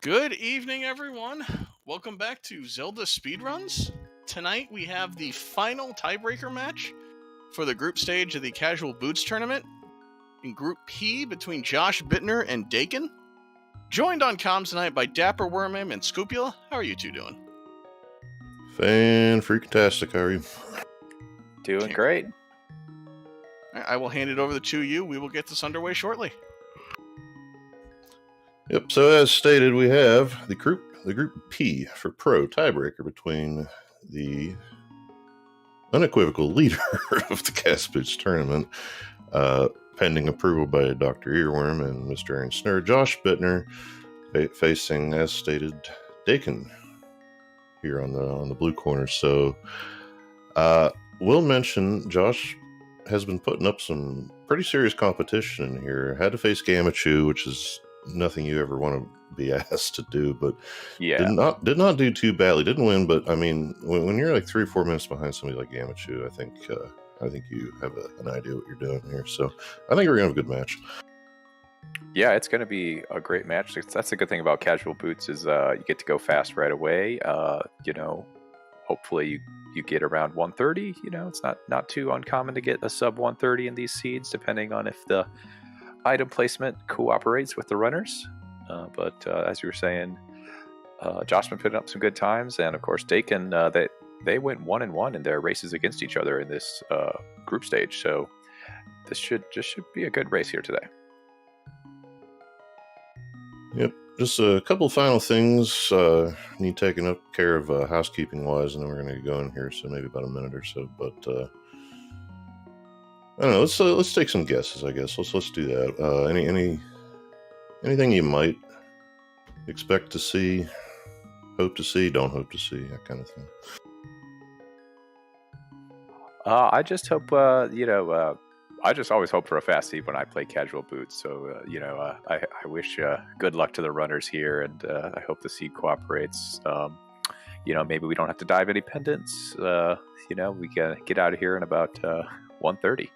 Good evening, everyone. Welcome back to Zelda Speedruns. Tonight we have the final tiebreaker match for the group stage of the Casual Boots tournament in Group P between JoshBittner and Daken. Joined on comms tonight by Dapper Wormham and Scoopula. How are you two doing? Fan-freaking-tastic, how are you? Doing great. I will hand it over to you. We will get this underway shortly. Yep, so as stated, we have the group P for Pro tiebreaker between the unequivocal leader of the Cast Boots tournament, pending approval by Dr. Earworm and Mr. Aaron Snur, JoshBittner, facing, as stated, Daken here on the blue corner. So, we'll mention Josh has been putting up some pretty serious competition here. Had to face Gamachu, which is nothing you ever want to be asked to do, but yeah, did not do too badly. Didn't win, but I mean, when you're like 3 or 4 minutes behind somebody like Gamachu, I think you have an idea what you're doing here. So I think we're gonna have a good match. Yeah, it's going to be a great match. That's the good thing about Casual Boots is you get to go fast right away. Hopefully you get around 130. It's not too uncommon to get a sub 130 in these seeds, depending on if the item placement cooperates with the runners. But as you were saying, Josh been putting up some good times, and of course Daken, they went 1-1 in their races against each other in this group stage. So this should be a good race here today. Yep, just a couple final things need taking up care of housekeeping wise, and then we're going to get going here. So maybe about a minute or so, but I don't know. Let's take some guesses. I guess let's do that. Anything you might expect to see, hope to see, don't hope to see, that kind of thing. I just hope I just always hope for a fast seed when I play Casual Boots. So I wish good luck to the runners here, and I hope the seed cooperates. Maybe we don't have to dive any pendants. We can get out of here in about 1:30.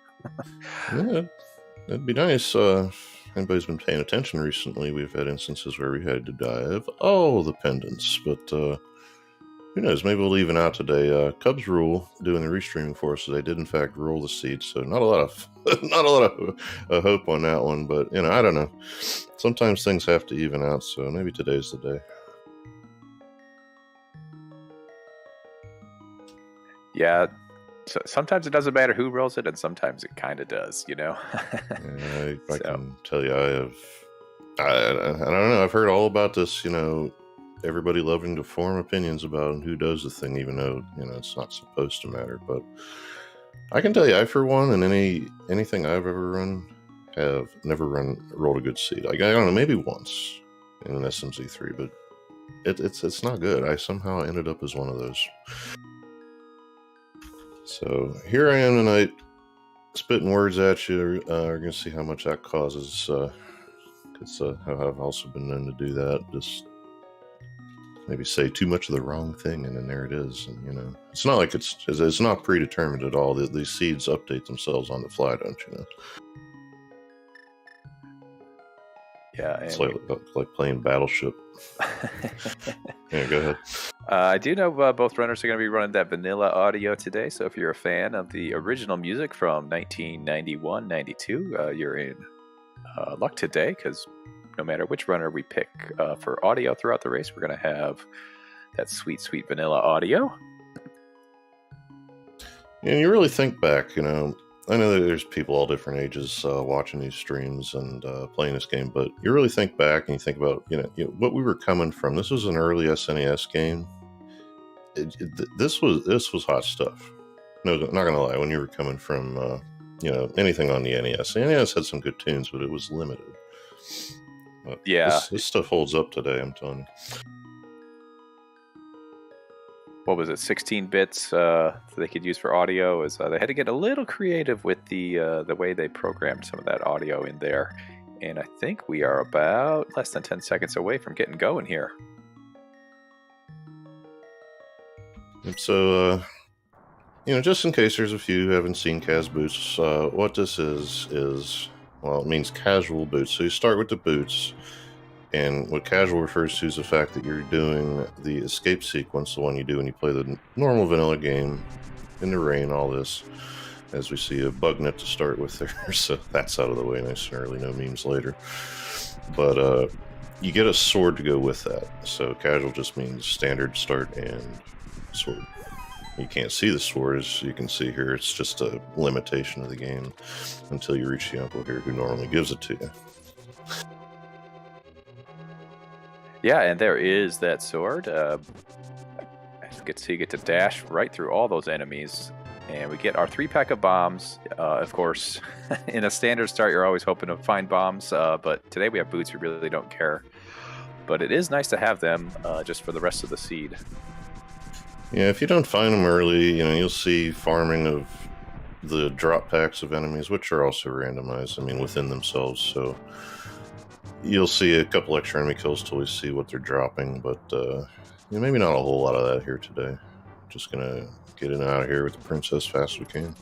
Yeah, that'd be nice. If anybody's been paying attention recently, we've had instances where we had to dive all the pendants, but who knows? Maybe we'll even out today. Cubs Rule doing the restreaming for us, so they did in fact roll the seed. So not a lot of hope on that one, but I don't know. Sometimes things have to even out, so maybe today's the day. Yeah. So sometimes it doesn't matter who rolls it, and sometimes it kind of does, Yeah, I can tell you, I don't know. I've heard all about this, everybody loving to form opinions about who does the thing, even though, it's not supposed to matter. But I can tell you, I, for one, and anything I've ever run, have never rolled a good seed. Like, I don't know, maybe once in an SMZ3, but it's not good. I somehow ended up as one of those. So here I am tonight, spitting words at you. We're going to see how much that causes, because I've also been known to do that. Just maybe say too much of the wrong thing, and then there it is. And it's not like it's not predetermined at all. These seeds update themselves on the fly, don't you know? Yeah, it's like playing Battleship. Yeah, go ahead. I do know both runners are going to be running that vanilla audio today, so if you're a fan of the original music from 1991-92, you're in luck today, because no matter which runner we pick for audio throughout the race, we're going to have that sweet, sweet vanilla audio. And you really think back, I know that there's people all different ages watching these streams and playing this game, but you really think back and you think about, what we were coming from. This was an early SNES game. This was hot stuff. No, not gonna lie. When you were coming from, anything on the NES, the NES had some good tunes, but it was limited. But yeah, this stuff holds up today. I'm telling you. What was it? 16 bits they could use for audio. Is they had to get a little creative with the way they programmed some of that audio in there. And I think we are about less than 10 seconds away from getting going here. So, just in case there's a few who haven't seen Cas Boots, what this is, well, it means casual boots. So you start with the boots. And what casual refers to is the fact that you're doing the escape sequence, the one you do when you play the normal vanilla game in the rain, all this. As we see a bug net to start with there, so that's out of the way nice and early, no memes later. But you get a sword to go with that. So casual just means standard, start, and sword. You can't see the sword, as you can see here. It's just a limitation of the game until you reach the uncle here who normally gives it to you. Yeah, and there is that sword. As you can see, you get to dash right through all those enemies. And we get our 3-pack of bombs. Of course, in a standard start, you're always hoping to find bombs. But today we have boots. We really don't care. But it is nice to have them just for the rest of the seed. Yeah, if you don't find them early, you'll see farming of the drop packs of enemies, which are also randomized, within themselves. So you'll see a couple extra enemy kills till we see what they're dropping, but maybe not a whole lot of that here today. Just gonna get in and out of here with the princess fast as we can.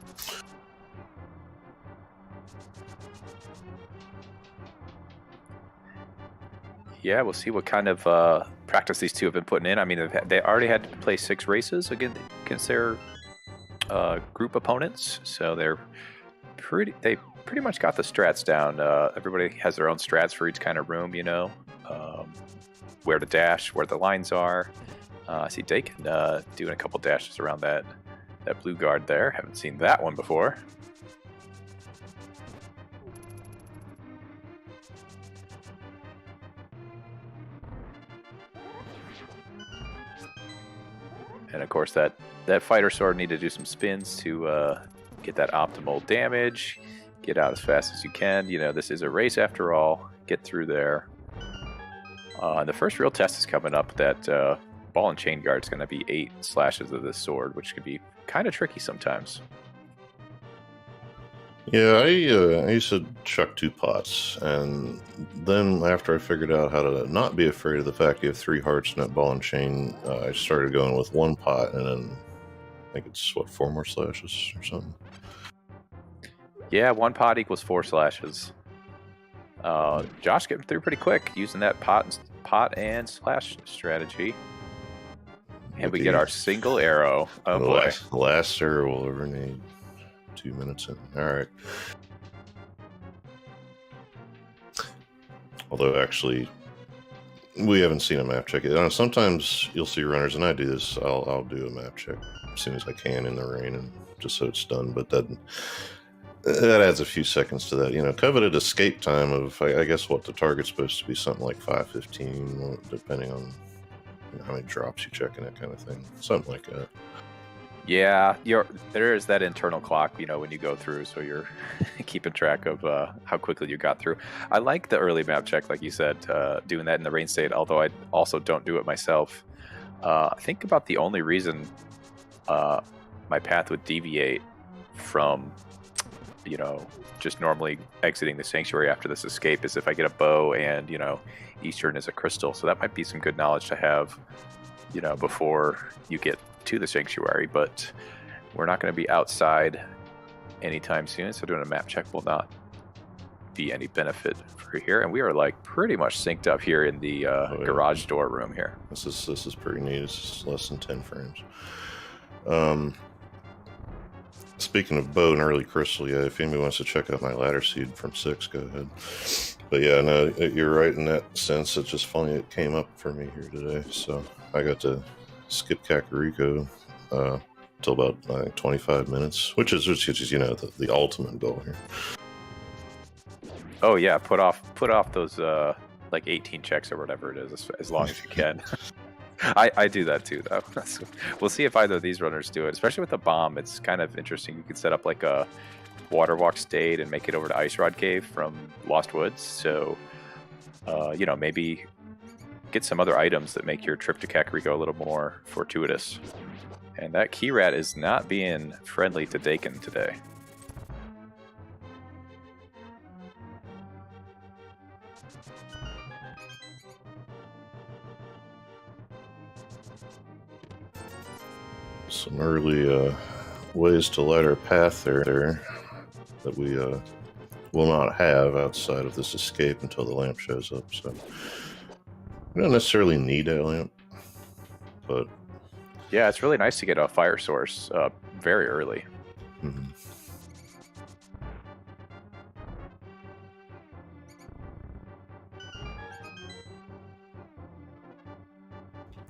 Yeah, we'll see what kind of practice these two have been putting in. They already had to play 6 races against their group opponents, so they pretty much got the strats down. Everybody has their own strats for each kind of room, where to dash, where the lines are. I see Daken doing a couple dashes around that blue guard there. Haven't seen that one before. And of course, that fighter sword needed to do some spins to get that optimal damage. Get out as fast as you can. This is a race after all. Get through there. The first real test is coming up. That ball and chain guard is going to be 8 slashes of this sword, which can be kind of tricky sometimes. Yeah, I used to chuck 2 pots, and then after I figured out how to not be afraid of the fact you have 3 hearts in that ball and chain, I started going with 1 pot, and then I think it's 4 more slashes or something. Yeah, 1 pot equals 4 slashes. Josh getting through pretty quick using that pot and slash strategy. And we get our single arrow. Oh boy. The last arrow will ever need 2 minutes in. Alright. Although, actually, we haven't seen a map check yet. Sometimes you'll see runners, and I do this. I'll do a map check as soon as I can in the rain, and just so it's done. But that adds a few seconds to that. Coveted escape time of, I guess, what the target's supposed to be, something like 5:15, depending on how many drops you check and that kind of thing. Something like that. Yeah, there is that internal clock, when you go through, so you're keeping track of how quickly you got through. I like the early map check, like you said, doing that in the rain state, although I also don't do it myself. I think about the only reason my path would deviate from, just normally exiting the sanctuary after this escape is if I get a bow and, Eastern is a crystal. So that might be some good knowledge to have, before you get to the sanctuary, but we're not going to be outside anytime soon, so doing a map check will not be any benefit for here. And we are pretty much synced up here in the garage door room here. This is pretty neat. It's less than 10 frames. Speaking of bow and early crystal, yeah, if anybody wants to check out my ladder seed from 6, go ahead. But yeah, no, you're right in that sense. It's just funny it came up for me here today, so I got to skip Kakariko till about 25 minutes, which is the ultimate goal here. Oh yeah, put off those 18 checks or whatever it is as long as you can. I do that too, though. We'll see if either of these runners do it, especially with the bomb. It's kind of interesting. You can set up a water walk state and make it over to Ice Rod Cave from Lost Woods. So, maybe get some other items that make your trip to Kakariko a little more fortuitous. And that key rat is not being friendly to Daken today. Some early ways to light our path there that we will not have outside of this escape until the lamp shows up. So We don't necessarily need that lamp, but Yeah, it's really nice to get a fire source very early. mhm.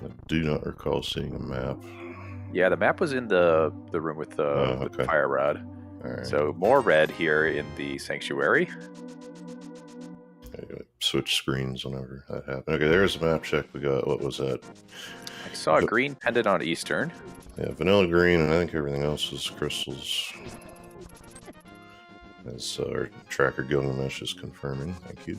I do not recall seeing a map. Yeah, the map was in the room with the Okay. fire rod. All right. So more red here in the sanctuary. Okay, switch screens whenever that happened. Okay, there's the map check. We got, what was that? I saw a green pendant on Eastern. Yeah, vanilla green, and I think everything else is crystals. As our tracker Gilgamesh is confirming. Thank you.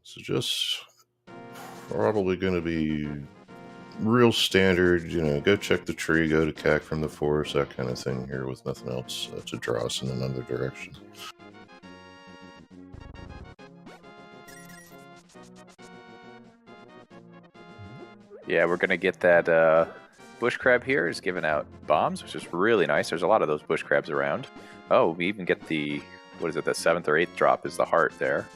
So just probably going to be real standard, go check the tree, go to CAC from the forest, that kind of thing here with nothing else to draw us in another direction. Yeah, we're going to get that bush crab here is giving out bombs, which is really nice. There's a lot of those bush crabs around. Oh, we even get the 7th or 8th drop is the heart there.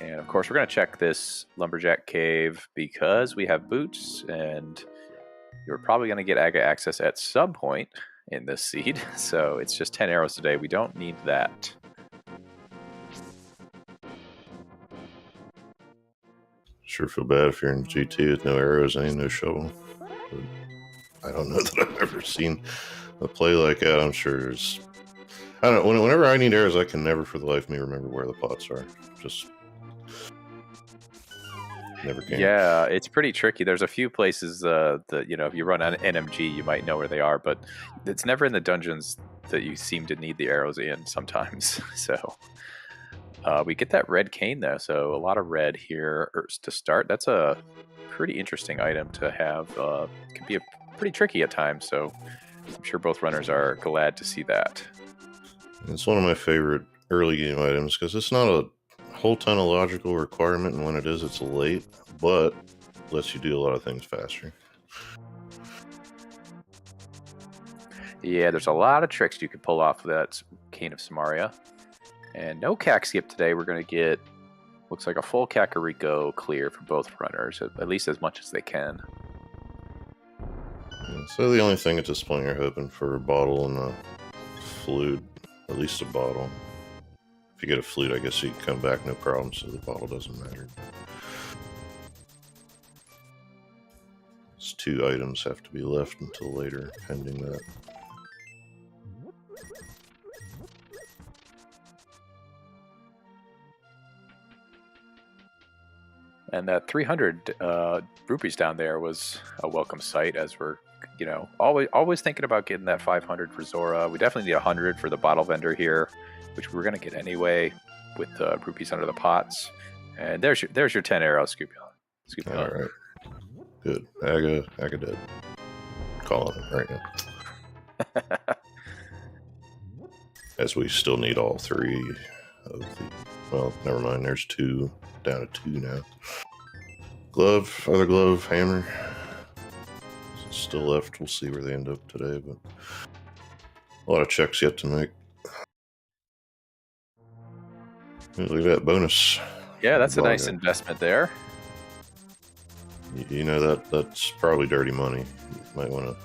And of course, we're going to check this lumberjack cave because we have boots, and you're probably going to get Aga access at some point in this seed. So it's just 10 arrows today. We don't need that. Sure feel bad if you're in GT with no arrows and no shovel. But I don't know that I've ever seen a play like that. I'm sure there's... I don't know. Whenever I need arrows, I can never for the life of me remember where the pots are. Just... never can. Yeah, it's pretty tricky. There's a few places that, if you run an NMG, you might know where they are, but it's never in the dungeons that you seem to need the arrows in sometimes. So we get that red cane, though, so a lot of red here to start. That's a pretty interesting item to have. It can be pretty tricky at times, so I'm sure both runners are glad to see that. It's one of my favorite early game items because it's not a whole ton of logical requirement, and when it is, it's late, but lets you do a lot of things faster. Yeah, there's a lot of tricks you can pull off with that Cane of Samaria. And no CAC skip today. We're going to get, looks like a full Kakariko clear for both runners, at least as much as they can. Yeah, so the only thing at this point, you're hoping for a bottle and a flute, at least a bottle. If you get a flute, I guess you can come back no problem, so the bottle doesn't matter. These 2 items have to be left until later, pending that. And that 300 rupees down there was a welcome sight, as we're, always thinking about getting that 500 for Zora. We definitely need 100 for the bottle vendor here, which we're going to get anyway with the rupees under the pots. And there's your 10 arrows, Scoopy. All right. Good. Aga dead. Calling it right now. As we still need all 3 of the... Well, never mind. There's 2. Down to 2 now. Glove, other glove, hammer. Still left. We'll see where they end up today, but a lot of checks yet to make. Look at that bonus. Yeah, that's a nice investment there. That's probably dirty money. You might want to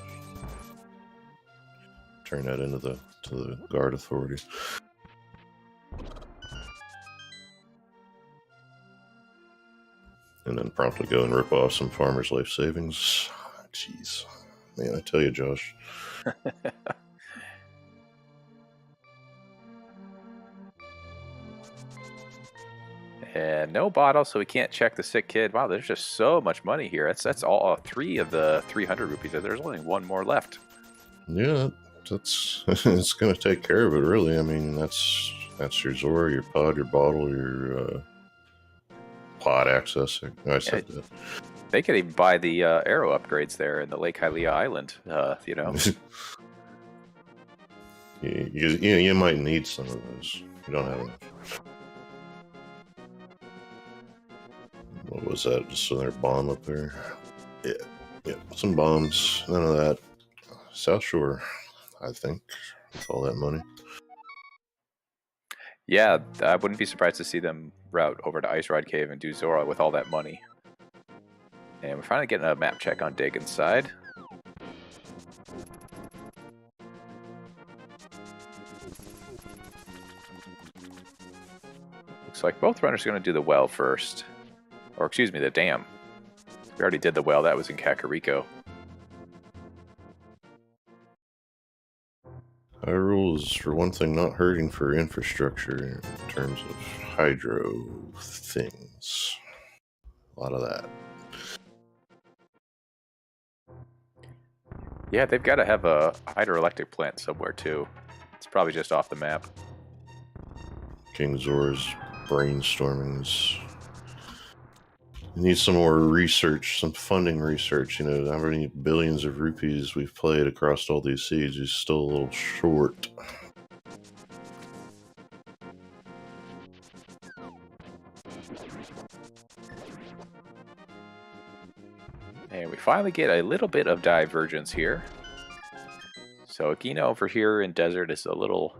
turn that into the guard authority. And then promptly go and rip off some farmers' life savings. Jeez. Man, I tell you, Josh. And no bottle, so we can't check the sick kid. Wow, there's just so much money here. That's all 3 of the 300 rupees. There's only 1 more left. Yeah, that's it's going to take care of it, really. I mean, that's your Zora, your pod, your bottle, your pod access. I said that. They could even buy the arrow upgrades there in the Lake Hylia Island, you might need some of those. You don't have enough. What was that? Just another bomb up there? Yeah. Some bombs. None of that. South Shore, I think, with all that money. Yeah, I wouldn't be surprised to see them route over to Ice Ride Cave and do Zora with all that money. And we're finally getting a map check on Daken's side. Looks like both runners are going to do the well first. Or excuse me, the dam. We already did the well, that was in Kakariko. Hyrule is, for one thing, not hurting for infrastructure in terms of hydro things. A lot of that. Yeah, they've got to have a hydroelectric plant somewhere too. It's probably just off the map. King Zora's brainstormings. You need some more research, some funding research. You know, how many billions of rupees we've played across all these seeds is still a little short. And we finally get a little bit of divergence here. So Agina over here in Desert is a little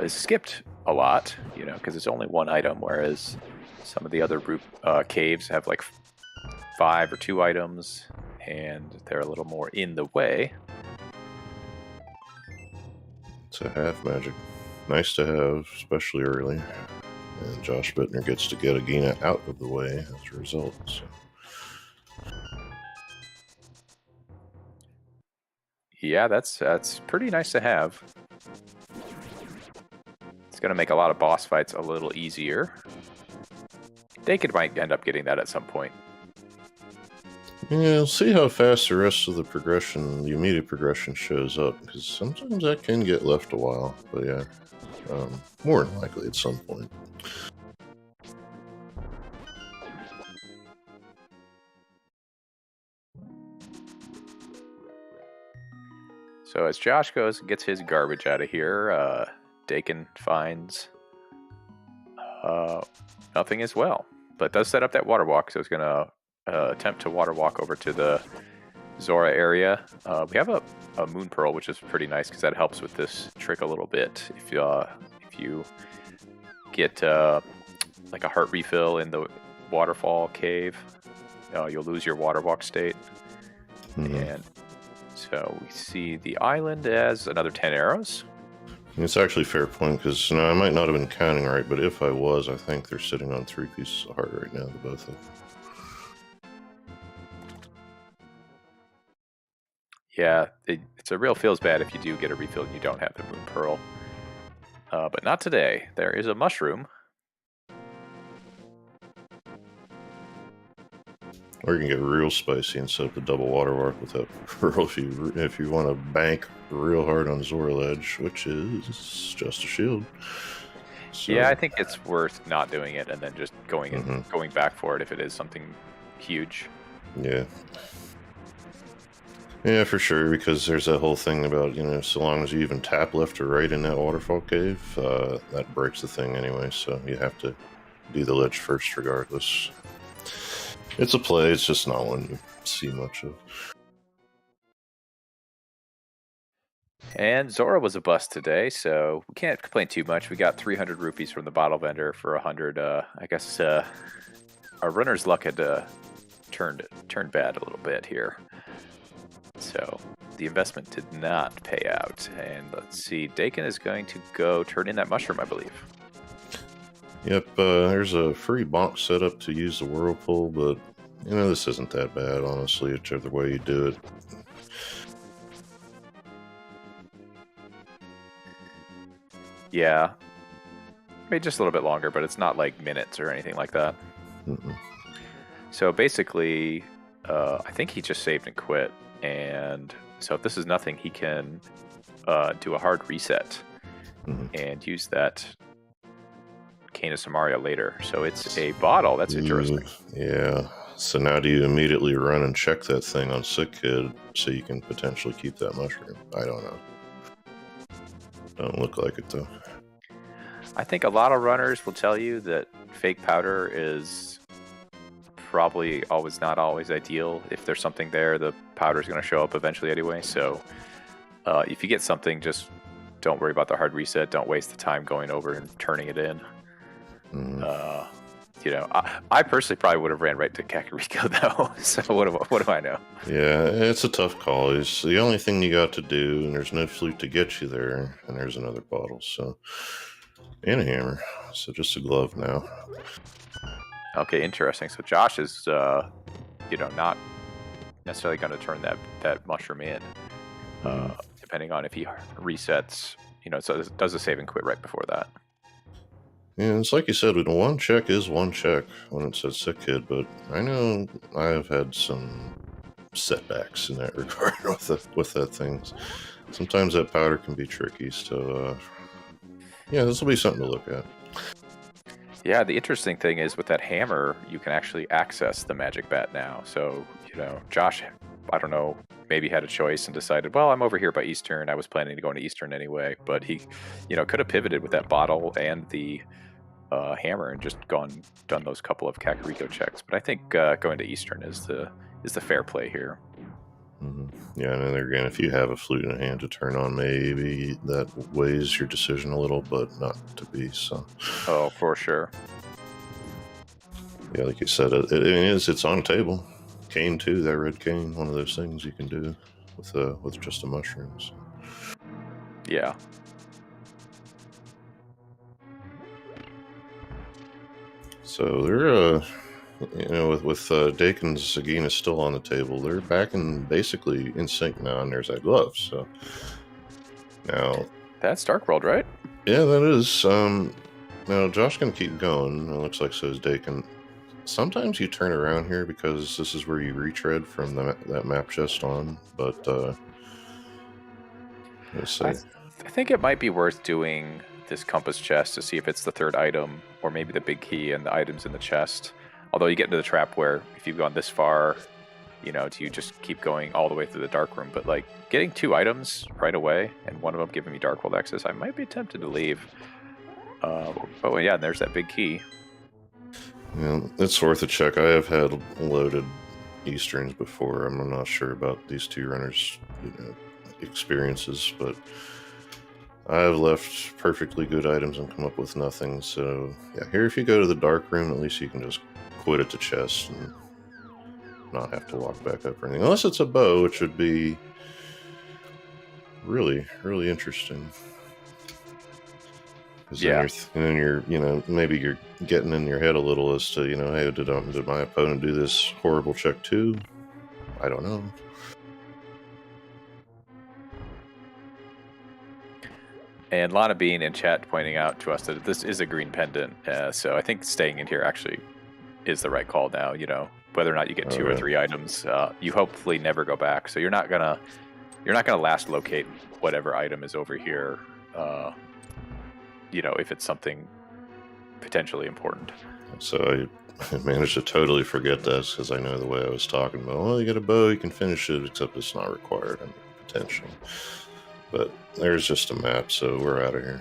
is skipped a lot, you know, because it's only one item, whereas some of the other caves have like 5 or 2 items, and they're a little more in the way. It's a half magic. Nice to have, especially early. And JoshBittner gets to get Agina out of the way as a result. So. Yeah, that's pretty nice to have. It's going to make a lot of boss fights a little easier. Daken might end up getting that at some point. Yeah, we'll see how fast the rest of the progression, the immediate progression, shows up, because sometimes that can get left a while. But yeah, more than likely at some point. So as Josh goes and gets his garbage out of here, Daken finds nothing as well, but does set up that water walk. So he's going to attempt to water walk over to the Zora area. We have a Moon Pearl, which is pretty nice because that helps with this trick a little bit. If you get like a heart refill in the waterfall cave, you'll lose your water walk state. Mm-hmm. And so we see the island as another 10 arrows. It's actually a fair point, because I might not have been counting right, but if I was, I think they're sitting on 3 pieces of heart right now, the both of them. Yeah, it's a real feels bad if you do get a refill and you don't have the Moon Pearl. But not today. There is a mushroom. Or you can get real spicy and set up the double water walk with that pearl if you want to bank real hard on Zora Ledge, which is just a shield. So, yeah, I think it's worth not doing it and then just going back for it if it is something huge. Yeah. Yeah, for sure, because there's that whole thing about, so long as you even tap left or right in that waterfall cave, that breaks the thing anyway, so you have to do the ledge first regardless. It's a play, it's just not one you see much of. And Zora was a bust today, so we can't complain too much. We got 300 rupees from the bottle vendor for 100. I guess our runner's luck had turned bad a little bit here. So the investment did not pay out. And let's see, Daken is going to go turn in that mushroom, I believe. Yep, there's a free box set up to use the whirlpool, but this isn't that bad, honestly, whichever way you do it. Yeah, maybe just a little bit longer, but it's not like minutes or anything like that. Mm-mm. So basically, I think he just saved and quit, and so if this is nothing, he can do a hard reset and use that Cane of Samaria later. So it's a bottle. That's interesting. Yeah. So now do you immediately run and check that thing on Sick Kid so you can potentially keep that mushroom? I don't know. Don't look like it, though. I think a lot of runners will tell you that fake powder is probably not always ideal. If there's something there, the powder is going to show up eventually anyway. So if you get something, just don't worry about the hard reset. Don't waste the time going over and turning it in. You know, I personally probably would have ran right to Kakariko though. So what do I know? Yeah, it's a tough call. It's the only thing you got to do, and there's no flute to get you there, and there's another bottle, so and a hammer. So just a glove now. Okay, interesting. So Josh is, you know, not necessarily going to turn that mushroom in, depending on if he resets. You know, so it does a save and quit right before that. Yeah, it's like you said, one check is one check when it says sick kid, but I know I've had some setbacks in that regard with that things. Sometimes that powder can be tricky, so yeah, this will be something to look at. Yeah, the interesting thing is with that hammer, you can actually access the magic bat now. So, you know, Josh, I don't know, maybe had a choice and decided, well, I'm over here by Eastern. I was planning to go into Eastern anyway, but he, you know, could have pivoted with that bottle and the hammer and just done those couple of Kakariko checks. But I think going to Eastern is the fair play here. Yeah, and then again, if you have a flute in hand to turn on, maybe that weighs your decision a little, but not to be so. Oh, for sure. Yeah, like you said, it's on a table. Cane too, that red cane, one of those things you can do with just the mushrooms. Yeah. So they're you know, with Daken's Sagina still on the table, they're back in basically in sync now, and there's that glove. So now that's Dark World, right? Yeah, that is. Now Josh can keep going. It looks like so is Daken. Sometimes you turn around here because this is where you retread from that map chest on, but let's see. I think it might be worth doing this compass chest to see if it's the third item, or maybe the big key and the items in the chest. Although you get into the trap where if you've gone this far, you know, do you just keep going all the way through the dark room? But like getting 2 items right away and one of them giving me Dark World access, I might be tempted to leave. Oh yeah, and there's that big key. Yeah, it's worth a check. I have had loaded Easterns before. I'm not sure about these 2 runners' experiences, but I have left perfectly good items and come up with nothing. So yeah, here if you go to the dark room, at least you can just quit at the chest and not have to walk back up or anything. Unless it's a bow, which would be really, really interesting. Yeah. Then you're, you know, maybe you're getting in your head a little as to, you know, hey, did my opponent do this horrible check too? I don't know. And Lana Bean in chat pointing out to us that this is a green pendant, so I think staying in here actually is the right call now. You know, whether or not you get 2 or 3 items, you hopefully never go back. So you're not gonna last locate whatever item is over here. You know, if it's something potentially important. So I managed to totally forget this because I know the way I was talking about. Well, you get a bow, you can finish it, except it's not required. I mean, potentially. But there's just a map, so we're out of here.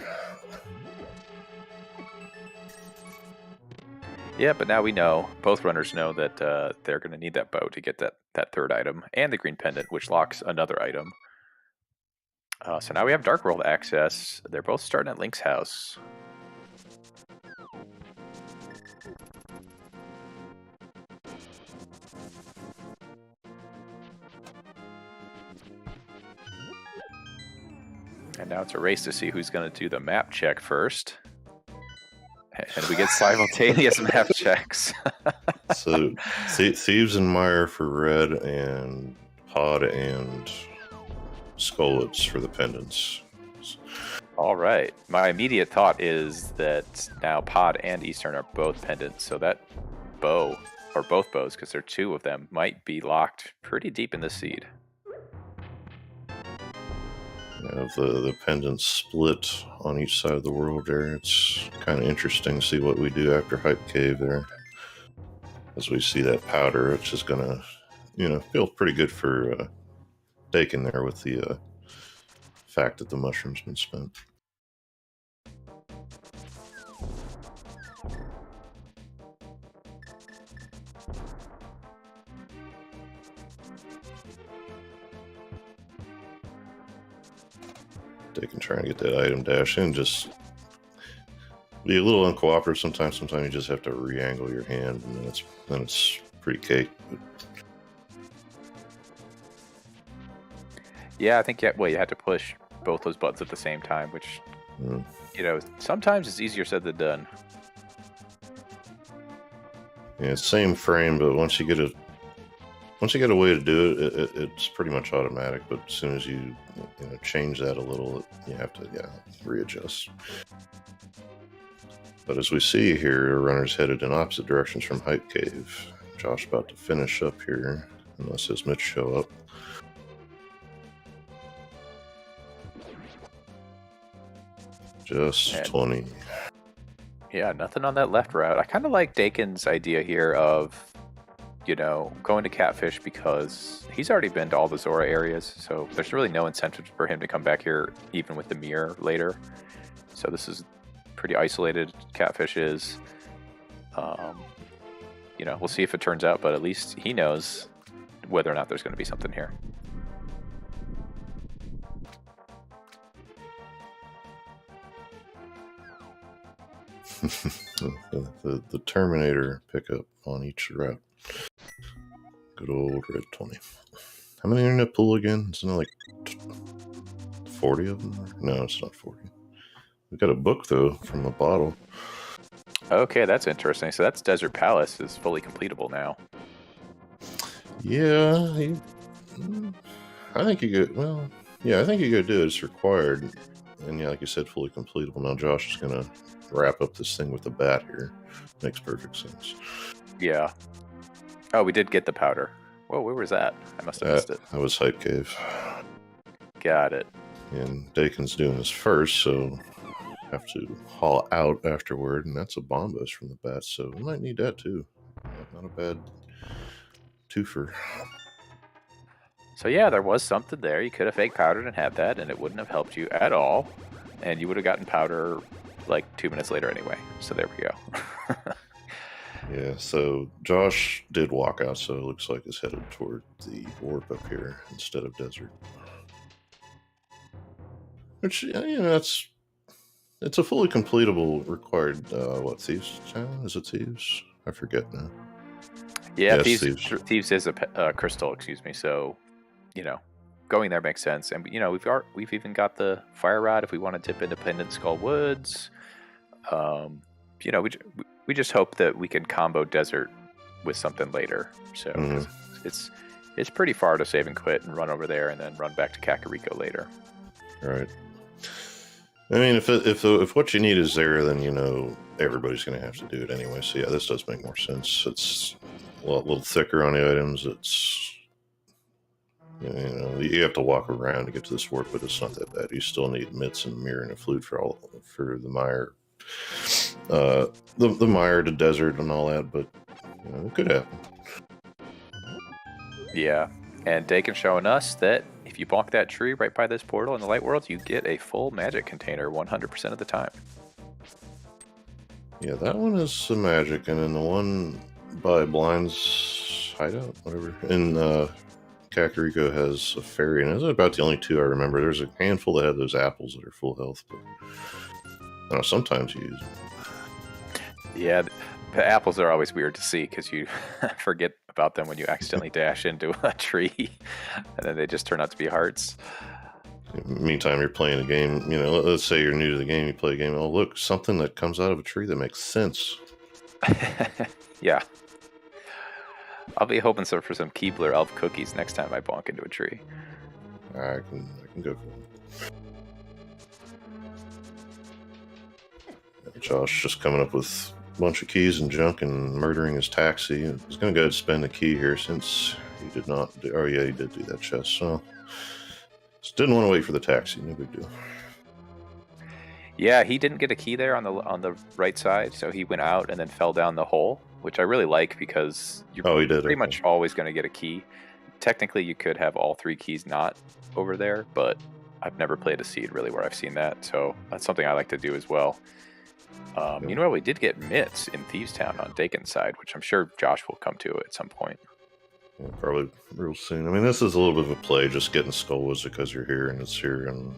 Yeah, but now we know, both runners know that they're going to need that bow to get that third item, and the green pendant, which locks another item. So now we have Dark World access. They're both starting at Link's house. And now it's a race to see who's going to do the map check first. And we get simultaneous map checks. So Thieves and Mire for red, and Pod and Skullets for the pendants. All right. My immediate thought is that now Pod and Eastern are both pendants, so that bow, or both bows, because there are 2 of them, might be locked pretty deep in the seed. Have the pendants split on each side of the world there. It's kind of interesting to see what we do after Hype Cave there. As we see that powder, which is going to, you know, feel pretty good for Daken there with the fact that the mushroom's been spent. Daken trying to get that item dash in, just be a little uncooperative sometimes. Sometimes you just have to re-angle your hand, and then it's pretty cake. But... Yeah, I think you had to push both those buttons at the same time, which sometimes it's easier said than done. Yeah, same frame, but once you get a way to do it, it's pretty much automatic. But as soon as you change that a little, you have to readjust. But as we see here, runners headed in opposite directions from Hype Cave. Josh about to finish up here, unless his mitts show up. Just 20. Yeah, nothing on that left route. I kind of like Daken's idea here of, going to Catfish because he's already been to all the Zora areas, so there's really no incentive for him to come back here, even with the mirror later. So this is pretty isolated. Catfish is. We'll see if it turns out, but at least he knows whether or not there's going to be something here. the Terminator pickup on each route. Good old red 20. How many are in that pool again? Isn't it like 40 of them? No, it's not 40. We got a book though from a bottle. Okay, that's interesting. So that's Desert Palace is fully completable now. Yeah, I think you could. Well, yeah, I think you could do it. It's required, and yeah, like you said, fully completable. Now Josh is gonna wrap up this thing with the bat here. Makes perfect sense. Yeah. Oh, we did get the powder. Whoa, where was that? I must have missed it. That was Hype Cave. Got it. And Daken's doing this first, so have to haul out afterward, and that's a bomb bust from the bat, so we might need that too. Not a bad twofer. So yeah, there was something there. You could have fake powdered and had that, and it wouldn't have helped you at all. And you would have gotten powder like 2 minutes later anyway. So there we go. Yeah, so Josh did walk out, so it looks like it's headed toward the warp up here instead of desert. Which, it's a fully completable required, Thieves channel? Is it Thieves? I forget now. Yeah, yes, Thieves is a crystal, excuse me, so, going there makes sense. And, we've even got the fire rod if we want to dip Independent Skull Woods. We just hope that we can combo desert with something later. So it's pretty far to save and quit and run over there and then run back to Kakariko later. Right. I mean, if what you need is there, then everybody's going to have to do it anyway. So yeah, this does make more sense. It's a little thicker on the items. It's you have to walk around to get to this warp, but it's not that bad. You still need mitts and mirror and a flute for the mire, the mire to desert and all that. But it could happen. Yeah, and Daken showing us that if you bonk that tree right by this portal in the light world, you get a full magic container 100% of the time. Yeah, that one is a magic, and then the one by Blind's hideout, whatever, in Kakariko has a fairy, and those are about the only two I remember. There's a handful that have those apples that are full health, but sometimes you use them. Yeah, the apples are always weird to see because you forget about them when you accidentally dash into a tree, and then they just turn out to be hearts. Meantime, you're playing a game, let's say you're new to the game, you play a game, oh look, something that comes out of a tree that makes sense. Yeah. I'll be hoping for some Keebler elf cookies next time I bonk into a tree. I can go for it. Josh just coming up with a bunch of keys and junk and murdering his taxi. He's going to go ahead and spend the key here since he did not do... Oh, yeah, he did do that chest. So just didn't want to wait for the taxi. No big deal. Yeah, he didn't get a key there on the right side, so he went out and then fell down the hole, which I really like because you're pretty much always going to get a key. Technically, you could have all 3 keys not over there, but I've never played a seed really where I've seen that, so that's something I like to do as well. We did get mitts in Thieves Town on Daken's side, which I'm sure Josh will come to at some point. Yeah, probably real soon. I mean, this is a little bit of a play, just getting Skull Woods because you're here and it's here, and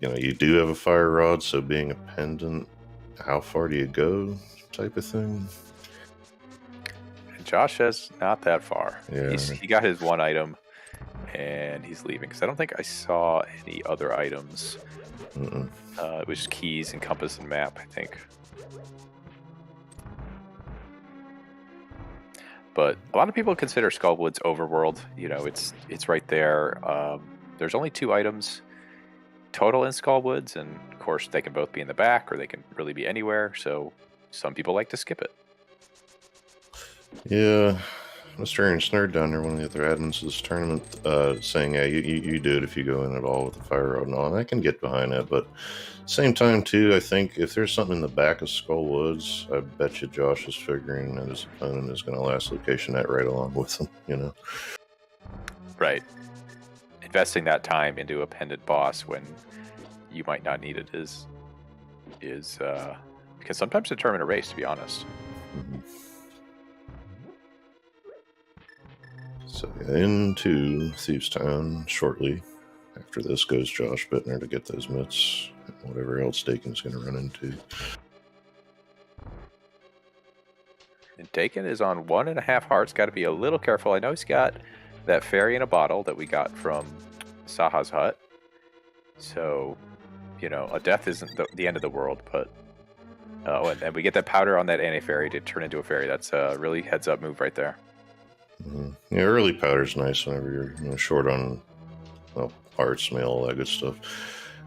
You do have a fire rod, so being a pendant, how far do you go type of thing? Josh says not that far. Yeah. He got his one item, and he's leaving, because I don't think I saw any other items. It was just keys and compass and map, I think. But a lot of people consider Skullwood's overworld. It's right there. There's only 2 items total in Skullwoods, and of course they can both be in the back or they can really be anywhere. So some people like to skip it. Yeah, Mr. Aaron Snurd down there, one of the other admins of this tournament, saying, yeah, you do it if you go in at all with the fire rod and all, and I can get behind that, but same time, too, I think if there's something in the back of Skullwoods, I bet you Josh is figuring that his opponent is going to last location that right along with him, Right. Investing that time into a pendant boss when you might not need it is can sometimes determine a race, to be honest. Mm-hmm. So into Thieves Town shortly. After this goes JoshBittner to get those mitts and whatever else Daken's going to run into. And Daken is on 1.5 hearts. Got to be a little careful. I know he's got that fairy in a bottle that we got from Saha's hut. So, a death isn't the end of the world, but... and we get that powder on that anti-fairy to turn into a fairy. That's a really heads-up move right there. Mm-hmm. Yeah, early powder's nice whenever you're short on parts, mail, all that good stuff.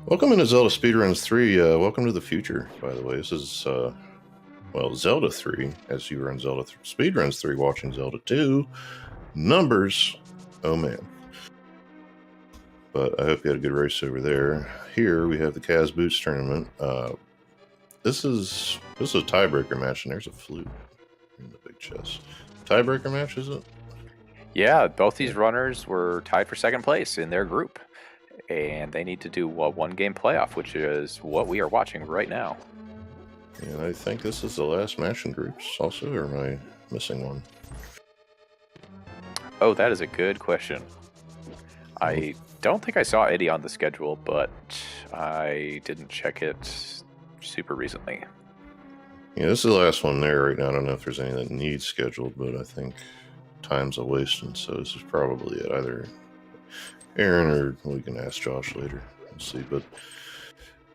Welcome into Zelda Speedruns 3. Welcome to the future, by the way. This is, Zelda 3, as you run Zelda Speedruns 3, watching Zelda 2. Numbers, oh man. But I hope you had a good race over there. Here we have the Kaz Boots tournament. This is a tiebreaker match, and there's a flute in the big chest. Tiebreaker match, is it? Yeah, both these runners were tied for second place in their group, and they need to do a 1-game playoff, which is what we are watching right now. And I think this is the last match in groups also, or am I missing one? Oh, that is a good question. I don't think I saw Eddie on the schedule, but I didn't check it super recently. Yeah, this is the last one there right now. I don't know if there's any that needs scheduled, but I think time's a wasting, so this is probably it. Either Aaron or we can ask Josh later. We'll see. But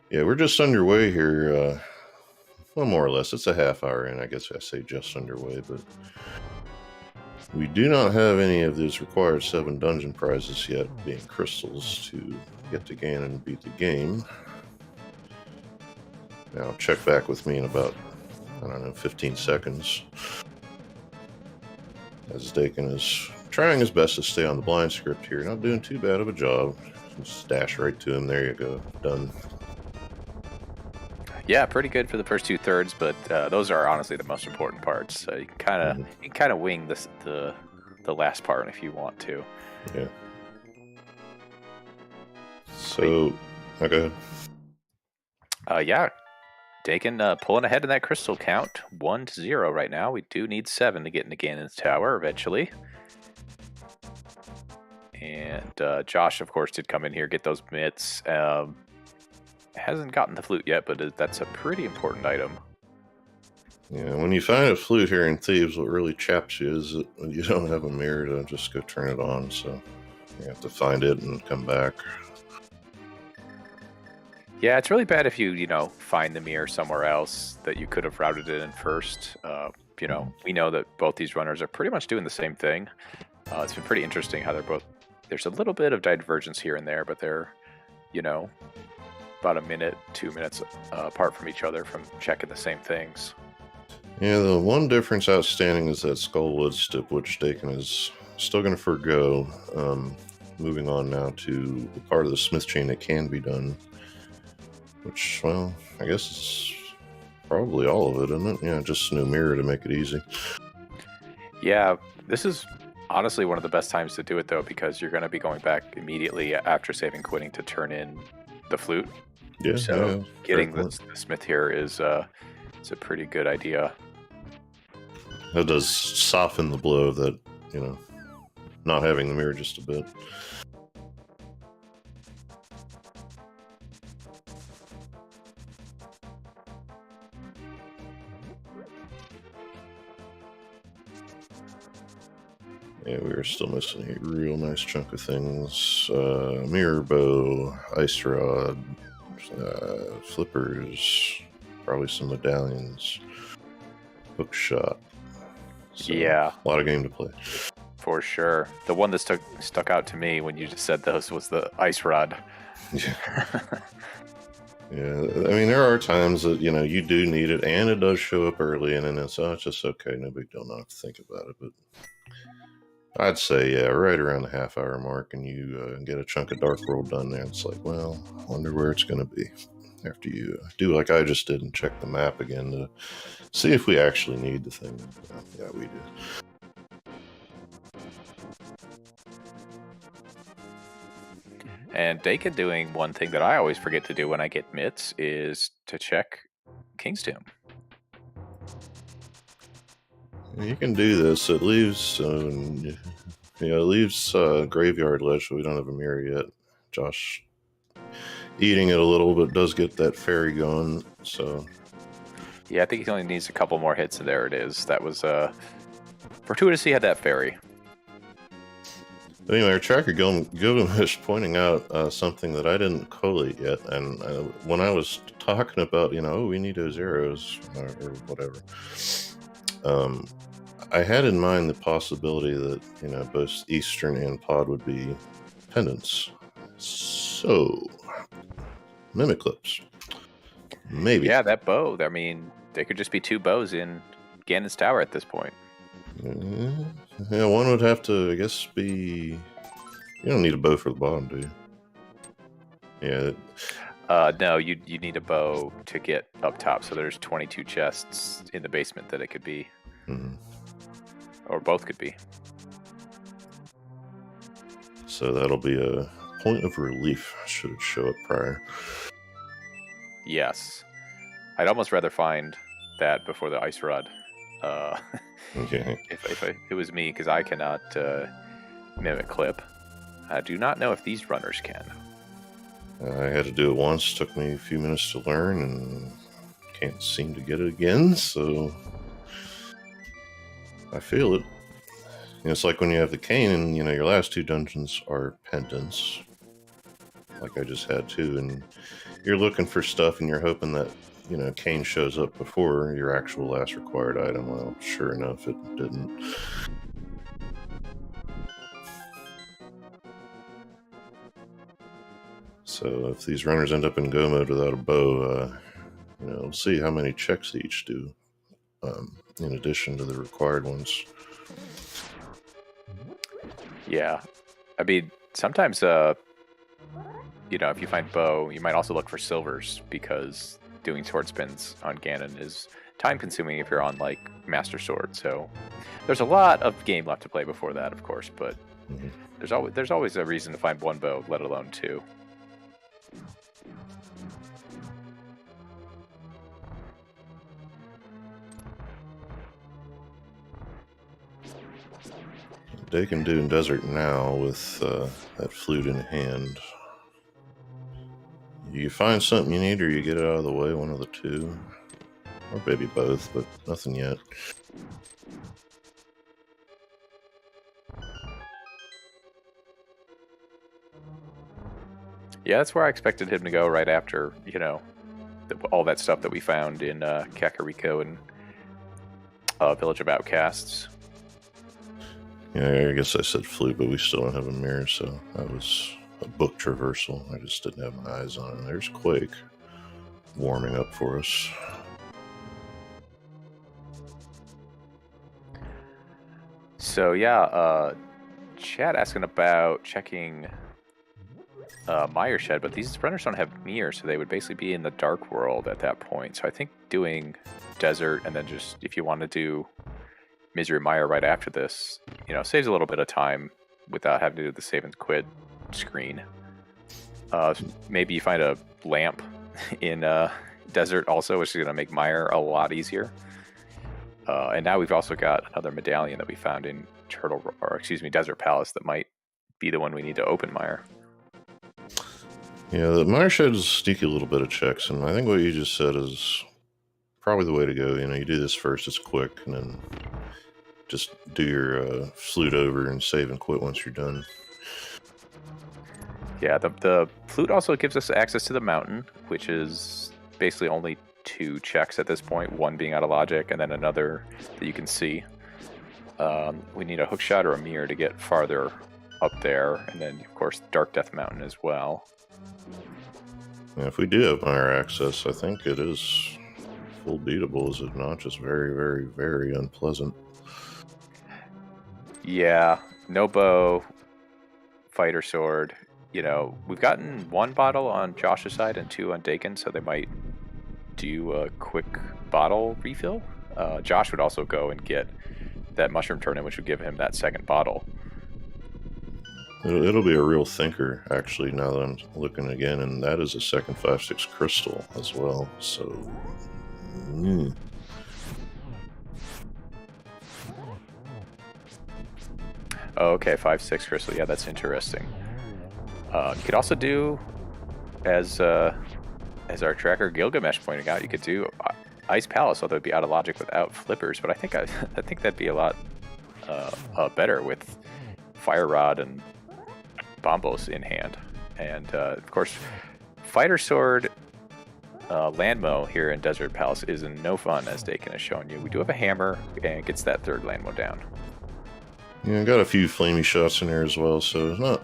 yeah, we're just underway here. Well, more or less. It's a half hour in. I guess I say just underway, but we do not have any of those required 7 dungeon prizes yet, being crystals, to get to Ganon and beat the game. Now, check back with me in about, 15 seconds. As Daken is trying his best to stay on the blind script here. Not doing too bad of a job. Just dash right to him. There you go. Done. Yeah, pretty good for the first 2/3, but those are honestly the most important parts. So you can kind of wing the last part if you want to. Yeah. So, go ahead. Yeah, Daken pulling ahead in that crystal count, 1-0 right now. We do need 7 to get into Ganon's tower eventually. And Josh, of course, did come in here, get those mitts. Hasn't gotten the flute yet, but that's a pretty important item. Yeah, when you find a flute here in Thieves, what really chaps you is that you don't have a mirror to just go turn it on, so you have to find it and come back. Yeah, it's really bad if you find the mirror somewhere else that you could have routed it in first. We know that both these runners are pretty much doing the same thing. It's been pretty interesting how they're both... There's a little bit of divergence here and there, but they're, about 2 minutes apart from each other from checking the same things. Yeah, the one difference outstanding is that Skullwood stip, which Daken is still going to forego. Moving on now to the part of the smith chain that can be done, which, well, I guess it's probably all of it, isn't it? Yeah, just no mirror to make it easy. Yeah, this is honestly one of the best times to do it, though, because you're going to be going back immediately after saving quitting to turn in the flute. Yeah, so getting the smith here is it's a pretty good idea. That does soften the blow that, not having the mirror just a bit. Yeah, we are still missing a real nice chunk of things. Mirror bow, ice rod, flippers, probably some medallions, hook shot. So, Yeah. A lot of game to play. For sure. The one that stuck out to me when you just said those was the ice rod. Yeah. Yeah, I mean, there are times that, you do need it, and it does show up early, and then it's just okay, no big deal, not have to think about it. But I'd say, yeah, right around the half-hour mark, and you get a chunk of Dark World done there, it's like, well, I wonder where it's going to be. After you do like I just did and check the map again to see if we actually need the thing. Yeah, we do. And Daken doing one thing that I always forget to do when I get mitts is to check King's Tomb. You can do this. It leaves, Graveyard Ledge, so we don't have a mirror yet. Josh eating it a little, but does get that fairy going. So yeah, I think he only needs a couple more hits, and there it is. That was fortuitous he had that fairy. Anyway, our tracker Gilgamesh pointing out something that I didn't collate yet, and when I was talking about, we need those arrows or whatever, I had in mind the possibility that, both Eastern and Pod would be pendants. So, Mimic Clips. Maybe. Yeah, that bow. I mean, there could just be two bows in Ganon's Tower at this point. Yeah, one would have to, I guess, be... You don't need a bow for the bottom, do you? Yeah. No, you need a bow to get up top. So there's 22 chests in the basement that it could be. Mm-hmm. Or both could be. So that'll be a point of relief should it show up prior. Yes. I'd almost rather find that before the ice rod. Okay. If it was me, because I cannot mimic clip. I do not know if these runners can. I had to do it once. Took me a few minutes to learn, and can't seem to get it again. So I feel it. It's like when you have the cane, and your last two dungeons are pendants, like I just had too, and you're looking for stuff, and you're hoping that cane shows up before your actual last required item. Well, sure enough, it didn't. So if these runners end up in go mode without a bow, we'll see how many checks they each do, in addition to the required ones. Yeah. I mean, sometimes, if you find bow, you might also look for silvers, because doing sword spins on Ganon is time consuming if you're on, like, Master Sword. So there's a lot of game left to play before that, of course, but there's always a reason to find one bow, let alone two. Daken doing desert now with that flute in hand. You find something you need, or you get it out of the way, one of the two. Or maybe both, but nothing yet. Yeah, that's where I expected him to go right after, all that stuff that we found in Kakariko and Village of Outcasts. Yeah, I guess I said flute, but we still don't have a mirror, so that was a book traversal. I just didn't have my eyes on it. There's Quake warming up for us. So yeah, Chad asking about checking Mire Shed, but these runners don't have mirror, so they would basically be in the dark world at that point. So I think doing desert, and then just if you want to do Misery Mire right after this, saves a little bit of time without having to do the save and quit screen. Maybe you find a lamp in desert also, which is going to make Mire a lot easier. And now we've also got another medallion that we found in Desert Palace that might be the one we need to open Mire. Yeah, the Mire Shed is a sneaky little bit of checks, and I think what you just said is probably the way to go. You do this first, it's quick, and then just do your flute over and save and quit once you're done. Yeah, the flute also gives us access to the mountain, which is basically only 2 checks at this point, one being out of logic, and then another that you can see. We need a hookshot or a mirror to get farther up there, and then, of course, Dark Death Mountain as well. Yeah, if we do have Mire access, I think it is full beatable, is it not? Just very, very, very unpleasant. Yeah, no bow, fighter sword. You know, we've gotten 1 bottle on Josh's side and 2 on Daken, so they might do a quick bottle refill. Josh would also go and get that mushroom turn-in, which would give him that 2nd bottle. It'll be a real thinker, actually, now that I'm looking again, and that is a second 5/6 crystal as well, so... Oh, okay, 5/6 crystal. Yeah, that's interesting. You could also do, as our tracker Gilgamesh pointing out, you could do Ice Palace, although it'd be out of logic without flippers. But I think I think that'd be a lot better with Fire Rod and Bombos in hand, and of course, Fighter Sword. Landmo here in Desert Palace is no fun, as Daken has shown you. We do have a hammer, and it gets that 3rd Landmo down. Yeah, I got a few flamey shots in there as well, so not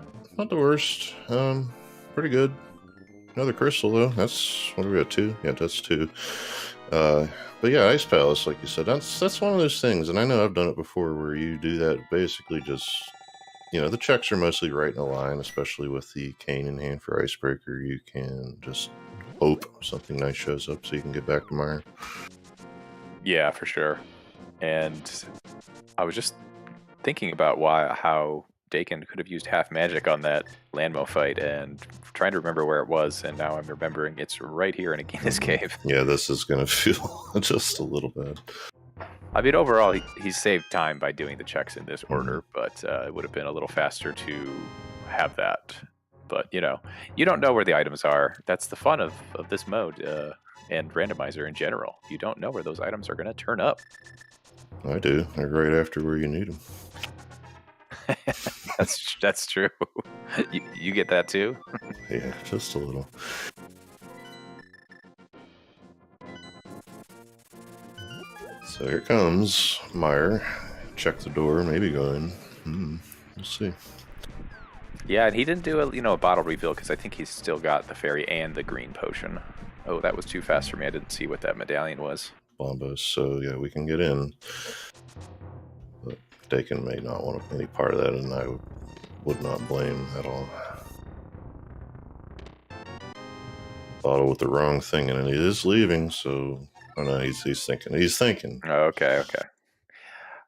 the worst. Pretty good. Another crystal though. That's what we got, 2. Yeah, that's 2. But yeah, Ice Palace, like you said, that's one of those things, and I know I've done it before, where you do that basically just, you know, the checks are mostly right in a line, especially with the cane in hand for Icebreaker. You can just hope something nice shows up so you can get back to Mire. Yeah, for sure. And I was just thinking about how Daken could have used half magic on that Landmo fight, and trying to remember where it was, and now I'm remembering it's right here in Aegina's cave. Yeah, this is going to feel just a little bad. I mean, overall, he saved time by doing the checks in this order, but it would have been a little faster to have that. But, you know, you don't know where the items are. That's the fun of this mode and randomizer in general. You don't know where those items are going to turn up. I do. They're right after where you need them. That's true. You get that too? Yeah, just a little. So here comes Mire. Check the door, maybe go in. We'll see. Yeah, and he didn't do a bottle refill because I think he's still got the fairy and the green potion. Oh, that was too fast for me. I didn't see what that medallion was. Bombos, so yeah, we can get in. But Daken may not want any part of that, and I would not blame at all. Bottle with the wrong thing, and he is leaving, so oh no, he's thinking. He's thinking. Okay.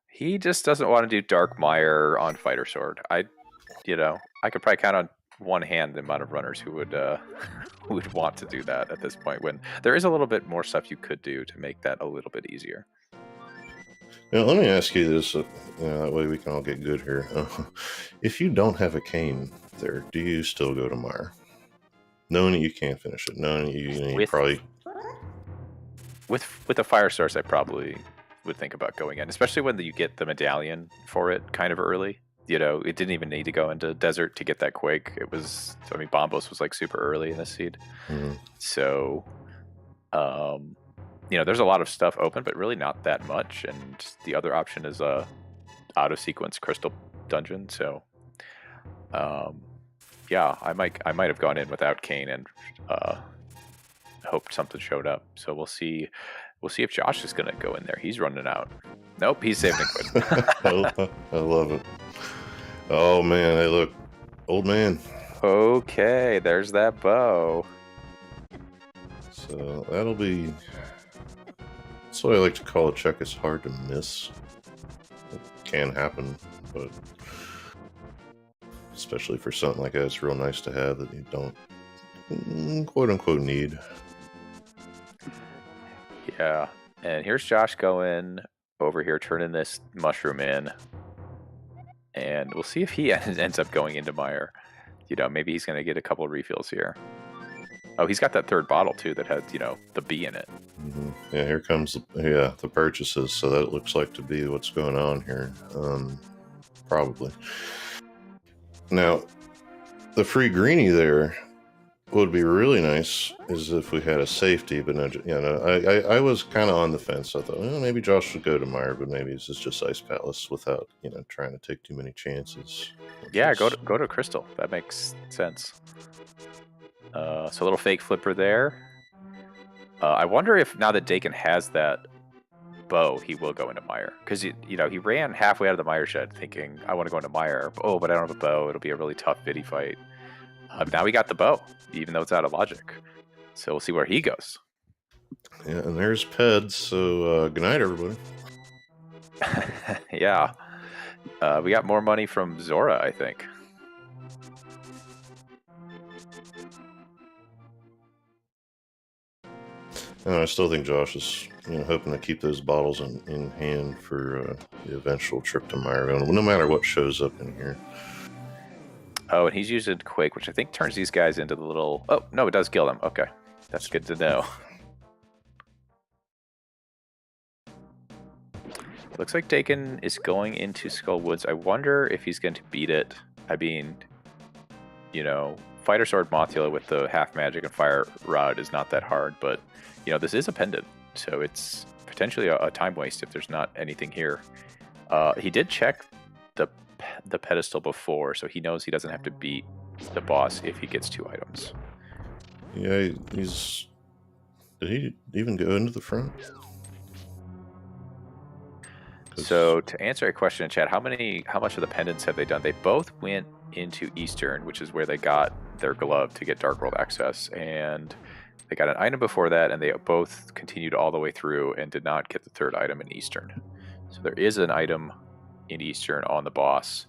He just doesn't want to do Dark Mire on Fighter Sword. I could probably count on one hand the amount of runners who would want to do that at this point, when there is a little bit more stuff you could do to make that a little bit easier. Now, let me ask you this, that way we can all get good here. If you don't have a cane there, do you still go to Mire? Knowing that you can't finish it, knowing you probably... With a fire source, I probably would think about going in, especially when you get the medallion for it kind of early. You know, it didn't even need to go into desert to get that quake. It was, I mean, Bombos was like super early in this seed. Mm-hmm. So, there's a lot of stuff open, but really not that much. And the other option is a out of sequence crystal dungeon. So, yeah, I might have gone in without Kane and hoped something showed up. So we'll see if Josh is gonna go in there. He's running out. Nope, he's saving it. I love it. Oh man, hey look, old man. Okay, there's that bow. So that'll be. That's what I like to call a check. It's hard to miss. It can happen, but especially for something like that, it's real nice to have that you don't quote unquote need. Yeah, and here's Josh going over here, turning this mushroom in. And we'll see if he ends up going into Mire. Maybe he's going to get a couple of refills here. Oh, he's got that third bottle too that has, the B in it. Mm-hmm. Yeah, here comes the purchases. So that looks like to be what's going on here. Probably. Now, the free greenie there would be really nice is if we had a safety, but no, I was kind of on the fence. I thought, well, maybe Josh should go to Meyer, but maybe it's just Ice Palace without, trying to take too many chances. Yeah, go to Crystal. That makes sense. So a little fake flipper there. I wonder if now that Daken has that bow, he will go into Meyer. Because, he ran halfway out of the Meyer shed thinking, I want to go into Meyer. Oh, but I don't have a bow. It'll be a really tough biddy fight. Now we got the bow, even though it's out of logic. So we'll see where he goes. Yeah, and there's Peds. So good night, everybody. Yeah. We got more money from Zora, I think. And I still think Josh is, hoping to keep those bottles in hand for the eventual trip to Meyerville, no matter what shows up in here. Oh, and he's using Quake, which I think turns these guys into the little... Oh, no, it does kill them. Okay. That's good to know. Looks like Daken is going into Skull Woods. I wonder if he's going to beat it. I mean, Fighter Sword Mothula with the half magic and Fire Rod is not that hard, but, this is a pendant, so it's potentially a time waste if there's not anything here. He did check the pedestal before, so he knows he doesn't have to beat the boss if he gets 2 items. Yeah, did he even go into the front? So to answer a question in chat, how much of the pendants have they done? They both went into Eastern, which is where they got their glove to get Dark World access, and they got an item before that, and they both continued all the way through and did not get the 3rd item in Eastern. So there is an item in Eastern on the boss.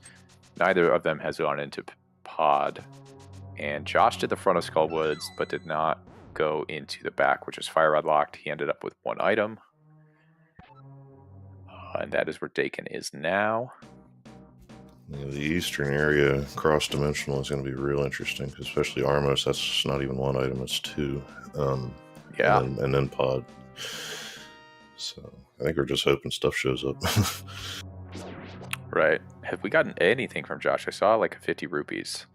Neither of them has gone into Pod, and Josh did the front of Skull Woods, but did not go into the back, which is Fire Rod locked. He ended up with 1 item. And that is where Daken is now. The eastern area, cross-dimensional, is going to be real interesting, especially Armos. That's not even 1 item; it's 2. Yeah, and then Pod. So I think we're just hoping stuff shows up. Right. Have we gotten anything from Josh? I saw like 50 rupees.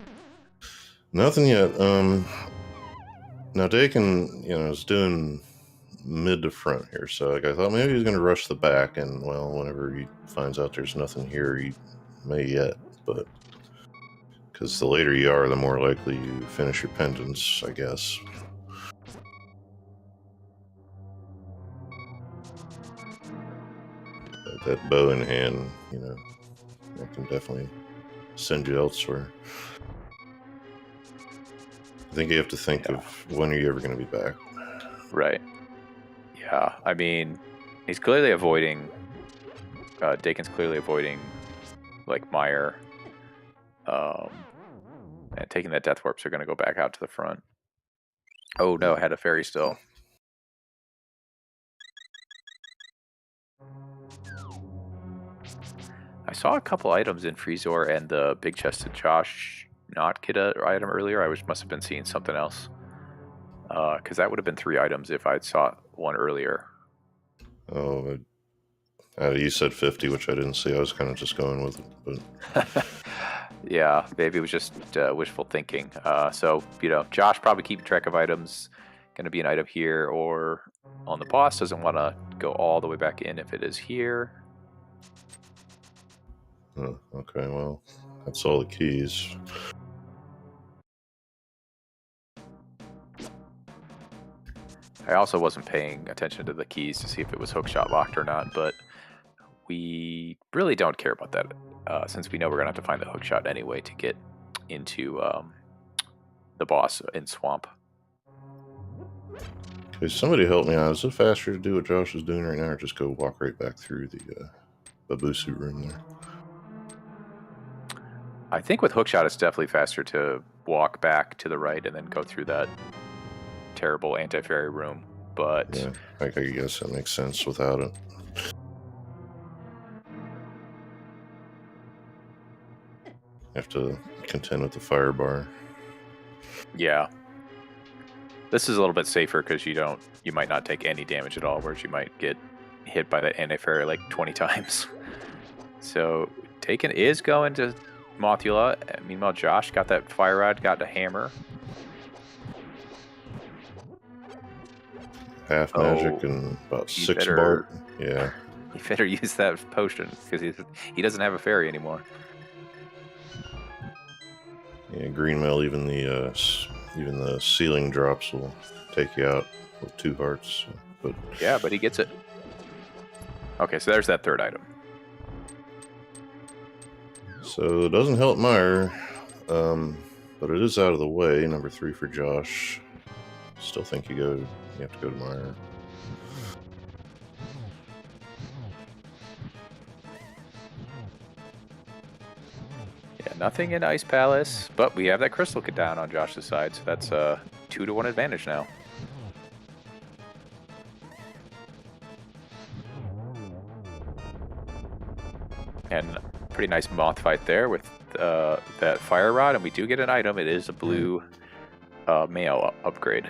Nothing yet. Now Daken, is doing mid to front here, so I thought maybe he's going to rush the back, and whenever he finds out there's nothing here, he may yet, but because the later you are, the more likely you finish your pendants, I guess. But that bow in hand, that can definitely send you elsewhere. I think you have to think of when are you ever going to be back. Right. Yeah, I mean, he's clearly avoiding... Daken's clearly avoiding, like, Meyer. And taking that Death Warps are going to go back out to the front. Oh, no, had a fairy still. I saw a couple items in Freezor and the big chested Josh not get an item earlier. I must have been seeing something else. Because that would have been 3 items if I'd saw one earlier. Oh, you said 50, which I didn't see. I was kind of just going with it. But yeah, maybe it was just wishful thinking. So, Josh probably keeping track of items. Going to be an item here or on the boss. Doesn't want to go all the way back in if it is here. Okay, well, that's all the keys. I also wasn't paying attention to the keys to see if it was hookshot locked or not, but we really don't care about that since we know we're going to have to find the hookshot anyway to get into the boss in Swamp. Okay, somebody help me out. Is it faster to do what Josh is doing right now, or just go walk right back through the Babusu room there? I think with hookshot, it's definitely faster to walk back to the right and then go through that terrible anti-fairy room. But yeah, I guess that makes sense without it. You have to contend with the fire bar. Yeah. This is a little bit safer because you might not take any damage at all, whereas you might get hit by that anti-fairy like 20 times. So Daken is going to Mothula. Meanwhile, Josh got that fire rod, got the hammer. Half magic and about 6 Bart. Yeah. He better use that potion because he doesn't have a fairy anymore. Yeah, green mail. Even the ceiling drops will take you out with 2 hearts. But yeah, but he gets it. Okay, so there's that third item. So it doesn't help Meyer, but it is out of the way. Number 3 for Josh. Still think you have to go to Meyer. Yeah, nothing in Ice Palace, but we have that crystal down on Josh's side, so that's a 2-to-1 advantage now. And pretty nice moth fight there with that fire rod, and we do get an item. It is a blue mail upgrade.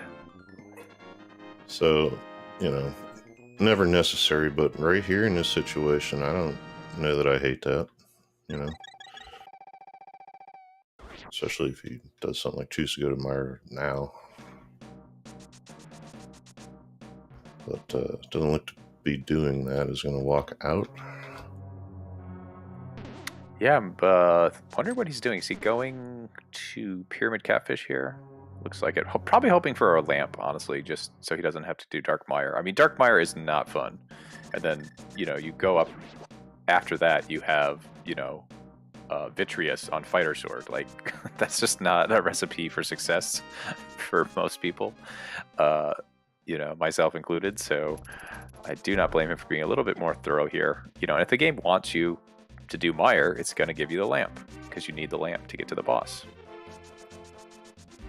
So, never necessary, but right here in this situation, I don't know that I hate that, Especially if he does something like choose to go to Meyer now. But doesn't look to be doing that. Is going to walk out. Yeah, I'm wondering what he's doing. Is he going to Pyramid Catfish here? Looks like it. Probably hoping for a lamp, honestly, just so he doesn't have to do Dark Mire. I mean, Dark Mire is not fun. And then, you go up after that, you have, Vitreous on Fighter Sword. Like, that's just not a recipe for success for most people, myself included. So I do not blame him for being a little bit more thorough here. And if the game wants you to do Mire, it's going to give you the lamp because you need the lamp to get to the boss.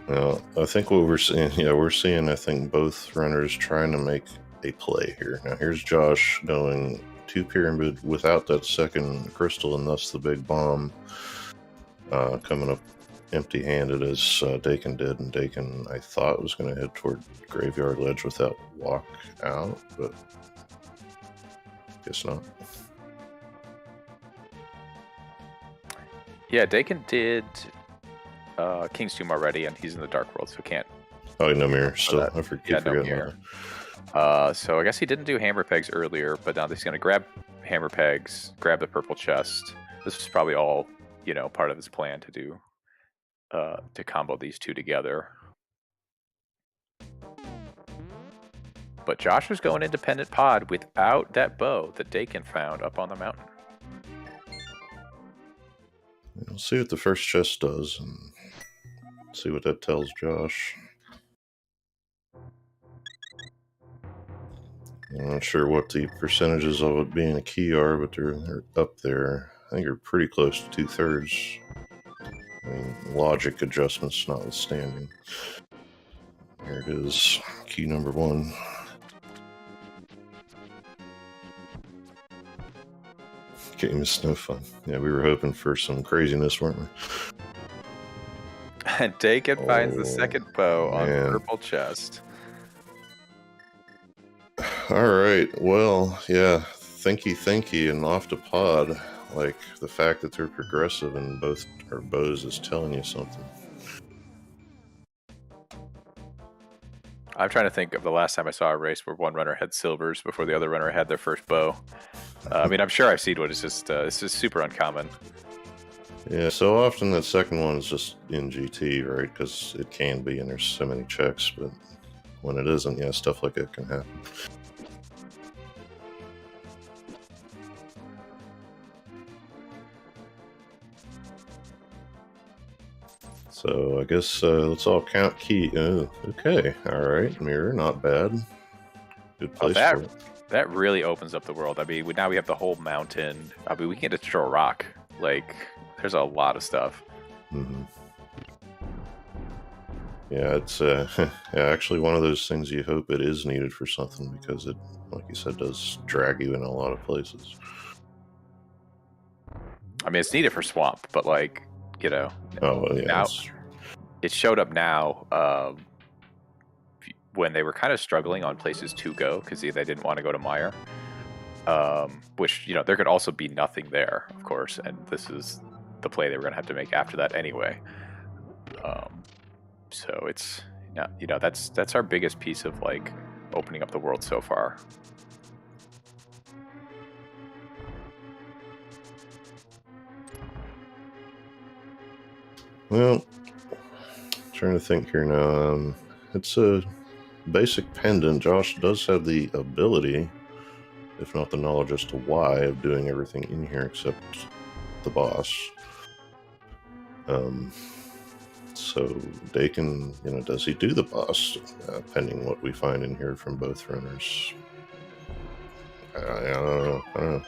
Well, I think what we're seeing, I think both runners trying to make a play here. Now here's Josh going 2 pyramid without that second crystal, and thus the big bomb coming up empty-handed as Daken did, and Daken I thought was going to head toward Graveyard Ledge with that walk out, but guess not. Yeah, Daken did King's Tomb already, and he's in the Dark World, so can't. Oh, no mirror still. I forget no mirror. So I guess he didn't do hammer pegs earlier, but now he's going to grab hammer pegs, grab the purple chest. This was probably all, part of his plan to do, to combo these two together. But Josh was going independent pod without that bow that Daken found up on the mountain. We'll see what the first chest does and see what that tells Josh. I'm not sure what the percentages of it being a key are, but they're up there. I think they're pretty close to 2/3. I mean, logic adjustments notwithstanding. Here it is, key number 1. Game is no fun. Yeah, we were hoping for some craziness, weren't we? And Daken finds the second bow on the purple chest. All right, well, yeah, thinky, and off to pod. Like, the fact that they're progressive in both our bows is telling you something. I'm trying to think of the last time I saw a race where one runner had silvers before the other runner had their first bow. I mean, I'm sure I've seen one. It's just super uncommon. Yeah, so often that second one is just in GT, right? Because it can be, and there's so many checks, but when it isn't, yeah, stuff like that can happen. So I guess let's all count key. Oh, okay, all right, mirror, not bad. Good place for it. That really opens up the world. I mean, now we have the whole mountain. I mean, we can destroy a rock. Like, there's a lot of stuff. Mm-hmm. Yeah, it's actually one of those things you hope it is needed for something, because it, like you said, does drag you in a lot of places. I mean, it's needed for swamp, but like, Oh, well, yeah. Now, it showed up now. when they were kind of struggling on places to go because they didn't want to go to Mire. Which, you know, there could also be nothing there, of course, and this is the play they were going to have to make after that anyway. So it's, you know, that's our biggest piece of like opening up the world so far. Well, trying to think here now. It's a basic pendant. Josh does have the ability, if not the knowledge as to why, of doing everything in here except the boss. So Daken, you know, does he do the boss, pending what we find in here from both runners? I don't know.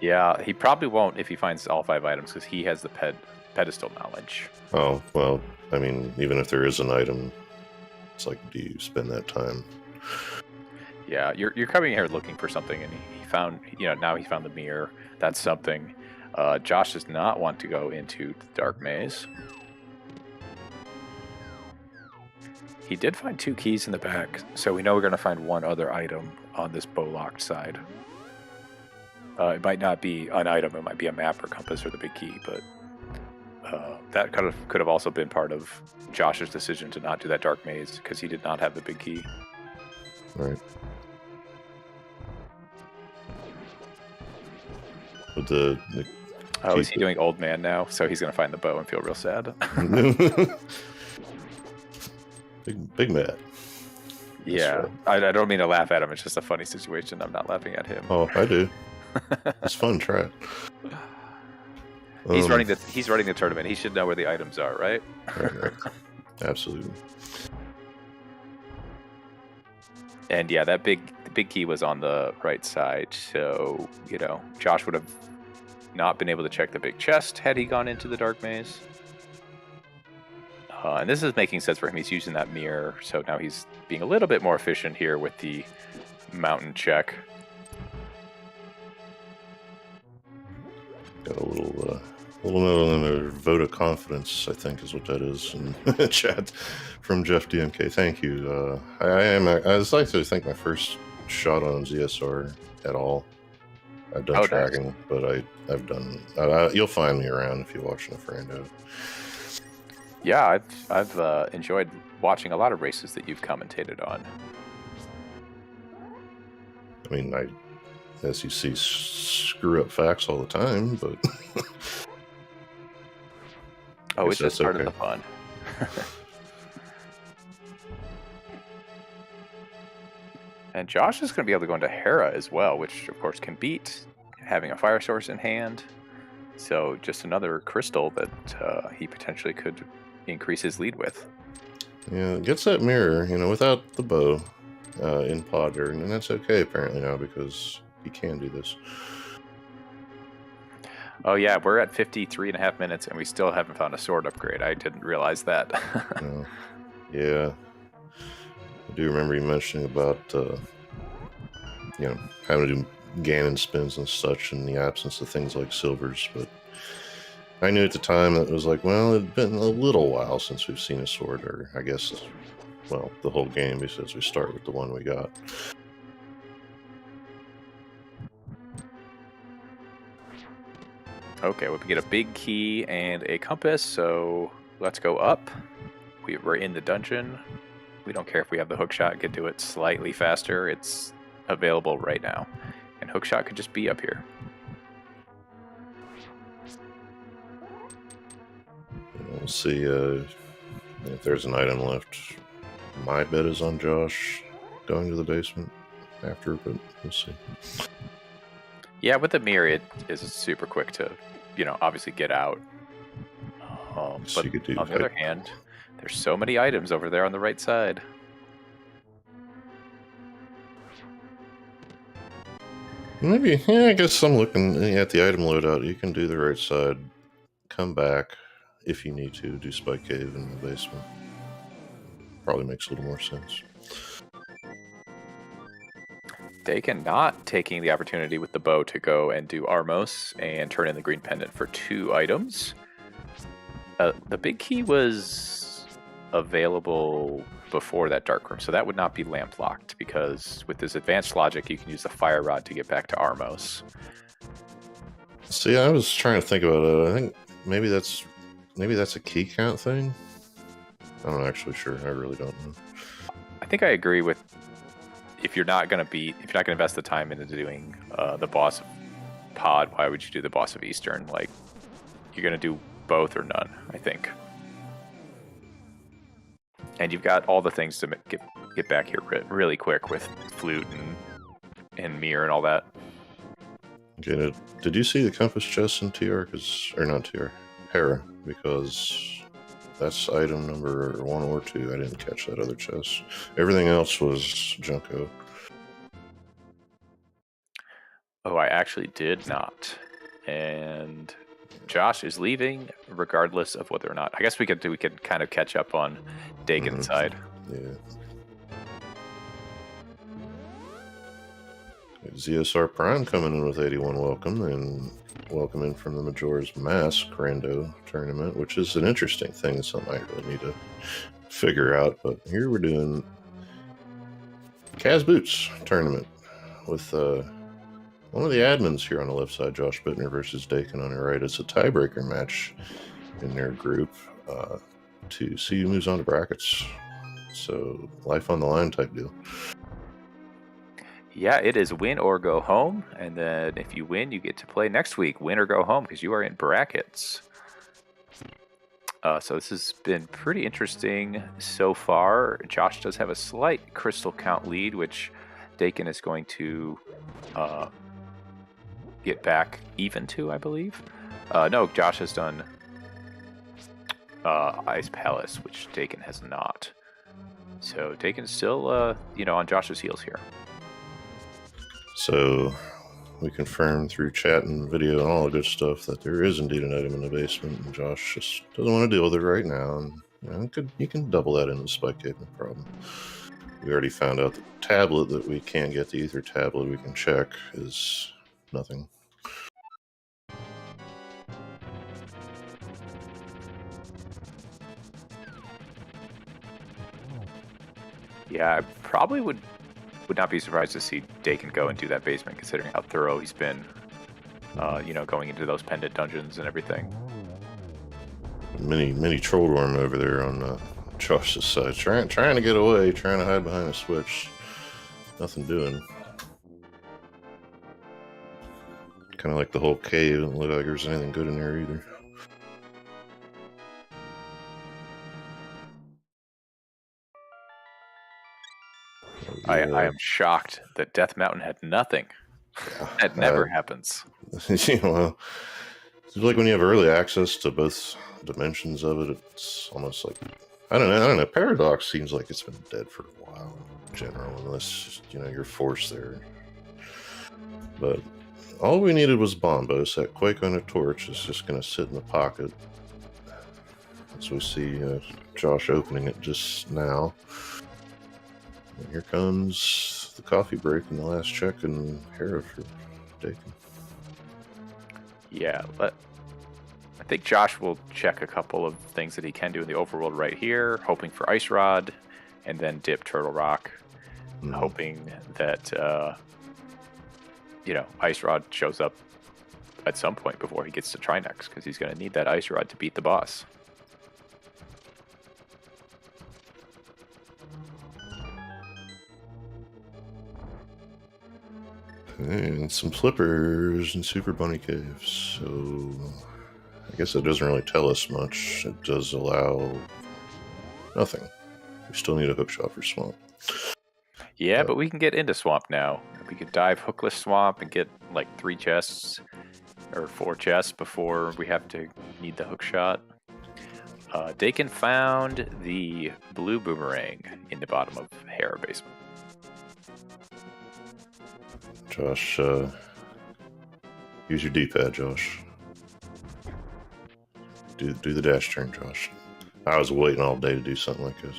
Yeah, he probably won't if he finds all 5 items because he has the pedestal knowledge. Oh, well, I mean, even if there is an item, it's like, do you spend that time? Yeah, you're coming here looking for something, and he found, you know, now he found the mirror. That's something. Josh does not want to go into the dark maze. He did find 2 keys in the back, so we know we're going to find one other item on this bow-locked side. It might not be an item, it might be a map or compass or the big key, but that could have also been part of Josh's decision to not do that dark maze, because he did not have the big key. Right. With the oh, is he doing old man now? So he's going to find the bow and feel real sad. Big Matt. Yeah, I don't mean to laugh at him. It's just a funny situation. I'm not laughing at him. Oh, I do. It's fun. Try it. He's running the tournament. He should know where the items are, right? Right. Absolutely. And yeah, the big key was on the right side. So, you know, Josh would have not been able to check the big chest had he gone into the dark maze. And this is making sense for him. He's using that mirror, so now he's being a little bit more efficient here with the mountain check. Got a little note on a vote of confidence, I think is what that is in chat from Jeff DMK. Thank you. I was like to think my first shot on ZSR at all. I've done tracking, nice. But I've done. You'll find me around if you're watching a Ferrando. Yeah, I've enjoyed watching a lot of races that you've commentated on. I mean, as you see, screw up facts all the time, but oh, it's just part of the fun. And Josh is going to be able to go into Hera as well, which of course can beat having a fire source in hand. So just another crystal that he potentially could increase his lead with. Yeah, it gets that mirror, you know, without the bow in Podder, and that's okay apparently now because he can do this. Oh yeah, we're at 53.5 minutes and we still haven't found a sword upgrade. I didn't realize that. No. Yeah. I do remember you mentioning about, you know, having to do Ganon spins and such in the absence of things like silvers, but I knew at the time that it was like, well, it'd been a little while since we've seen a sword, or I guess, well, the whole game, because we start with the one we got. Okay, we get a big key and a compass, so let's go up. We're in the dungeon. We don't care if we have the hookshot, can do it slightly faster. It's available right now. And hookshot could just be up here. We'll see if there's an item left. My bet is on Josh going to the basement after, but we'll see. Yeah, with the mirror, it is super quick to, you know, obviously get out. So but on the other hand, there's so many items over there on the right side. Maybe, yeah, I guess I'm looking at the item loadout. You can do the right side, come back if you need to, do Spike Cave in the basement. Probably makes a little more sense. Daken not taking the opportunity with the bow to go and do Armos and turn in the green pendant for 2 items. The big key was available before that dark room, so that would not be lamp locked, because with this advanced logic, you can use the fire rod to get back to Armos. See, I was trying to think about it. I think maybe that's a key count thing. I'm not actually sure. I really don't know. I think I agree with if you're not going to invest the time into doing the boss of Pod, why would you do the boss of Eastern? Like, you're going to do both or none, I think. And you've got all the things to get back here really quick with Flute and Mirror and all that. Okay, did you see the compass chest in TR? Or not TR, Hera? Because that's item number 1 or 2. I didn't catch that other chest. Everything else was Junko. Oh, I actually did not. And Josh is leaving regardless of whether or not. I guess we could kind of catch up on Daken's side. Yeah. ZSR Prime coming in with 81 welcome, and welcome in from the Majora's Mask Rando tournament, which is an interesting thing. It's something I really need to figure out. But here we're doing Kaz Boots tournament with one of the admins here on the left side, JoshBittner versus Daken on the right. It's a tiebreaker match in their group to see who moves on to brackets. So life on the line type deal. Yeah, it is win or go home, and then if you win, you get to play next week, win or go home, because you are in brackets. So this has been pretty interesting so far. Josh does have a slight crystal count lead, which Daken is going to get back even to, I believe. No, Josh has done Ice Palace, which Daken has not. So Daken's still, on Josh's heels here. So we confirmed through chat and video and all the good stuff that there is indeed an item in the basement, and Josh just doesn't want to deal with it right now. And you can double that in the spike cave, no problem. We already found out the tablet that we can't get, the ether tablet we can check, is nothing. Yeah, I probably would not be surprised to see Daken go and do that basement, considering how thorough he's been, going into those pendant dungeons and everything. Mini troll worm over there on Josh's side, trying to get away, trying to hide behind a switch. Nothing doing. Kind of like the whole cave. Doesn't look like there's anything good in there either. I am shocked that Death Mountain had nothing. Yeah, That never happens. Well, it's like when you have early access to both dimensions of it, it's almost like I don't know. Paradox seems like it's been dead for a while in general, unless you're forced there. But all we needed was Bombos. That Quake on a Torch is just going to sit in the pocket. As we see Josh opening it just now. And here comes the coffee break and the last check and Hera for Daken. Yeah, but I think Josh will check a couple of things that he can do in the overworld right here, hoping for Ice Rod, and then dip Turtle Rock, hoping that Ice Rod shows up at some point before he gets to Trinex, because he's going to need that Ice Rod to beat the boss. And some flippers and Super Bunny Caves. So I guess it doesn't really tell us much. It does allow nothing. We still need a hookshot for Swamp. Yeah, but we can get into Swamp now. We could dive Hookless Swamp and get like 3 chests or 4 chests before we have to need the hookshot. Daken found the blue boomerang in the bottom of Hera basement. Josh, use your D-pad, Josh. Do the dash turn, Josh. I was waiting all day to do something like this.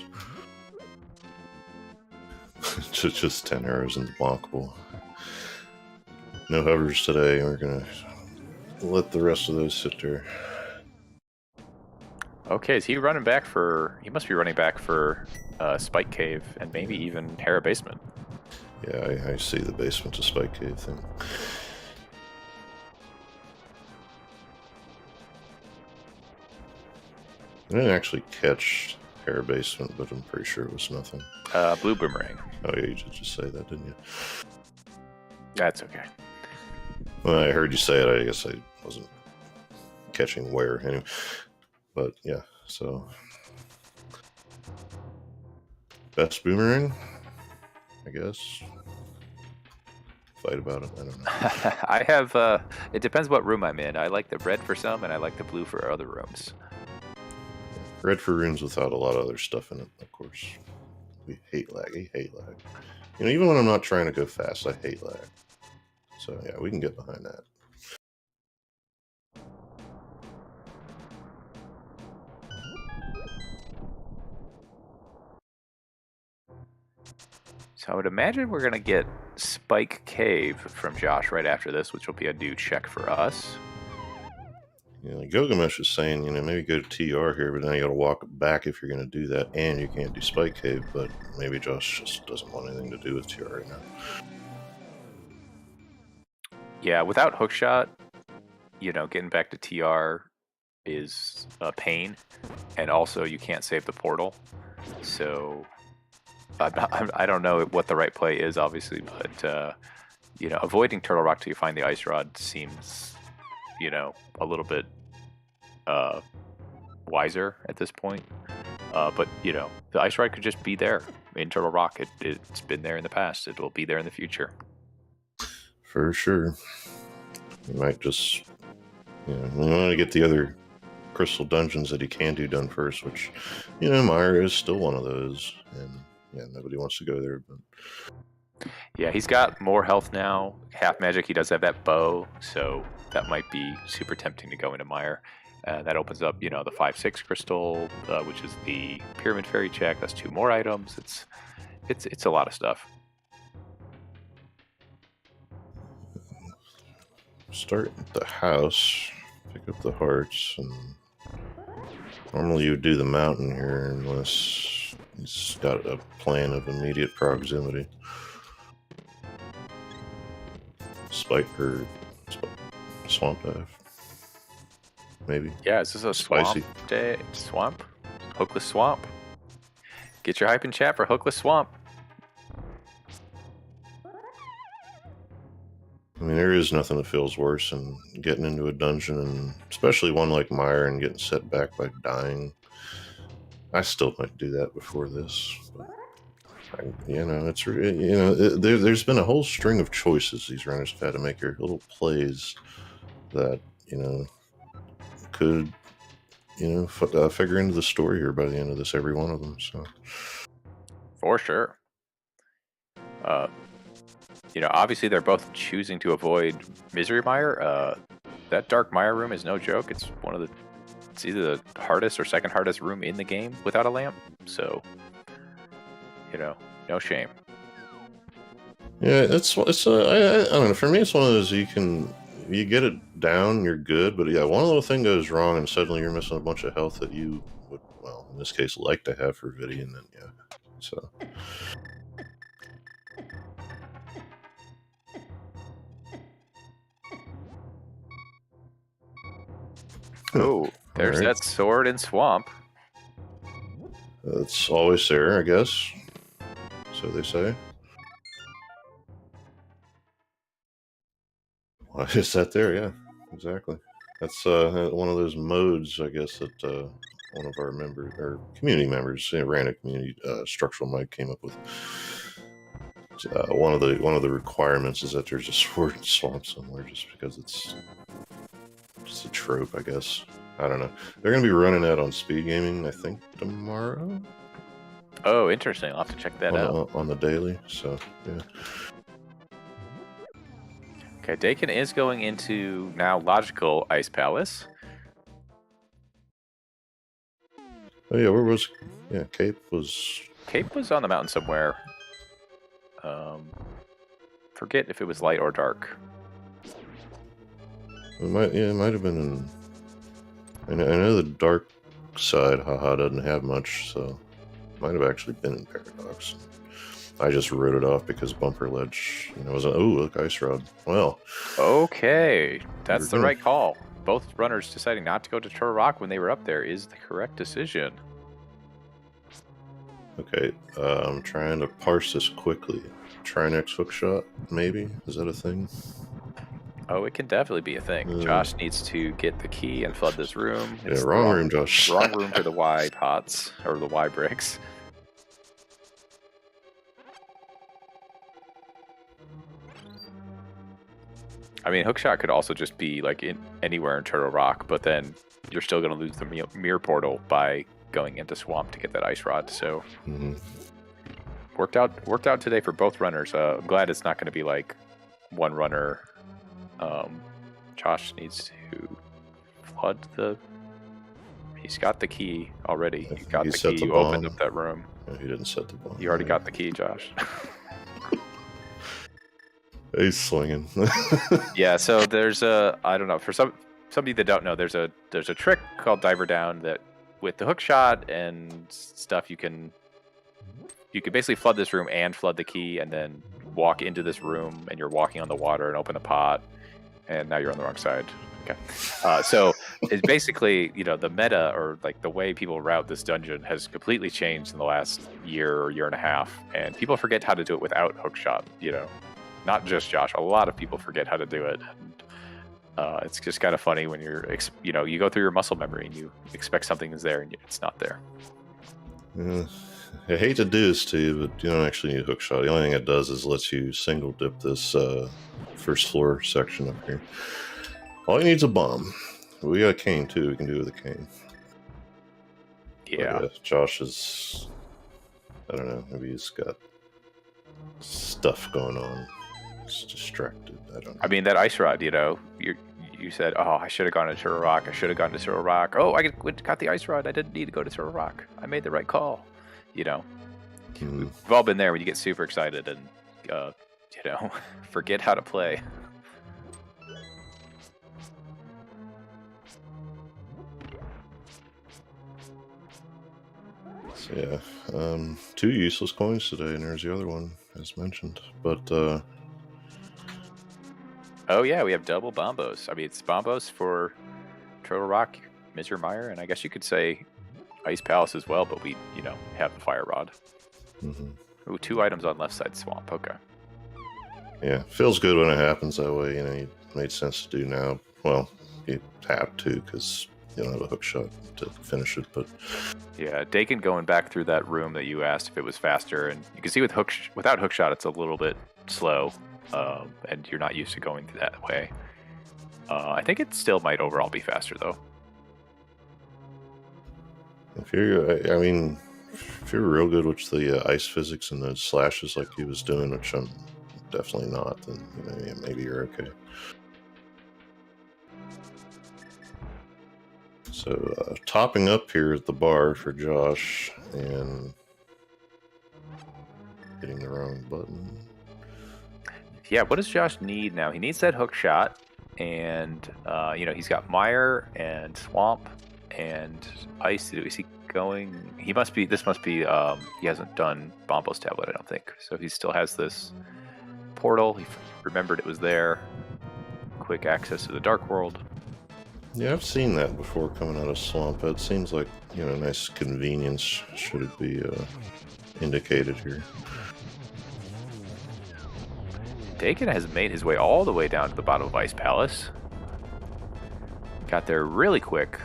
just 10 arrows in the blockable. No hovers today. We're gonna let the rest of those sit there. Okay, is he running back for... He must be running back for Spike Cave and maybe even Hera Basement. Yeah, I see the basement to Spike Cave thing. I didn't actually catch Hera Basement, but I'm pretty sure it was nothing. Blue Boomerang. Oh yeah, you did just say that, didn't you? That's okay. Well, I heard you say it. I guess I wasn't catching where anyway. But yeah, so best boomerang, I guess. Fight about it. I don't know. I have. It depends what room I'm in. I like the red for some, and I like the blue for other rooms. Red for rooms without a lot of other stuff in it, of course. We hate lag. I hate lag. You know, even when I'm not trying to go fast, I hate lag. So yeah, we can get behind that. So I would imagine we're gonna get Spike Cave from Josh right after this, which will be a new check for us. You know, like Gilgamesh is saying, you know, maybe go to TR here, but then you got to walk back if you're going to do that, and you can't do Spike Cave. But maybe Josh just doesn't want anything to do with TR right now. Yeah, without hookshot, you know, getting back to TR is a pain, and also you can't save the portal. So I don't know what the right play is, obviously, but you know, avoiding Turtle Rock till you find the ice rod seems, you know, a little bit wiser at this point. But you know, the ice rod could just be there in Turtle Rock. It's been there in the past. It will be there in the future. For sure. You might just, you know, we want to get the other crystal dungeons that he can do done first, which, you know, Meyer is still one of those, and yeah, nobody wants to go there, but yeah, he's got more health now. Half magic. He does have that bow, so that might be super tempting to go into Meyer. That opens up, you know, the 5/6 crystal, which is the pyramid fairy check. That's 2 more items. It's a lot of stuff. start at the house, pick up the hearts, and normally you would do the mountain here unless he's got a plan of immediate proximity. Spike or swamp dive, maybe. Yeah, is this a swamp Spicy. day? Swamp? Hookless swamp. Get your hype in chat for Hookless swamp. I mean, there is nothing that feels worse than getting into a dungeon, and especially one like Meyer, and getting set back by dying. I still might do that before this, but you know, it's, you know, there's been a whole string of choices these runners have had to make here, little plays that, you know, could, you know, figure into the story here by the end of this, every one of them. So For sure. You know, obviously they're both choosing to avoid Misery Mire. That Dark Mire room is no joke. It's it's either the hardest or second hardest room in the game without a lamp. So, you know, no shame. yeah, I don't know. For me, it's one of those you get it down, you're good, but yeah, one little thing goes wrong, and suddenly you're missing a bunch of health that you would, well, in this case, like to have for Viddy, and then yeah, so. Oh, there's Alright. that sword in swamp. It's always there, I guess. So they say. Why is that there? Yeah, exactly. That's one of those modes, I guess, that one of our members, or community members, ran a community structural mic came up with. One of the requirements is that there's a sword in swamp somewhere, just because it's just a trope, I guess. I don't know. They're going to be running that on Speed Gaming, I think, tomorrow. Oh, interesting. I'll have to check that out. On the daily, so yeah. Okay, Daken is going into now logical Ice Palace. Oh yeah, where was? Yeah, Cape was on the mountain somewhere. Forget if it was light or dark. It might have been in. I know the dark side, haha, doesn't have much, so might have actually been in Paradox. I just wrote it off because Bumper Ledge, was oh, look, Ice Rod. Well, Okay, that's the right call. Both runners deciding not to go to Turtle Rock when they were up there is the correct decision. Okay, I'm trying to parse this quickly. Try next hook shot, maybe? Is that a thing? Oh, it can definitely be a thing. Josh needs to get the key and flood this room. It's wrong room, Josh. Wrong room for the Y pots, or the Y bricks. I mean, hookshot could also just be like anywhere in Turtle Rock, but then you're still going to lose the mirror portal by going into Swamp to get that ice rod. So worked out today for both runners. I'm glad it's not going to be like one runner. Josh needs to flood the. He's got the key already. You got the key. You opened up that room. No, he didn't set the bomb. You already got the key, Josh. He's swinging. Yeah, so there's I don't know, for somebody that don't know, there's a trick called Diver Down that with the hook shot and stuff you can basically flood this room and flood the key and then walk into this room and you're walking on the water and open the pot and now you're on the wrong side. Okay. So it's basically, the meta or like the way people route this dungeon has completely changed in the last year or year and a half, and people forget how to do it without hook shot, Not just Josh. A lot of people forget how to do it. And, it's just kind of funny when you go through your muscle memory and you expect something is there and it's not there. I hate to do this to you, but you don't actually need a hook shot. The only thing it does is lets you single dip this first floor section up here. All you need is a bomb. We got a cane too. We can do it with a cane. Yeah. Josh is. I don't know. Maybe he's got stuff going on. He's distracted. I don't know. I mean, that ice rod, you said, oh, I should have gone to Turtle Rock. I should have gone to Turtle Rock. Oh, I got the ice rod. I didn't need to go to Turtle Rock. I made the right call. We've all been there when you get super excited and, forget how to play. So, yeah, 2 useless coins today, and there's the other one, as mentioned. But, oh, yeah, we have double bombos. I mean, it's bombos for Turtle Rock, Mr. Meyer, and I guess you could say Ice Palace as well, but we, have the Fire Rod. Ooh, 2 items on left side Swamp. Okay. Yeah, feels good when it happens that way. It made sense to do now. Well, you have to because you don't have a hook shot to finish it, but... Yeah, Daken going back through that room that you asked if it was faster, and you can see without hookshot it's a little bit slow, and you're not used to going through that way. I think it still might overall be faster though. If you're real good with the ice physics and the slashes like he was doing, which I'm definitely not, then maybe you're okay. So, topping up here at the bar for Josh, and hitting the wrong button. Yeah, what does Josh need now? He needs that hook shot, and he's got Mire and Swamp and Ice. Is he going? This must be. He hasn't done Bombo's Tablet, I don't think. So he still has this portal. He remembered it was there. Quick access to the Dark World. Yeah, I've seen that before coming out of Swamp. It seems like, nice convenience should it be indicated here. Daken has made his way all the way down to the bottom of Ice Palace. Got there really quick.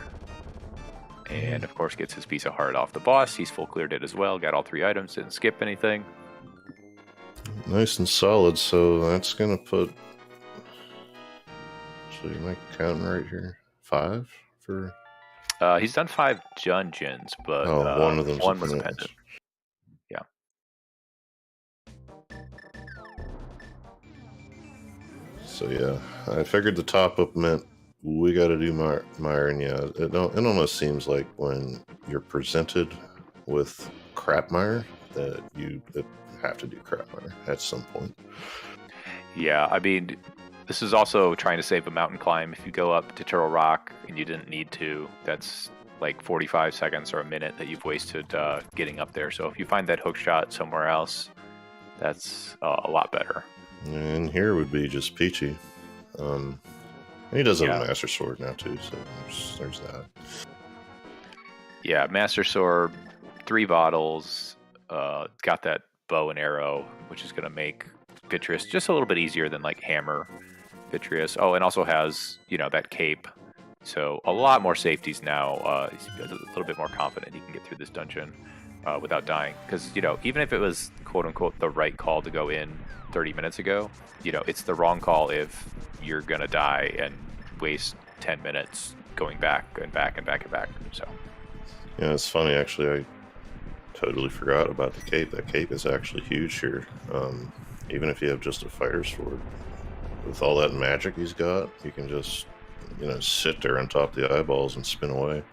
And, of course, gets his piece of heart off the boss. He's full cleared it as well. Got all 3 items. Didn't skip anything. Nice and solid. So that's going to put... So you might count right here. 5 for... He's done 5 dungeons, but one of them was a pendant. Yeah. So yeah, I figured the top up meant we got to do Mire, and yeah, it almost seems like when you're presented with crap Mire that you have to do crap Mire at some point. Yeah, I mean, this is also trying to save a mountain climb. If you go up to Turtle Rock and you didn't need to, that's like 45 seconds or a minute that you've wasted getting up there. So if you find that hook shot somewhere else, that's a lot better. And here would be just Peachy. He does have Yeah. a Master Sword now too, so there's that. Yeah, Master Sword, 3 bottles, got that bow and arrow, which is going to make Vitreous just a little bit easier than like Hammer Vitreous. Oh, and also has, you know, that cape. So a lot more safeties now. He's a little bit more confident he can get through this dungeon without dying. Because, you know, even if it was quote-unquote the right call to go in 30 minutes ago, you know, it's the wrong call if you're going to die and waste 10 minutes going back and back and back and back. So, Yeah, it's funny, actually. I totally forgot about the cape. That cape is actually huge here. Even if you have just a fighter sword, with all that magic he's got, you can just, you know, sit there on top of the eyeballs and spin away.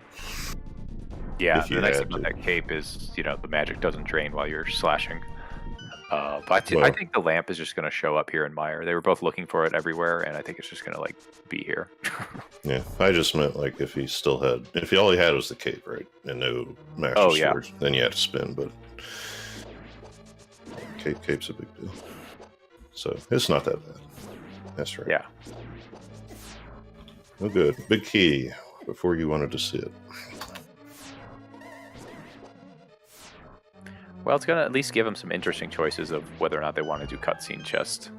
yeah, If you the nice had thing about to. that cape is, you know, the magic doesn't drain while you're slashing. But I Well- think the lamp is just going to show up here in Mire. They were both looking for it everywhere, and I think it's just going to, like, be here. Yeah, I just meant like if he still had, if he all he had was the cape, right, and no Master Oh, yeah. Sword, then you had to spin. But cape's a big deal, so it's not that bad. That's right. Yeah. Well, good. Big key before you wanted to see it. Well, it's going to at least give them some interesting choices of whether or not they want to do cutscene chest,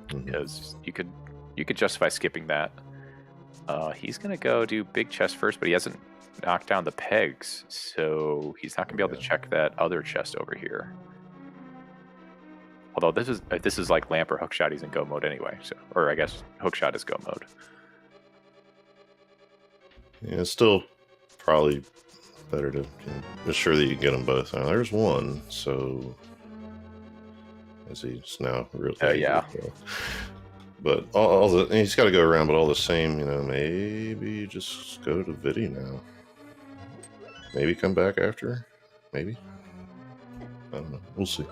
Mhm. because you could justify skipping that. He's going to go do big chest first, but he hasn't knocked down the pegs, so he's not going to be able to check that other chest over here. Although this is like lamp or hookshot, he's in go mode anyway. So, or I guess hookshot is go mode. Yeah, it's still probably better to ensure that you get them both. Now, there's one, so as he's now really Yeah. But all the he's got to go around, but all the same, you know, maybe just go to Vidi now. Maybe come back after. Maybe. I don't know. We'll see.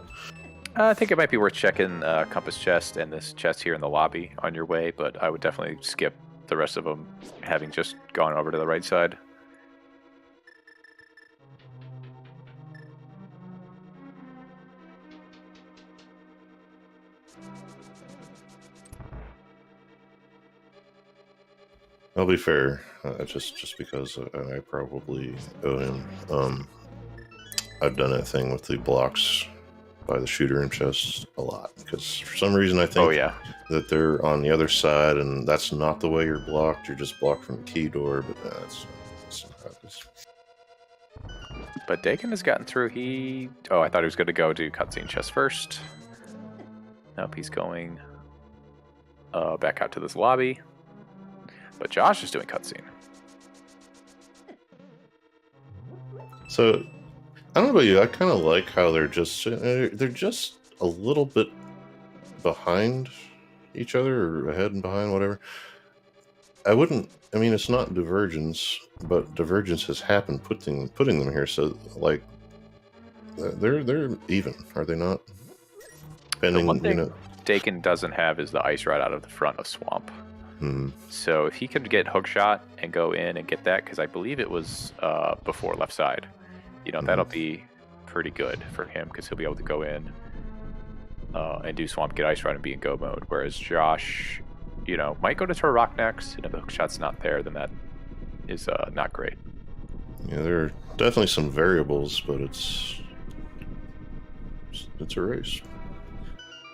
I think it might be worth checking Compass chest and this chest here in the lobby on your way, but I would definitely skip the rest of them, having just gone over to the right side. I'll be fair, just because I probably owe him. I've done that thing with the blocks by the shooter and chests a lot because for some reason I think Oh yeah, that they're on the other side, and that's not the way you're blocked. You're just blocked from the key door, but that's not how it is. but Daken has gotten through. Oh, I thought he was going to go do cutscene chest first. Nope, he's going back out to this lobby. But Josh is doing cutscene. So I don't know about you. I kind of like how they're just a little bit behind each other, or ahead and behind, whatever. I mean, it's not divergence, but divergence has happened putting them here. So like, they're even, are they not? Depending, The one thing you know. Daken doesn't have is the ice rod out of the front of Swamp. Hmm. So if he could get hookshot and go in and get that, because I believe it was before left side, you know, that'll be pretty good for him because he'll be able to go in and do Swamp, get ice rod, and be in go mode. Whereas Josh, you know, might go to Turok next, and if the hookshot's not there, then that is not great. Yeah, there are definitely some variables, but it's a race.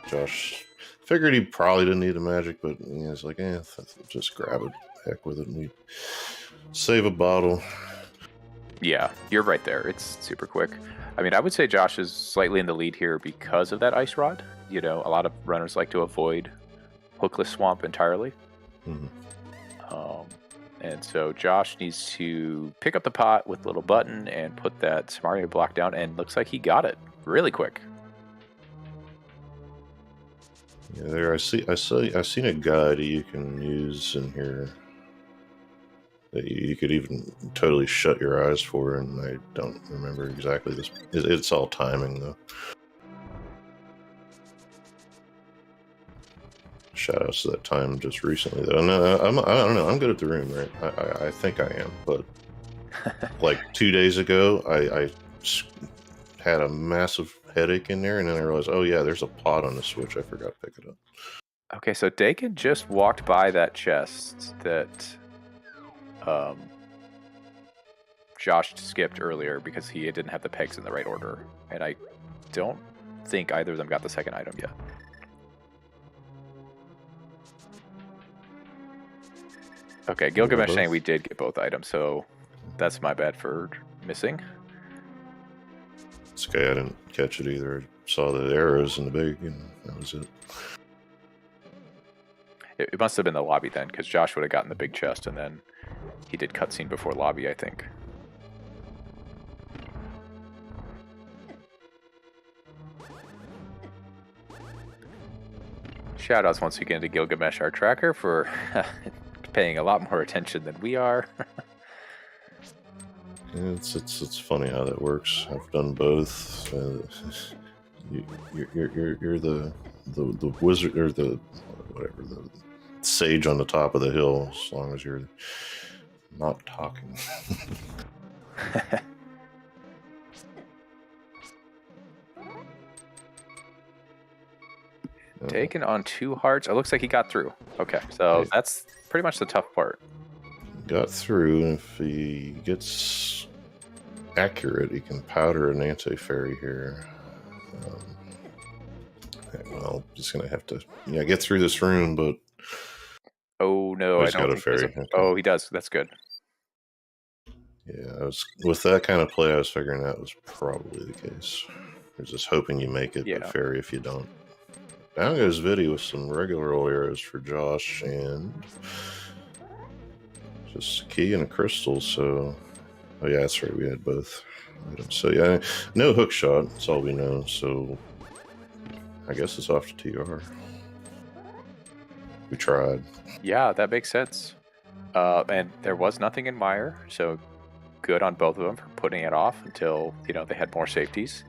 Josh figured he probably didn't need the magic, but he was like, just grab it, heck with it, and we save a bottle. Yeah, you're right there. It's super quick. I mean, I would say Josh is slightly in the lead here because of that ice rod. You know, a lot of runners like to avoid hookless Swamp entirely. Mhm. And so Josh needs to pick up the pot with the little button and put that Samaria block down, and looks like he got it really quick. Yeah, there. I've seen a guide you can use in here that you could even totally shut your eyes for, and I don't remember exactly this. It's all timing though. Shout outs to that time just recently though. No, I don't know. I'm good at the room, right? I think I am, but like 2 days ago, I had a massive headache in there, and then I realized, oh yeah, there's a pot on the switch. I forgot to pick it up. Okay, so Daken just walked by that chest that Josh skipped earlier because he didn't have the pegs in the right order, and I don't think either of them got the second item yet. Okay, Gilgamesh saying we did get both items, so that's my bad for missing. This guy, I didn't catch it either. I saw the arrows in the big, and that was it. It must have been the lobby then, because Josh would have gotten the big chest, and then he did cutscene before lobby, I think. Shoutouts once again to Gilgamesh, our tracker, for paying a lot more attention than we are. It's funny how that works. I've done both. You're the wizard, or the whatever, the sage on the top of the hill, as long as you're not talking. Taken on 2 hearts. It looks like he got through. Okay, so that's pretty much the tough part. Got through, and if he gets accurate, he can powder an anti-fairy here. Well, just gonna have to get through this room, but oh no, he's got a fairy. Okay. Oh, he does. That's good. Yeah, I was with that kind of play. I was figuring that was probably the case. You're just hoping you make it, but fairy if you don't. Down goes Viddy with some regular roll arrows for Josh, and just a key and a crystal. So, oh yeah, that's right. We had both items. So yeah, no hook shot. That's all we know. So I guess it's off to TR. We tried. Yeah, that makes sense. And there was nothing in Mire, so good on both of them for putting it off until they had more safeties.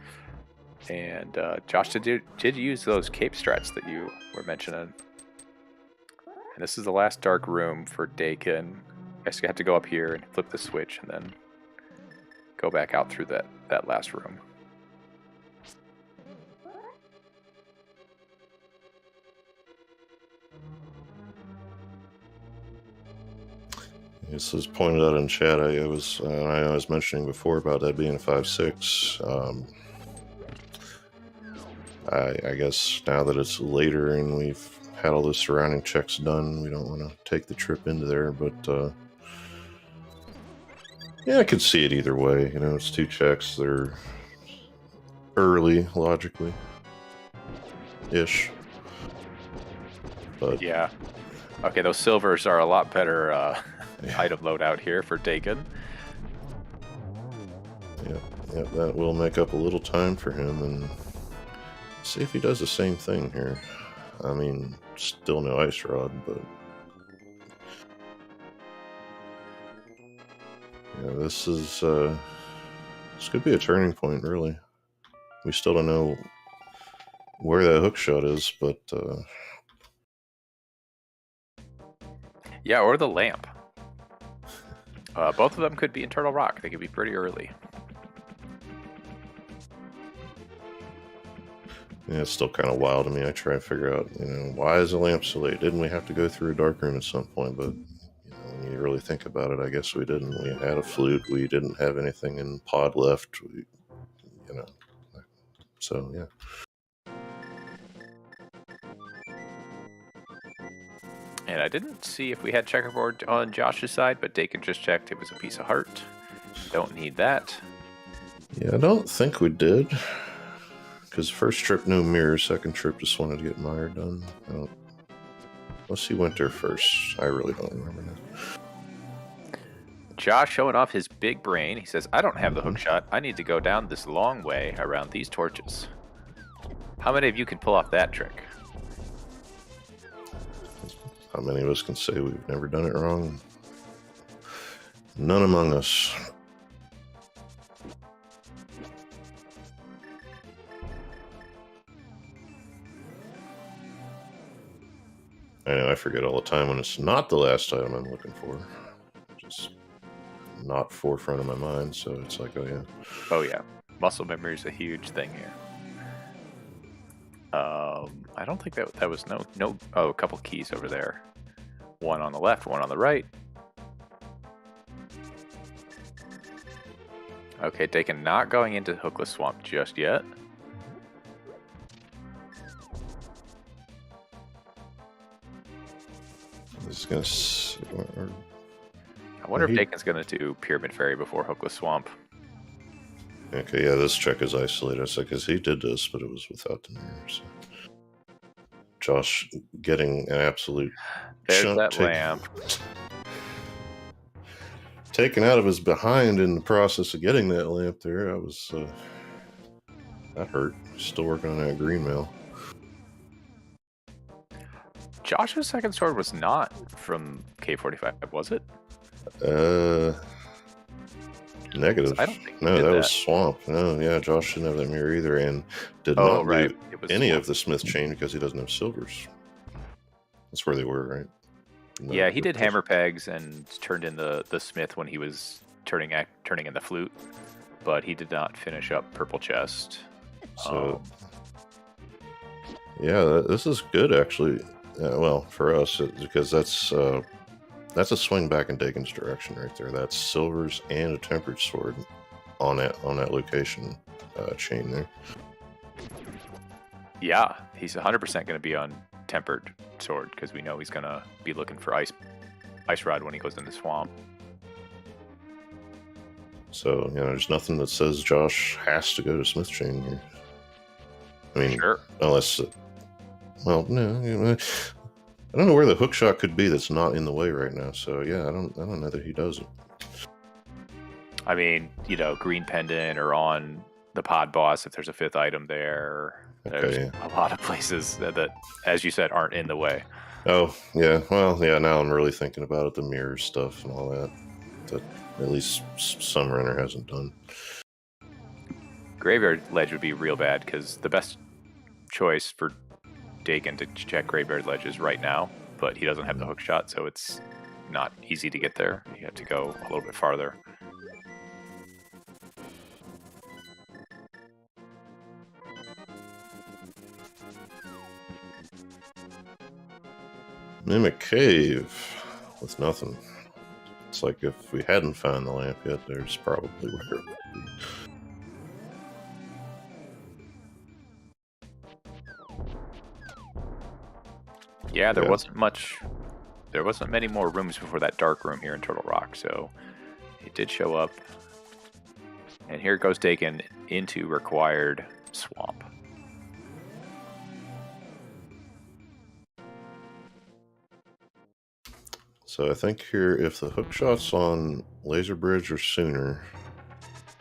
And Josh did use those cape strats that you were mentioning. And this is the last dark room for Daken. I guess you have to go up here and flip the switch and then go back out through that last room. This is pointed out in chat. I was mentioning before about that being a 5-6. I guess now that it's later and we've had all the surrounding checks done, we don't want to take the trip into there, but yeah, I could see it either way. It's 2 checks. They're early, logically, ish. But yeah, okay, those silvers are a lot better item loadout here for Daken. Yeah, that will make up a little time for him, and see if he does the same thing here. I mean, still no ice rod, but yeah, this could be a turning point, really. We still don't know where that hook shot is, but yeah, or the lamp. Both of them could be internal rock. They could be pretty early. Yeah, it's still kind of wild to me. I try to figure out, why is the lamp so late? Didn't we have to go through a dark room at some point? But when you really think about it, I guess we didn't. We had a flute. We didn't have anything in pod left. So yeah. And I didn't see if we had checkerboard on Josh's side, but Daken just checked it was a piece of heart. Don't need that. Yeah, I don't think we did. Because first trip, no mirror. Second trip, just wanted to get Mire done. Unless he went there first. I really don't remember now. Josh showing off his big brain. He says, I don't have the hook shot. I need to go down this long way around these torches. How many of you can pull off that trick? How many of us can say we've never done it wrong? None among us. I know, I forget all the time when it's not the last item I'm looking for. Just not forefront of my mind. So it's like, oh yeah. Oh yeah, muscle memory is a huge thing here. I don't think that was no. Oh, a couple keys over there. One on the left, one on the right. Okay, Daken not going into Hookless Swamp just yet. He's gonna. I wonder if Daken's gonna do Pyramid Fairy before Hookless Swamp. Okay, yeah, this check is isolated. It's like, because he did this, but it was without the mirrors. Josh getting an absolute There's chunk that lamp. Taken out of his behind in the process of getting that lamp there. I was that hurt. Still working on that green mail. Josh's second sword was not from K45, was it? Negative. I don't think no, that was Swamp. No, yeah, Josh didn't have that mirror either, and did not do any of the Smith chain because he doesn't have silvers. That's where they were, right? No, yeah, he did hammer pegs and turned in the Smith when he was turning in the flute, but he did not finish up purple chest. So, yeah, this is good actually. Well, for us, because that's a swing back in Daken's direction right there. That's silvers and a tempered sword on that location chain there. Yeah, he's 100% going to be on tempered sword because we know he's going to be looking for ice rod when he goes in the swamp. So, there's nothing that says Josh has to go to Smith chain here. I mean, sure. Unless, well, no, I don't know where the hook shot could be that's not in the way right now. So yeah, I don't know that he does it. I mean, green pendant or on the pod boss if there's a 5th item there. There's a lot of places that, as you said, aren't in the way. Oh yeah, well yeah. Now I'm really thinking about it, the mirror stuff and all that. That at least some runner hasn't done. Graveyard Ledge would be real bad because the best choice for Daken to check Graveyard Ledge is right now, but he doesn't have the hook shot, so it's not easy to get there. You have to go a little bit farther. Mimic Cave with nothing. It's like if we hadn't found the lamp yet, there's probably where it would be. Yeah, there wasn't much. There wasn't many more rooms before that dark room here in Turtle Rock, so it did show up. And here goes Daken into required swamp. So I think here, if the hook shot's on Laser Bridge or sooner,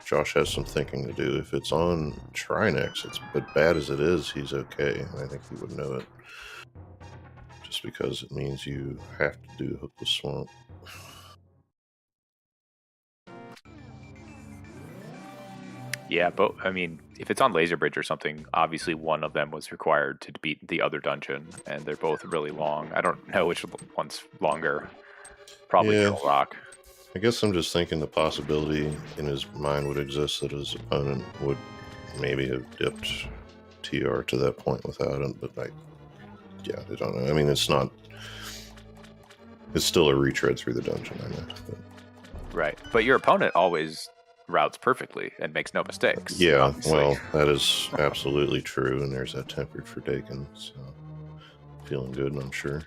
Josh has some thinking to do. If it's on Trinex, it's as bad as it is, he's okay. I think he would know it. Just because it means you have to do Hook the Swamp. Yeah, but I mean, if it's on Laser Bridge or something, obviously one of them was required to beat the other dungeon, and they're both really long. I don't know which one's longer. Probably Turtle Rock. I guess I'm just thinking the possibility in his mind would exist that his opponent would maybe have dipped TR to that point without him, but I don't know. I mean, it's still a retread through the dungeon, I know. But. Right, but your opponent always routes perfectly and makes no mistakes. Yeah, obviously. Well, that is absolutely true, and there's that tempered for Daken, so feeling good, I'm sure.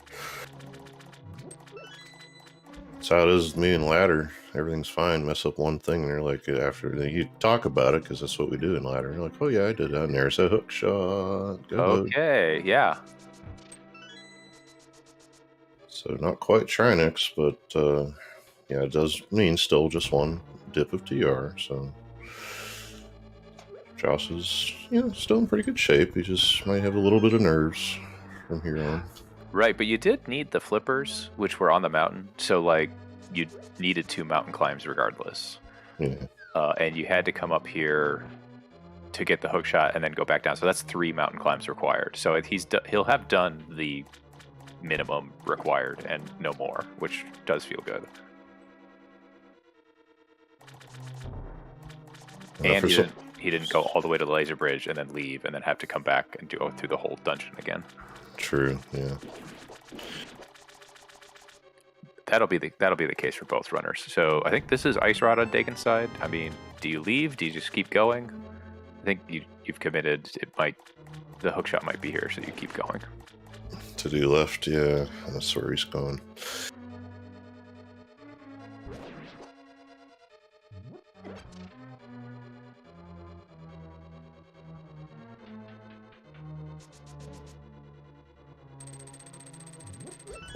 That's how it is with me and ladder. Everything's fine. Mess up one thing, and they're like, after you talk about it, because that's what we do in ladder. You're like, oh yeah, I did that, and there's a hook shot. Okay, yeah. So not quite Trinex, but yeah, it does mean still just one dip of TR. So Josh is still in pretty good shape. He just might have a little bit of nerves from here on. Right, but you did need the flippers, which were on the mountain. So like you needed 2 mountain climbs regardless. Yeah. And you had to come up here to get the hook shot and then go back down. So that's 3 mountain climbs required. So he'll have done the minimum required and no more, which does feel good. And he didn't go all the way to the laser bridge and then leave and then have to come back and go through the whole dungeon again. True. Yeah. That'll be the case for both runners. So I think this is Ice Rod on Daken's side. I mean, do you leave? Do you just keep going? I think you've committed. The hookshot might be here, so you keep going. To do left, yeah. That's where he's going.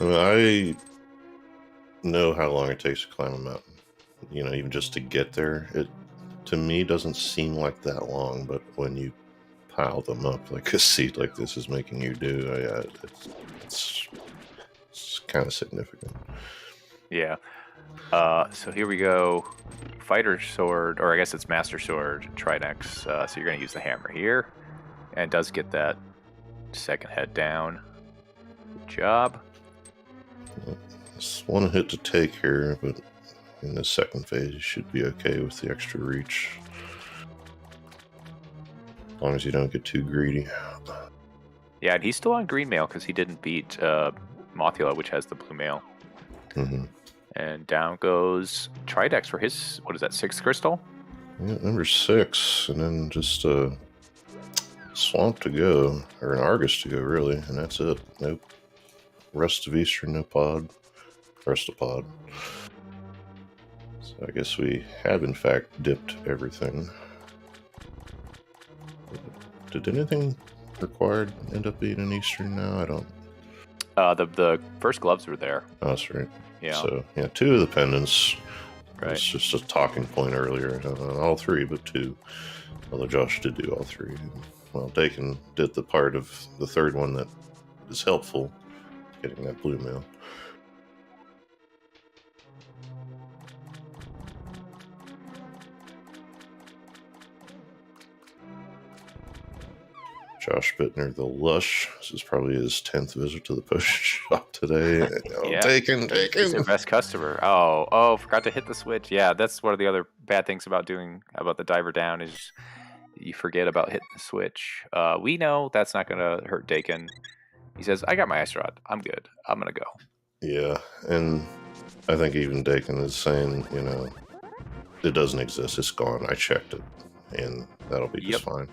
I know how long it takes to climb a mountain. You know, even just to get there, it to me doesn't seem like that long. But when you pile them up like a seat like this is making you do, it's kind of significant. Yeah. So here we go. Fighter sword, or I guess it's Master Sword, Tridex. So you're going to use the hammer here. And it does get that second head down. Good job. It's one hit to take here, but in the second phase you should be okay with the extra reach. As long as you don't get too greedy. Yeah, and he's still on green mail because he didn't beat Mothula, which has the blue mail. Mm-hmm. And down goes Tridex for his, what is that, 6th crystal? Yeah, number 6, and then just a swamp to go, or an Argus to go, really, and that's it. Nope. Rest of Eastern, no pod. Rest of pod. So I guess we have, in fact, dipped everything. Did anything required end up being an Eastern now? I don't... The first gloves were there. Oh, that's right. Yeah. So, yeah, 2 of the pendants. Right. It's just a talking point earlier. All 3, but 2. Although Josh did do all 3. Well, Daken did the part of the 3rd one that is helpful, getting that blue mail. JoshBittner, the Lush. This is probably his 10th visit to the potion shop today. Yeah. Daken. He's their best customer. Oh, forgot to hit the switch. Yeah, that's one of the other bad things about the diver down is you forget about hitting the switch. We know that's not going to hurt Daken. He says, I got my ice rod. I'm good. I'm going to go. Yeah, and I think even Daken is saying, you know, it doesn't exist. It's gone. I checked it, and that'll be just fine.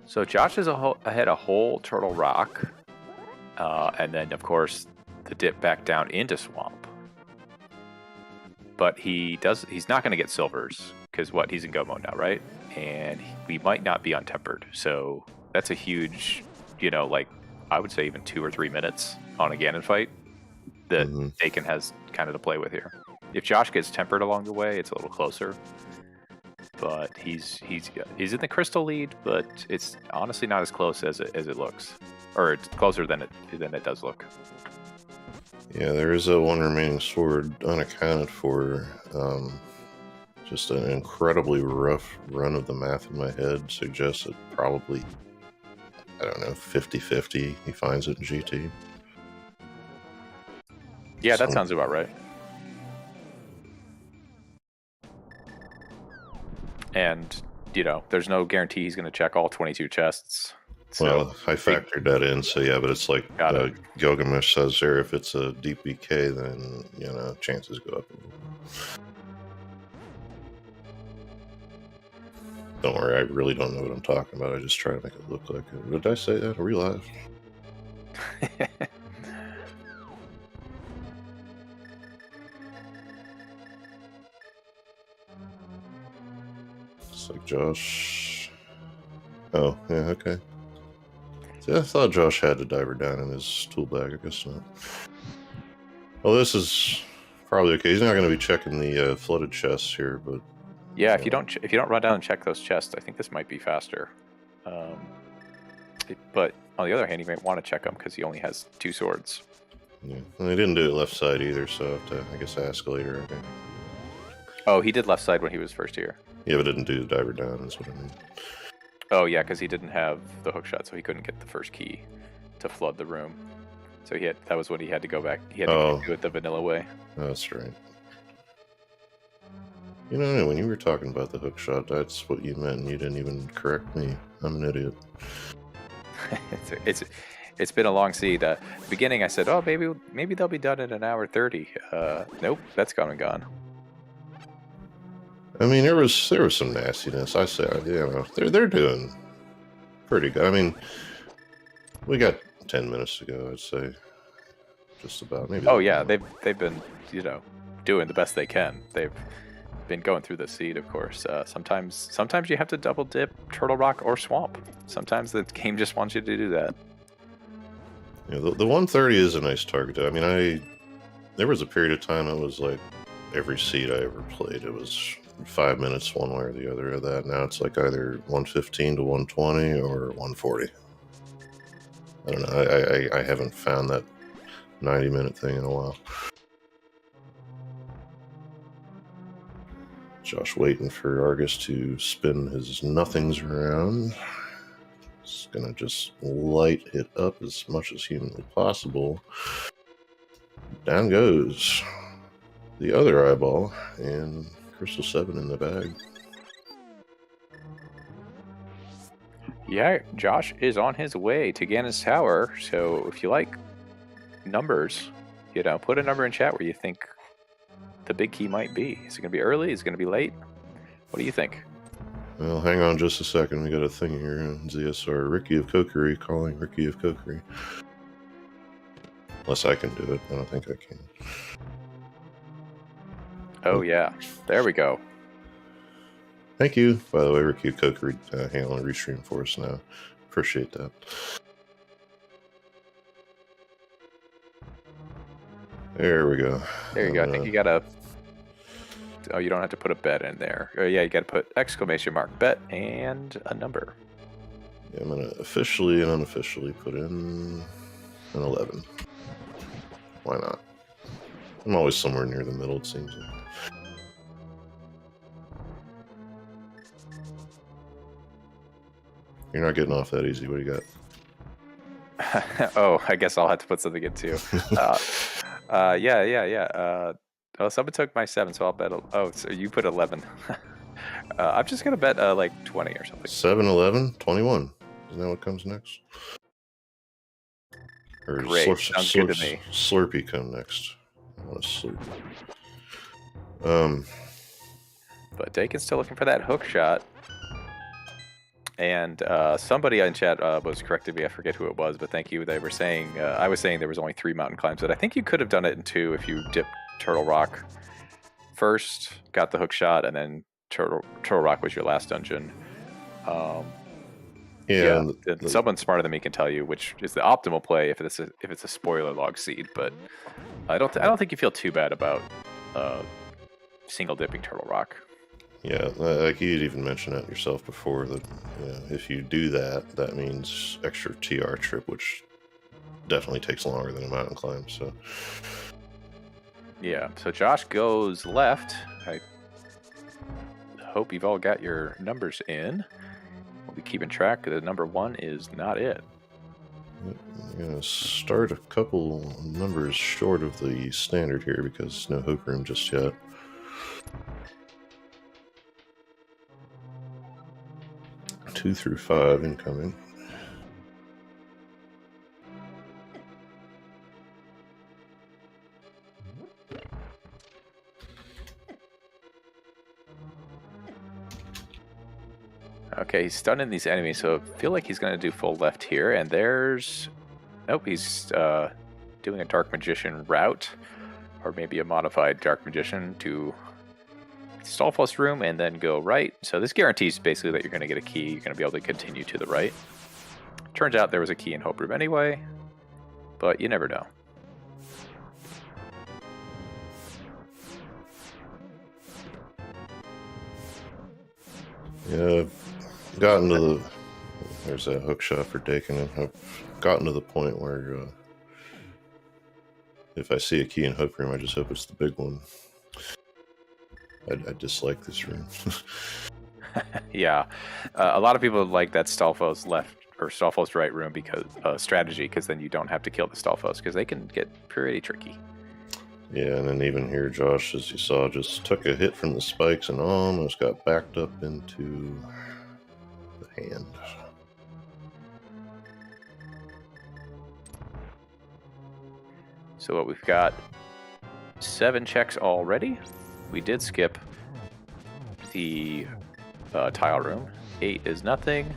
So Josh is ahead a whole Turtle Rock, and then, of course, the dip back down into Swamp. But he's not going to get silvers, because he's in go mode now, right? And we might not be untempered. So that's a huge, I would say even 2 or 3 minutes on a Ganon fight that Daken has kind of to play with here. If Josh gets tempered along the way, it's a little closer. But he's in the crystal lead, but it's honestly not as close as it looks, or it's closer than it does look. Yeah, there is a 1 remaining sword unaccounted for. Just an incredibly rough run of the math in my head suggests that probably, I don't know, 50-50 he finds it in GT. Yeah, that sounds about right. And, there's no guarantee he's going to check all 22 chests. So well, I factored that in, so yeah, but it's like Gilgamesh says there, if it's a deep BK, then, chances go up a little. Don't worry, I really don't know what I'm talking about. I just try to make it look like it. Did I say that in real life? It's like Josh. Oh, yeah, okay. See, I thought Josh had the diver down in his tool bag. I guess not. Well, this is probably okay. He's not going to be checking the flooded chests here, but yeah, if you don't run down and check those chests, I think this might be faster. But on the other hand, you might want to check them because he only has 2 swords. Yeah, and they didn't do it left side either, so I have to, I guess, ask later. Okay. Oh, he did left side when he was first here. Yeah, but didn't do the diver down. That's what I mean. Oh yeah, because he didn't have the hook shot, so he couldn't get the first key to flood the room. So that was when he had to go back. He had to do it the vanilla way. That's right. You know, when you were talking about the hook shot, that's what you meant, and you didn't even correct me. I'm an idiot. It's been a long seed. The beginning, I said, "Oh, maybe they'll be done in 1:30." Nope, that's gone and gone. I mean, there was some nastiness. I said, they're doing pretty good. I mean, we got 10 minutes to go. I'd say, just about. Maybe. Oh yeah, they've been doing the best they can. They've been going through the seed, of course. Sometimes you have to double dip Turtle Rock or Swamp. Sometimes the game just wants you to do that. Yeah, the 130 is a nice target. I mean, there was a period of time it was like every seed I ever played, it was 5 minutes one way or the other of that. Now it's like either 115 to 120 or 140. I don't know. I haven't found that 90-minute thing in a while. Josh waiting for Argus to spin his nothings around. It's gonna just light it up as much as humanly possible. Down goes the other eyeball, and Crystal 7 in the bag. Yeah, Josh is on his way to Ganon's Tower, so if you like numbers, put a number in chat where you think the big key might be. Is it going to be early? Is it going to be late? What do you think? Well, hang on just a second. We got a thing here. ZSR, Ricky of Kokery calling Ricky of Kokery. Unless I can do it. I don't think I can. Oh, yeah. There we go. Thank you. By the way, Ricky of Kokery handling restream for us now. Appreciate that. There we go. There you go. I think you got to... Oh, you don't have to put a bet in there. Oh, yeah, you got to put exclamation mark bet and a number. Yeah, I'm going to officially and unofficially put in an 11. Why not? I'm always somewhere near the middle, it seems like. You're not getting off that easy. What do you got? Oh, I guess I'll have to put something in too. Yeah. Someone took my 7, so I'll bet. So you put 11. I'm just gonna bet like 20 or something. 7, 11, 21. Isn't that what comes next? Or Great, sounds good to me. Slurpee come next. I want a Slurpee. But Daken's still looking for that hook shot. And somebody in chat was correcting me. I forget who it was, but thank you. They were saying I was saying there was only 3 mountain climbs, but I think you could have done it in 2 if you dipped Turtle Rock first, got the hook shot, and then Turtle Rock was your last dungeon. Yeah. Someone smarter than me can tell you which is the optimal play if it's a spoiler log seed. But I don't think you feel too bad about single dipping Turtle Rock. Yeah, like you'd even mentioned it yourself before that if you do that, that means extra TR trip, which definitely takes longer than a mountain climb. So yeah, so Josh goes left. I hope you've all got your numbers in. We'll be keeping track. The number 1 is not it. I'm going to start a couple numbers short of the standard here because no hook room just yet. Two through 5 incoming. Okay, he's stunning these enemies, so I feel like he's going to do full left here. And there's... Nope, he's doing a Dark Magician route, or maybe a modified Dark Magician to Stallfus room and then go right. So this guarantees basically that you're going to get a key. You're going to be able to continue to the right. Turns out there was a key in Hope room anyway, but you never know. Yeah, I've gotten to the... There's that hook shot for Daken. I've gotten to the point where if I see a key in hook room, I just hope it's the big one. I dislike this room. Yeah, a lot of people like that Stallfus left or Stalfos right room because strategy, because then you don't have to kill the Stalfos because they can get pretty tricky. Yeah, and then even here, Josh, as you saw, just took a hit from the spikes and almost got backed up into the hand. So what we've got 7 checks already. We did skip the tile room. 8 is nothing.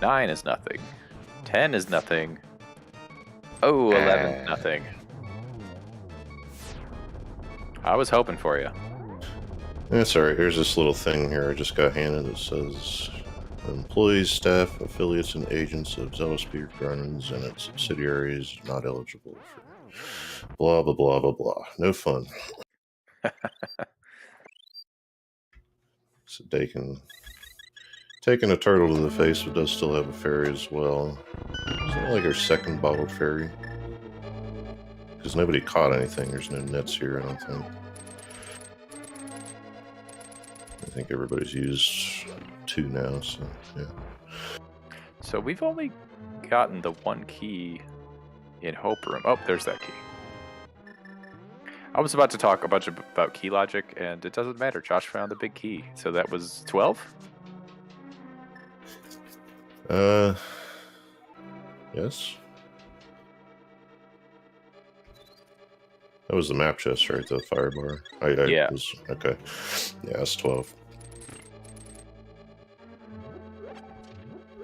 9 is nothing. 10 is nothing. Oh, 11 is nothing. I was hoping for you. That's all right. Here's this little thing here I just got handed that says employees, staff, affiliates, and agents of ZeldaSpeedRuns and its subsidiaries not eligible for blah, blah, blah, blah, blah. No fun. So Daken taking a turtle to the face, but does still have a fairy as well. Is that like our second bottled fairy? Because nobody caught anything. There's no nets here, I don't think. I think everybody's used 2 now, so yeah. So we've only gotten the 1 key in Hope Room. Oh, there's that key. I was about to talk a bunch about key logic, and it doesn't matter. Josh found the big key. So that was 12? Yes. That was the map chest, right? The fire bar. Yeah. Okay. Yeah, that's 12.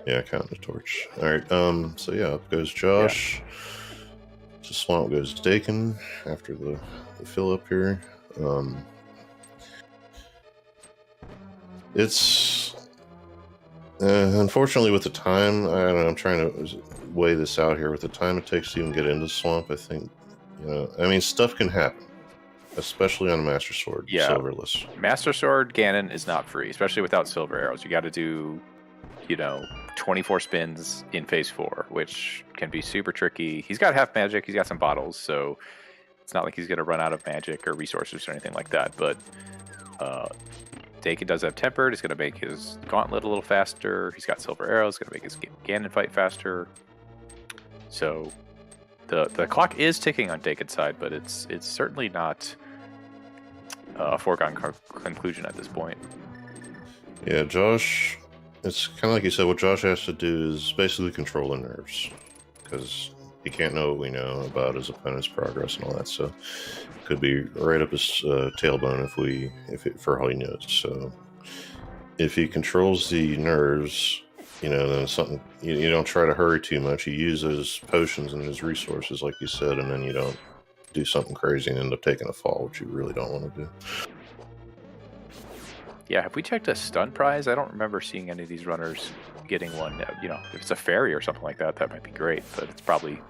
Yeah, counting the torch. All right. So yeah, up goes Josh. To swamp goes Daken after the fill up here. It's unfortunately with the time. I don't know. I'm trying to weigh this out here. With the time it takes to even get into swamp, I think. I mean, stuff can happen, especially on a Master Sword, silverless. Master Sword Ganon is not free, especially without silver arrows. You got to do, 24 spins in phase 4, which can be super tricky. He's got half magic. He's got some bottles, so it's not like he's going to run out of magic or resources or anything like that. But Daken does have tempered. It's going to make his gauntlet a little faster. He's got silver arrows. Going to make his Ganon fight faster. So the clock is ticking on Daken's side, but it's certainly not a foregone conclusion at this point. Yeah, Josh, it's kind of like you said, what Josh has to do is basically control the nerves, because he can't know what we know about his opponent's progress and all that, so it could be right up his tailbone for all he knows. So if he controls the nerves, then something, you don't try to hurry too much. You use those potions and those resources, like you said, and then you don't do something crazy and end up taking a fall, which you really don't want to do. Yeah, have we checked a stun prize? I don't remember seeing any of these runners getting one. If it's a fairy or something like that, that might be great, but it's probably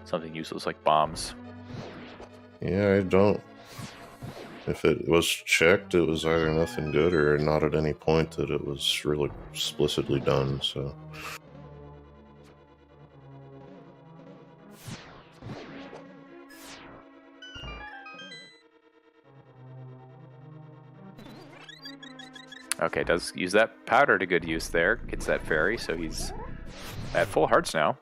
something useless like bombs. Yeah, I don't. If it was checked, it was either nothing good or not at any point that it was really explicitly done, so. Okay, does use that powder to good use there. Gets that fairy, so he's at full hearts now.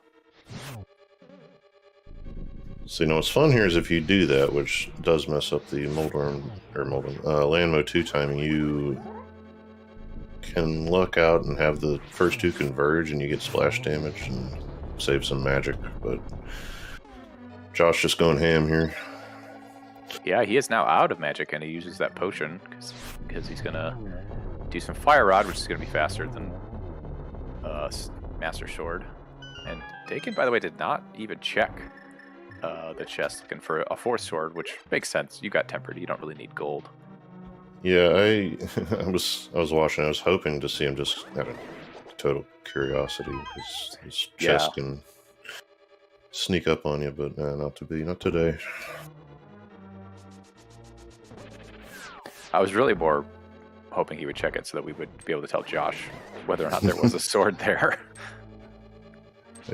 So, what's fun here is if you do that, which does mess up the Landmo 2 timing, you can luck out and have the first 2 converge and you get splash damage and save some magic, but Josh just going ham here. Yeah, he is now out of magic and he uses that potion because he's going to do some Fire Rod, which is going to be faster than Master Sword. And Daken, by the way, did not even check the chest looking for a 4th sword, which makes sense. You got tempered. You don't really need gold. Yeah, I was watching. I was hoping to see him just out of total curiosity. His chest can sneak up on you, but not today. I was really more hoping he would check it so that we would be able to tell Josh whether or not there was a sword there.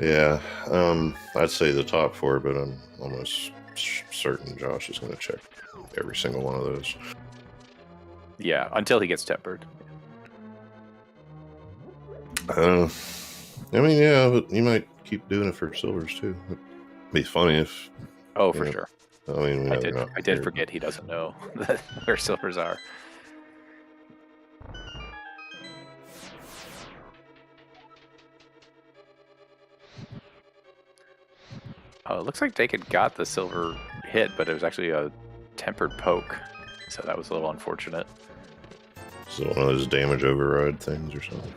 Yeah, I'd say the top 4, but I'm almost certain Josh is going to check every single one of those. Yeah, until he gets tempered. I mean, yeah, but you might keep doing it for silvers too. It'd be funny if. Oh, for sure. I mean, we know they're not I did here, forget he doesn't know where silvers are. Oh, it looks like Daken got the silver hit, but it was actually a tempered poke, so that was a little unfortunate. So one of those damage override things or something.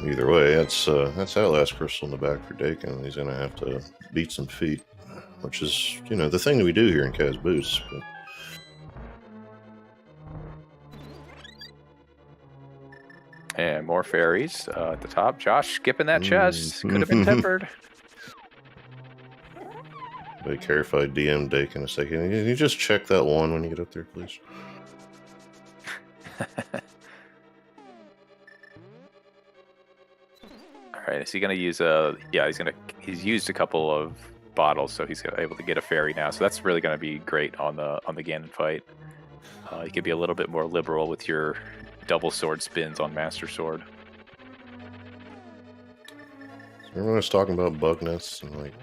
Either way, that's Outlast Crystal in the back for Daken. He's gonna have to beat some feet, which is the thing that we do here in Kaz Boots. But... And more fairies at the top. Josh skipping that chest. Could have been tempered. Be careful, I DM Daken a second. Can you just check that one when you get up there, please? All right, is he gonna use a? Yeah, he's used a couple of bottles, so he's able to get a fairy now. So that's really gonna be great on the Ganon fight. You can be a little bit more liberal with your double sword spins on Master Sword. Everyone was talking about bug nests and like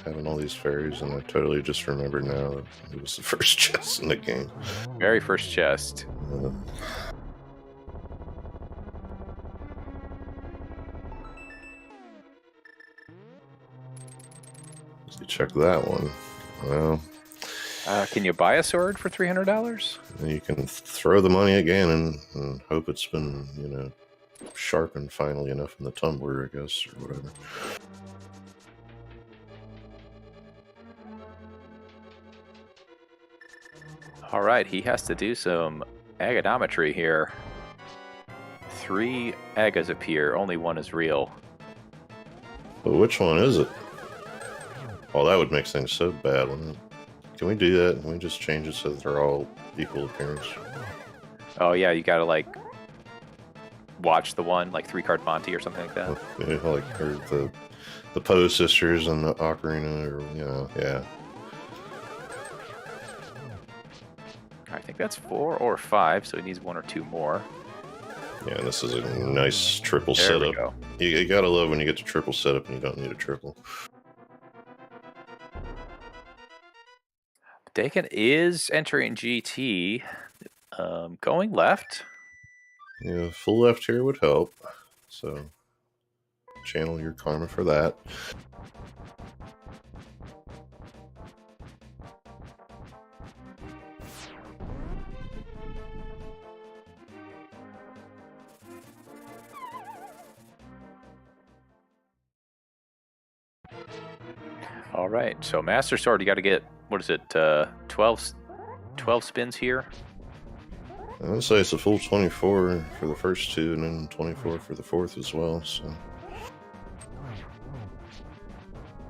having all these fairies, and I totally just remembered now that it was the first chest in the game. Very first chest. So check that one. Well, can you buy a sword for $300? you can throw the money again and hope it's been sharpened finally enough in the tumbler, I guess, or whatever. All right, he has to do some agadometry here. 3 agas appear, only 1 is real. But which one is it? Oh, that would make things so bad, wouldn't it? Can we do that? Can we just change it so that they're all equal appearance? Oh yeah, you gotta like watch the one, like 3-card Monty or something like that. Yeah, like or the Poe sisters and the Ocarina, or yeah. I think that's 4 or 5, so he needs 1 or 2 more. Yeah, this is a nice triple There setup. we go. You gotta love when you get to triple setup and you don't need a triple. Daken is entering GT, going left. Yeah, full left here would help. So channel your karma for that. All right, so Master Sword, you got to get, what is it, 12 spins here? I would say it's a full 24 for the first 2, and then 24 for the 4th as well. So.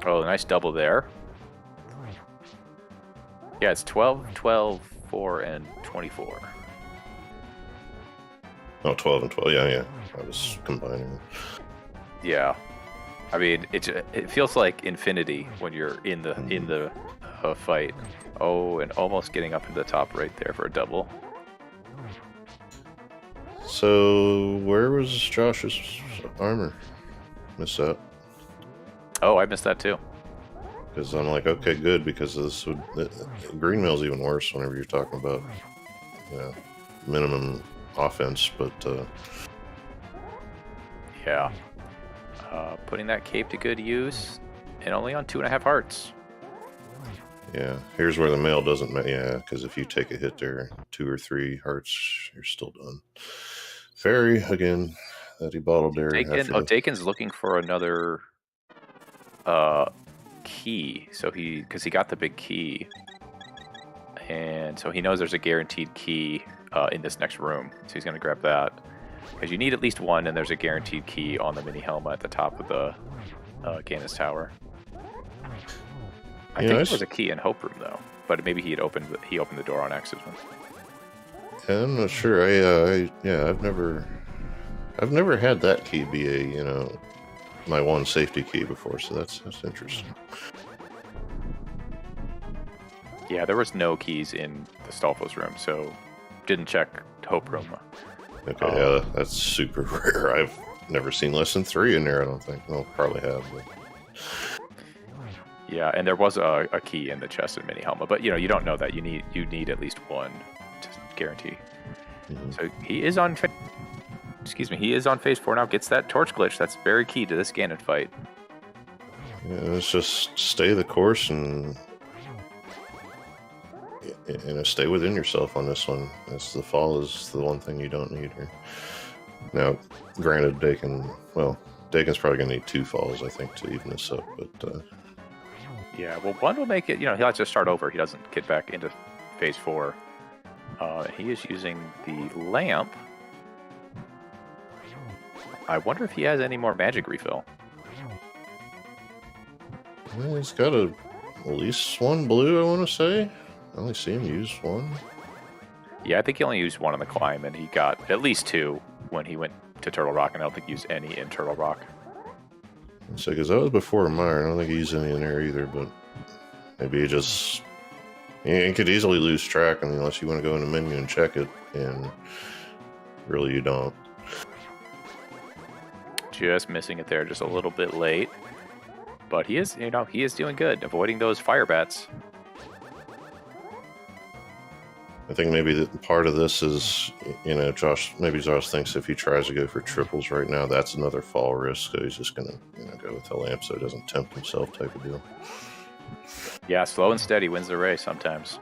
Oh, nice double there. Yeah, it's 12, 12, 4, and 24. Oh, 12 and 12. Yeah. I was combining. Yeah. I mean, it feels like infinity when you're in the fight. Oh, and almost getting up to the top right there for a double. So, where was Josh's armor? Missed that. Oh, I missed that too. Because I'm like, okay, good, because this would green mail's even worse whenever you're talking about minimum offense, but yeah. Putting that cape to good use, and only on 2.5 hearts. Yeah, here's where the mail doesn't matter. Yeah, because if you take a hit there, 2 or 3 hearts, you're still done. Fairy again that he bottled there. Daken's looking for another key. So because he got the big key, and so he knows there's a guaranteed key in this next room. So he's gonna grab that. Because you need at least 1, and there's a guaranteed key on the mini helmet at the top of the Ganon's Tower. I think there was a key in Hope Room though, but maybe he opened the door on accident. Yeah, I'm not sure. I've never had that key be a my one safety key before, so that's interesting. Yeah, there was no keys in the Stolfos room, so didn't check Hope Room. Okay, yeah, that's super rare. I've never seen less than 3 in there, I don't think. Well, probably have. But... Yeah, and there was a key in the chest in Mini Helma, but you don't know that. You need at least one to guarantee. Mm-hmm. So he is on he is on phase 4 now, gets that torch glitch. That's very key to this Ganon fight. Yeah, let's just stay the course and stay within yourself on this one. As the fall is the one thing you don't need here. Now, granted, Daken's probably going to need 2 falls, I think, to even this up, but... Yeah, well, one will make it, he'll have to start over. He doesn't get back into phase 4. He is using the lamp. I wonder if he has any more magic refill. Yeah, he's got at least 1 blue, I want to say. I only see him use 1. Yeah, I think he only used 1 on the climb, and he got at least 2 when he went to Turtle Rock, and I don't think he used any in Turtle Rock. So, because that was before Meyer, I don't think he used any in there either, but maybe he just... He could easily lose track, unless you want to go in the menu and check it, and really you don't. Just missing it there, just a little bit late. But he is, he is doing good, avoiding those fire bats. I think maybe part of this is, Josh thinks if he tries to go for triples right now, that's another fall risk, so he's just going to, go with the lamp so he doesn't tempt himself type of deal. Yeah, slow and steady wins the race sometimes.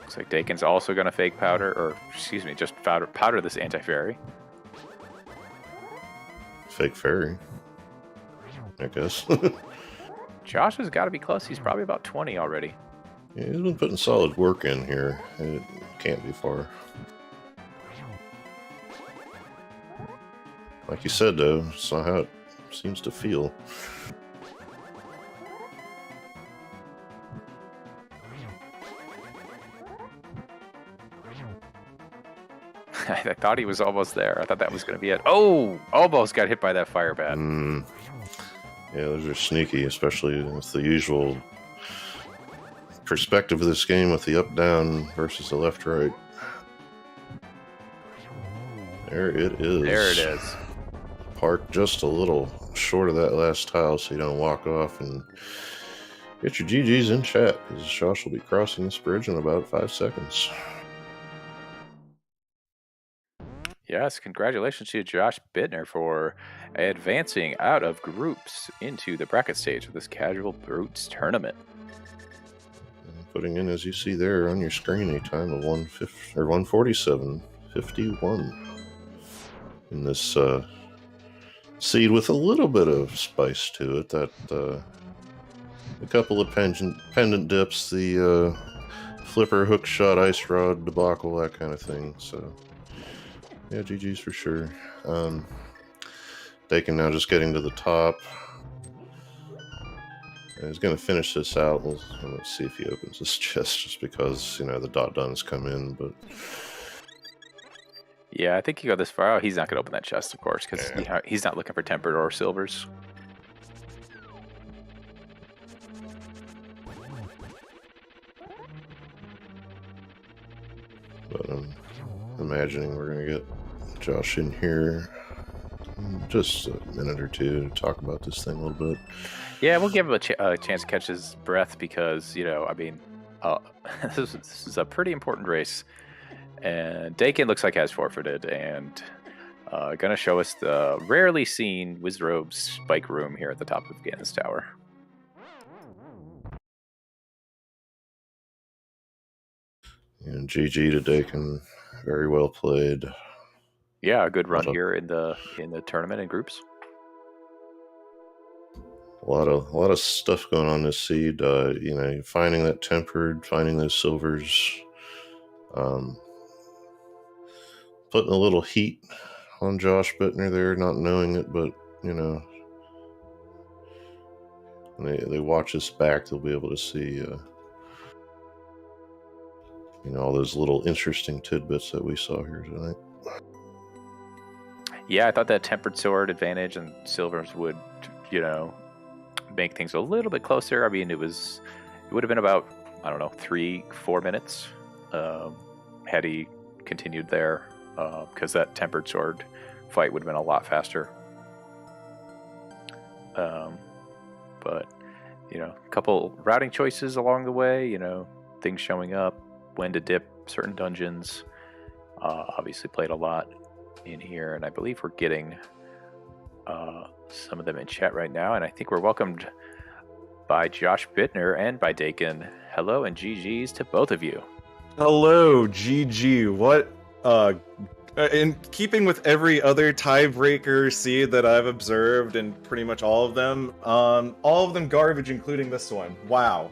Looks like Daken's also going to fake just powder this anti-fairy. Fake fairy, I guess. Josh has got to be close. He's probably about 20 already. Yeah, he's been putting solid work in here. It can't be far. Like you said, though, it's not how it seems to feel. I thought he was almost there. I thought that was going to be it. Oh, almost got hit by that fire bat. Yeah, those are sneaky, especially with the usual perspective of this game with the up-down versus the left-right. There it is. There it is. Park just a little short of that last tile so you don't walk off, and get your GGs in chat, because Josh will be crossing this bridge in about 5 seconds. Yes, congratulations to JoshBittner for advancing out of groups into the bracket stage of this Casual Brutes tournament. And putting in, as you see there on your screen, a time of 147.51 in this seed with a little bit of spice to it. That a couple of pendant dips, the flipper, hook shot, ice rod debacle, that kind of thing. So. Yeah, GG's for sure. Daken now just getting to the top. He's going to finish this out. Let's see if he opens this chest, just because, the dot done's come in. But yeah, I think he got this far out. He's not going to open that chest, of course, because he's not looking for tempered or silvers. But I'm imagining we're going to get Josh in here in just a minute or two to talk about this thing a little bit. Yeah, we'll give him a chance to catch his breath, because, this is a pretty important race. And Daken looks like has forfeited, and going to show us the rarely seen Wizrobe's spike room here at the top of Ganon's Tower. And GG to Daken. Very well played. Yeah, a good run here in the tournament in groups. A lot of stuff going on this seed. Finding that tempered, finding those silvers, putting a little heat on JoshBittner there, not knowing it, but when they watch us back, they'll be able to see all those little interesting tidbits that we saw here tonight. Yeah, I thought that tempered sword advantage and silvers would, make things a little bit closer. I mean, it would have been about, I don't know, 3-4 minutes had he continued there, because that tempered sword fight would have been a lot faster. But a couple routing choices along the way, things showing up, when to dip certain dungeons. Obviously played a lot in here, and I believe we're getting some of them in chat right now, and I think we're welcomed by JoshBittner and by Daken. Hello and GG's to both of you. Hello, GG. What in keeping with every other tiebreaker seed that I've observed, and pretty much all of them garbage, including this one. Wow.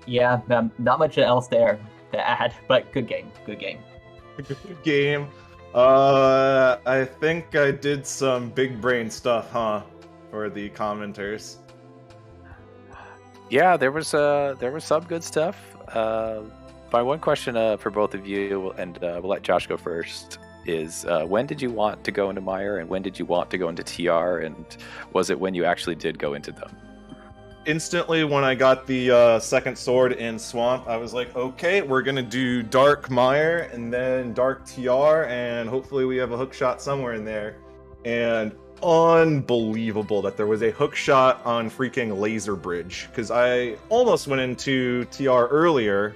Yeah, not much else there to add, but good game. Good game. Good game. I think I did some big brain stuff, huh? For the commenters. Yeah, there was some good stuff. My one question for both of you, and we'll let Josh go first, is when did you want to go into Mire, and when did you want to go into TR, and was it when you actually did go into them? Instantly, when I got the second sword in Swamp, I was like, okay, we're gonna do Dark Mire and then Dark TR, and hopefully we have a hook shot somewhere in there. And unbelievable that there was a hook shot on freaking Laser Bridge, because I almost went into TR earlier,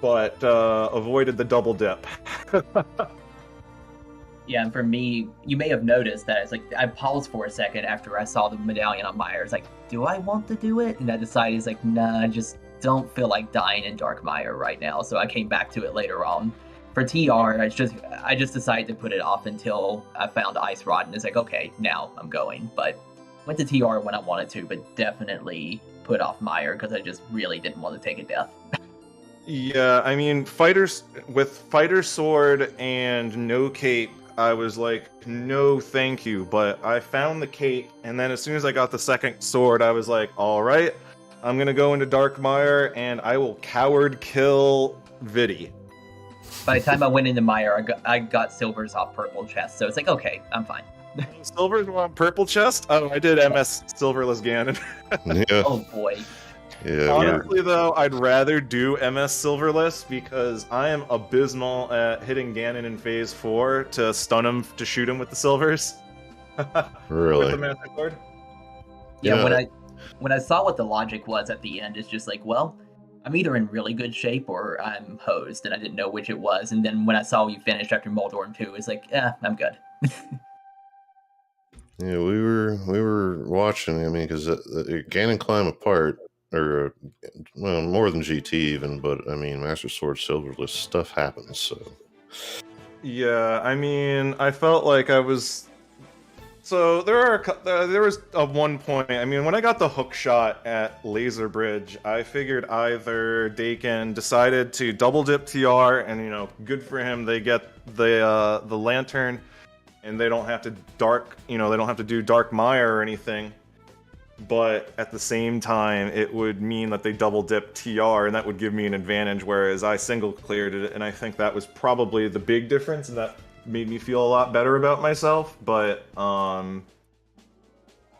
but avoided the double dip. Yeah, and for me, you may have noticed that it's like I paused for a second after I saw the medallion on Mire. It's like, do I want to do it? And I decided, it's like, nah, I just don't feel like dying in Dark Mire right now. So I came back to it later on. For TR, I just decided to put it off until I found Ice Rod, and it's like, okay, now I'm going. But went to TR when I wanted to, but definitely put off Mire because I just really didn't want to take a death. Yeah, I mean, with Fighter Sword and no cape, I was like, no thank you, but I found the cape, and then as soon as I got the second sword, I was like, alright, I'm gonna go into Dark Mire, and I will coward kill Vidi. By the time I went into Mire, I got silvers off purple chest, so it's like, okay, I'm fine. Silvers on purple chest? Oh, I did MS Silverless Ganon. Yeah. Oh boy. Yeah. Honestly, though, I'd rather do MS Silverless because I am abysmal at hitting Ganon in Phase 4 to stun him, to shoot him with the silvers. Really? With the Master Sword. Yeah, Yeah. when I saw what the logic was at the end, it's just like, well, I'm either in really good shape or I'm hosed, and I didn't know which it was. And then when I saw you finished after Moldorm 2, it's like, I'm good. Yeah, we were watching. I mean, because Ganon climb apart, or well, more than GT even, but I mean, Master Sword Silverless stuff happens. So Yeah, I mean, I felt like I was. So there was one point. I mean, when I got the hook shot at Laser Bridge, I figured either Daken decided to double dip TR, and good for him. They get the lantern, and they don't have to they don't have to do Dark Mire or anything. But at the same time, it would mean that they double dip TR, and that would give me an advantage, whereas I single cleared it, and I think that was probably the big difference, and that made me feel a lot better about myself. But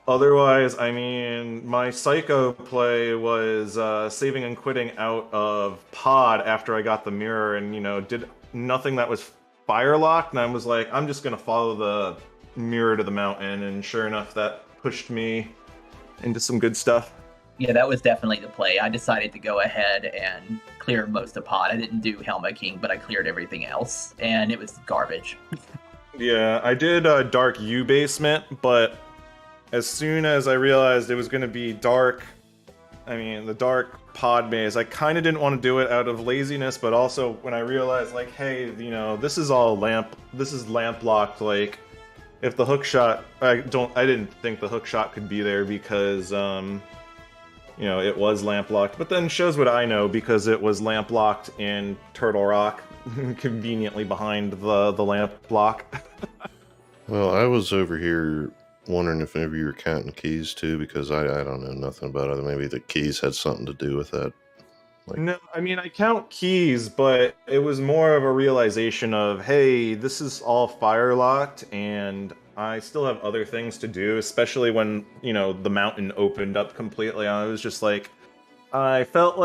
otherwise, I mean, my Psycho play was saving and quitting out of Pod after I got the mirror, and did nothing that was fire locked, and I was like, I'm just gonna follow the mirror to the mountain, and sure enough, that pushed me into some good stuff. Yeah, that was definitely the play. I decided to go ahead and clear most of Pod. I didn't do Helma King, but I cleared everything else, and it was garbage. Yeah, I did Dark U Basement, but as soon as I realized it was going to be the Dark Pod Maze, I kind of didn't want to do it out of laziness, but also when I realized, like, hey, this is lamp locked, like, if the hook shot, I didn't think the hook shot could be there because, it was lamp locked. But then shows what I know, because it was lamp locked in Turtle Rock, conveniently behind the lamp block. well, I was over here wondering if maybe you were counting keys too, because I don't know nothing about it. Maybe the keys had something to do with that. No, I mean, I count keys, but it was more of a realization of, hey, this is all fire locked, and I still have other things to do, especially when, the mountain opened up completely. I was just like, I felt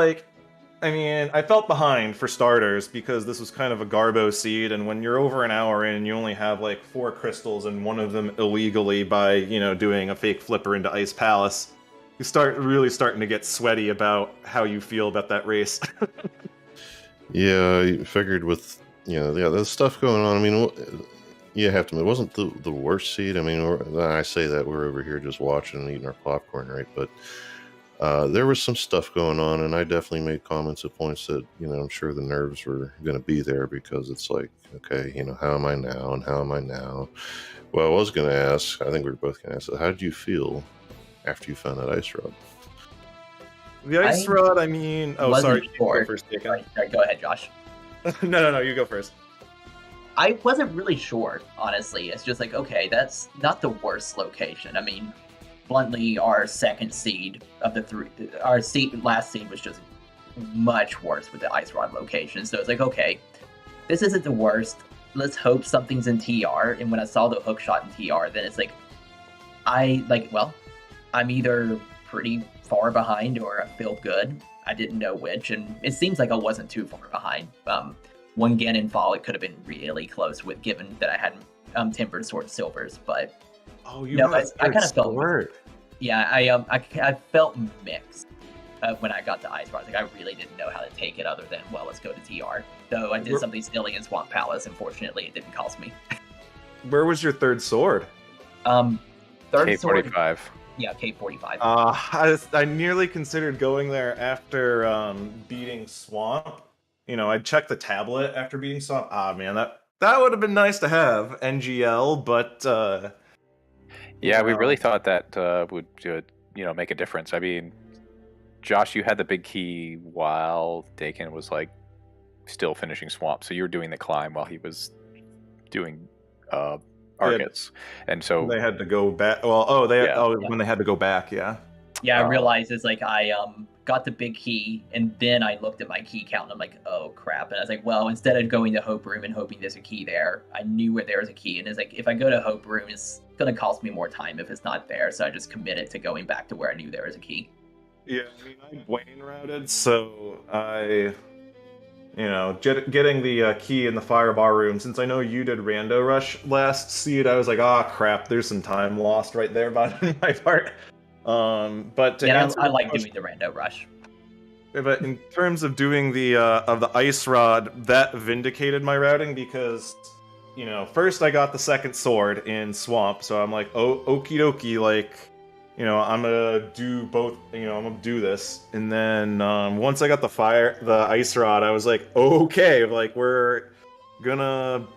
behind for starters because this was kind of a Garbo seed, and when you're over an hour in, you only have like 4 crystals, and one of them illegally by, doing a fake flipper into Ice Palace. You start really starting to get sweaty about how you feel about that race. Yeah, I figured with there's stuff going on. I mean, you have to admit, it wasn't the worst seed. I mean, I say that we're over here just watching and eating our popcorn, right? But there was some stuff going on, and I definitely made comments at points that I'm sure the nerves were going to be there, because it's like, okay, how am I now, and how am I now? Well, I was going to ask. I think we were both going to ask, how did you feel after you found that ice rod? The ice rod, I mean... Oh, sorry. Sure. Go first, Daken. Sorry, go ahead, Josh. No, you go first. I wasn't really sure, honestly. It's just like, okay, that's not the worst location. I mean, bluntly, our second seed of the 3... Our last seed was just much worse with the ice rod location. So it's like, okay, this isn't the worst. Let's hope something's in TR. And when I saw the hook shot in TR, then it's like, I'm either pretty far behind or I feel good. I didn't know which, and it seems like I wasn't too far behind. One Ganon fall, it could have been really close with, given that I hadn't tempered sword silvers, but I kind of felt weird. Yeah, I felt mixed when I got to Ice Rod. Like, I really didn't know how to take it other than, well, let's go to TR. Though I did something silly in Swamp Palace. Unfortunately, it didn't cost me. Where was your third sword? Third K45. sword. Yeah, K45. I nearly considered going there after beating Swamp. I checked the tablet after beating Swamp. Man, that would have been nice to have, NGL, but... yeah, we really thought that would make a difference. I mean, Josh, you had the big key while Daken was still finishing Swamp, so you were doing the climb while he was doing Argets, and so they had to go back. When they had to go back, yeah. Yeah, I realized it's like I got the big key, and then I looked at my key count, and I'm like, oh crap! And I was like, well, instead of going to Hope Room and hoping there's a key there, I knew where there was a key, and it's like, if I go to Hope Room, it's gonna cost me more time if it's not there. So I just committed to going back to where I knew there was a key. Yeah, I mean, I Wayne routed, so I. Getting the key in the firebar room, since I know you did Rando Rush last seed, I was like, crap, there's some time lost right there by my part. But I like doing the Rando Rush. But in terms of doing the ice rod, that vindicated my routing because, first I got the second sword in Swamp, so I'm like, okie dokie, I'm gonna do both, I'm gonna do this. And then once I got the ice rod, I was like, okay, we're gonna,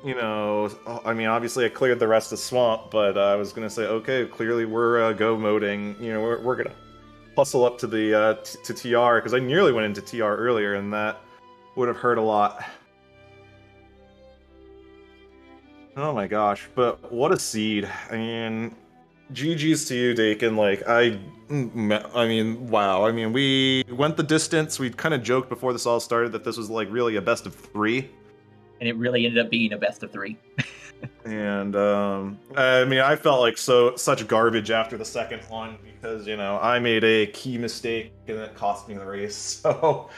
obviously I cleared the rest of Swamp, but I was gonna say, okay, clearly we're go moding, we're gonna hustle up to the to TR, because I nearly went into TR earlier, and that would have hurt a lot. Oh my gosh, but what a seed. I mean, GG's to you, Daken. Wow. I mean, we went the distance. We kind of joked before this all started that this was really a best of 3. And it really ended up being a best of 3. And I felt such garbage after the second one because I made a key mistake and it cost me the race. So,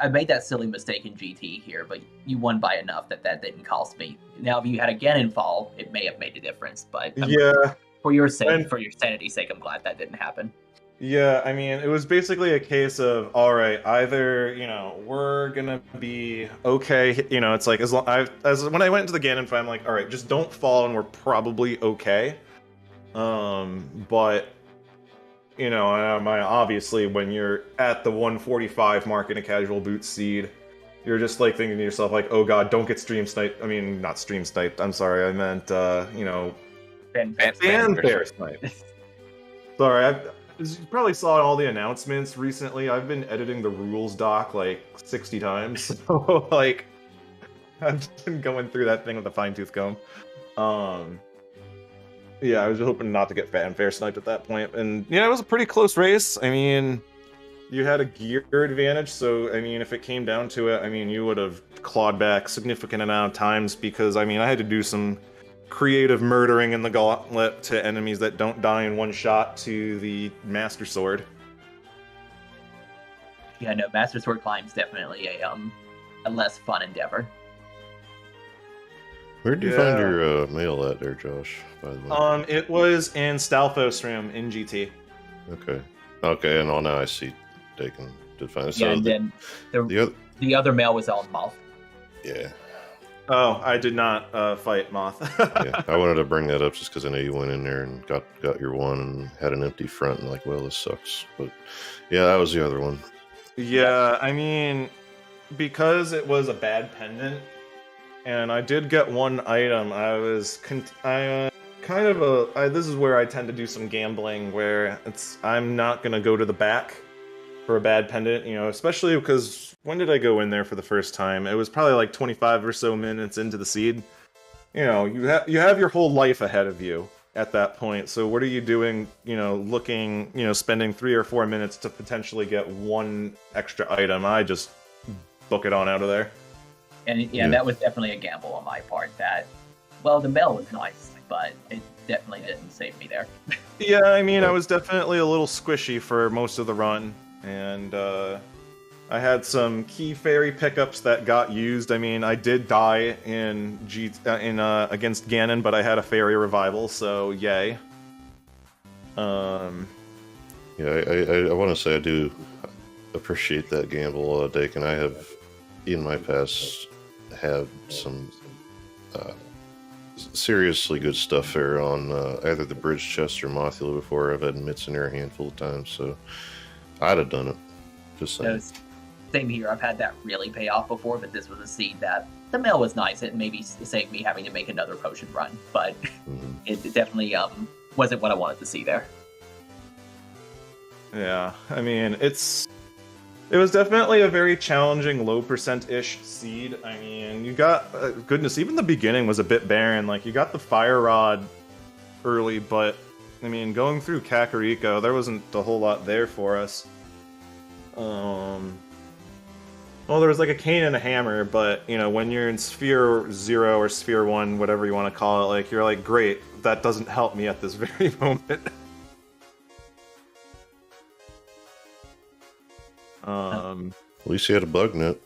I made that silly mistake in GT here, but you won by enough that didn't cost me. Now, if you had a Ganon fall, it may have made a difference, but for your sanity's sake, I'm glad that didn't happen. Yeah, I mean, it was basically a case of, all right, either we're gonna be okay. It's like as when I went into the Ganon fight, I'm like, all right, just don't fall, and we're probably okay. But. Obviously, when you're at the 145 mark in a casual boot seed, you're just thinking to yourself, oh god, don't get stream sniped. I mean, not stream sniped. I'm sorry, I meant fanfare sniped. Sorry, you probably saw all the announcements recently. I've been editing the rules doc 60 times, so I've been going through that thing with a fine-tooth comb. Yeah, I was hoping not to get fanfare sniped at that point. And, it was a pretty close race. I mean, you had a gear advantage, so I mean, if it came down to it, I mean, you would have clawed back significant amount of times because I mean, I had to do some creative murdering in the gauntlet to enemies that don't die in one shot to the Master Sword. Yeah, no, Master Sword Climb's definitely a less fun endeavor. Where did you find your mail at there, Josh, by the way? It was in Stalfos Room in GT. Okay, and now I see Daken did find it. Yeah, So and then the other mail was on Moth. yeah. Oh, I did not fight Moth. Yeah, I wanted to bring that up just because I know you went in there and got your one and had an empty front and like, well, this sucks. But yeah, that was the other one. Yeah, I mean, because it was a bad pendant, and I did get one item, I was this is where I tend to do some gambling, where I'm not gonna go to the back for a bad pendant, you know, especially because when did I go in there for the first time? It was probably like 25 or so minutes into the seed. You know, you have your whole life ahead of you at that point. So what are you doing, you know, looking, you know, spending 3 or 4 minutes to potentially get one extra item? I just book it on out of there. And yeah, that was definitely a gamble on my part. Well, the mail was nice, but it definitely didn't save me there. Yeah, I mean, I was definitely a little squishy for most of the run, and I had some key fairy pickups that got used. I mean, I did die in against Ganon, but I had a fairy revival, so yay. Yeah, I want to say I do appreciate that gamble, Daken. I have, in my past, had some seriously good stuff there on either the Bridge Chest or Mothula before. I've had mitts in there a handful of times, so I'd have done it. Just saying. Same here. I've had that really pay off before, but this was a seed that the mail was nice. It maybe saved me having to make another potion run, but it definitely wasn't what I wanted to see there. Yeah, I mean, it was definitely a very challenging low percent-ish seed. I mean, you got, goodness, even the beginning was a bit barren. Like, you got the Fire Rod early, but, I mean, going through Kakariko, there wasn't a whole lot there for us. Well, there was like a cane and a hammer, but, you know, when you're in Sphere 0 or Sphere 1, whatever you want to call it, like, you're like, great, that doesn't help me at this very moment. At least you had a bug net.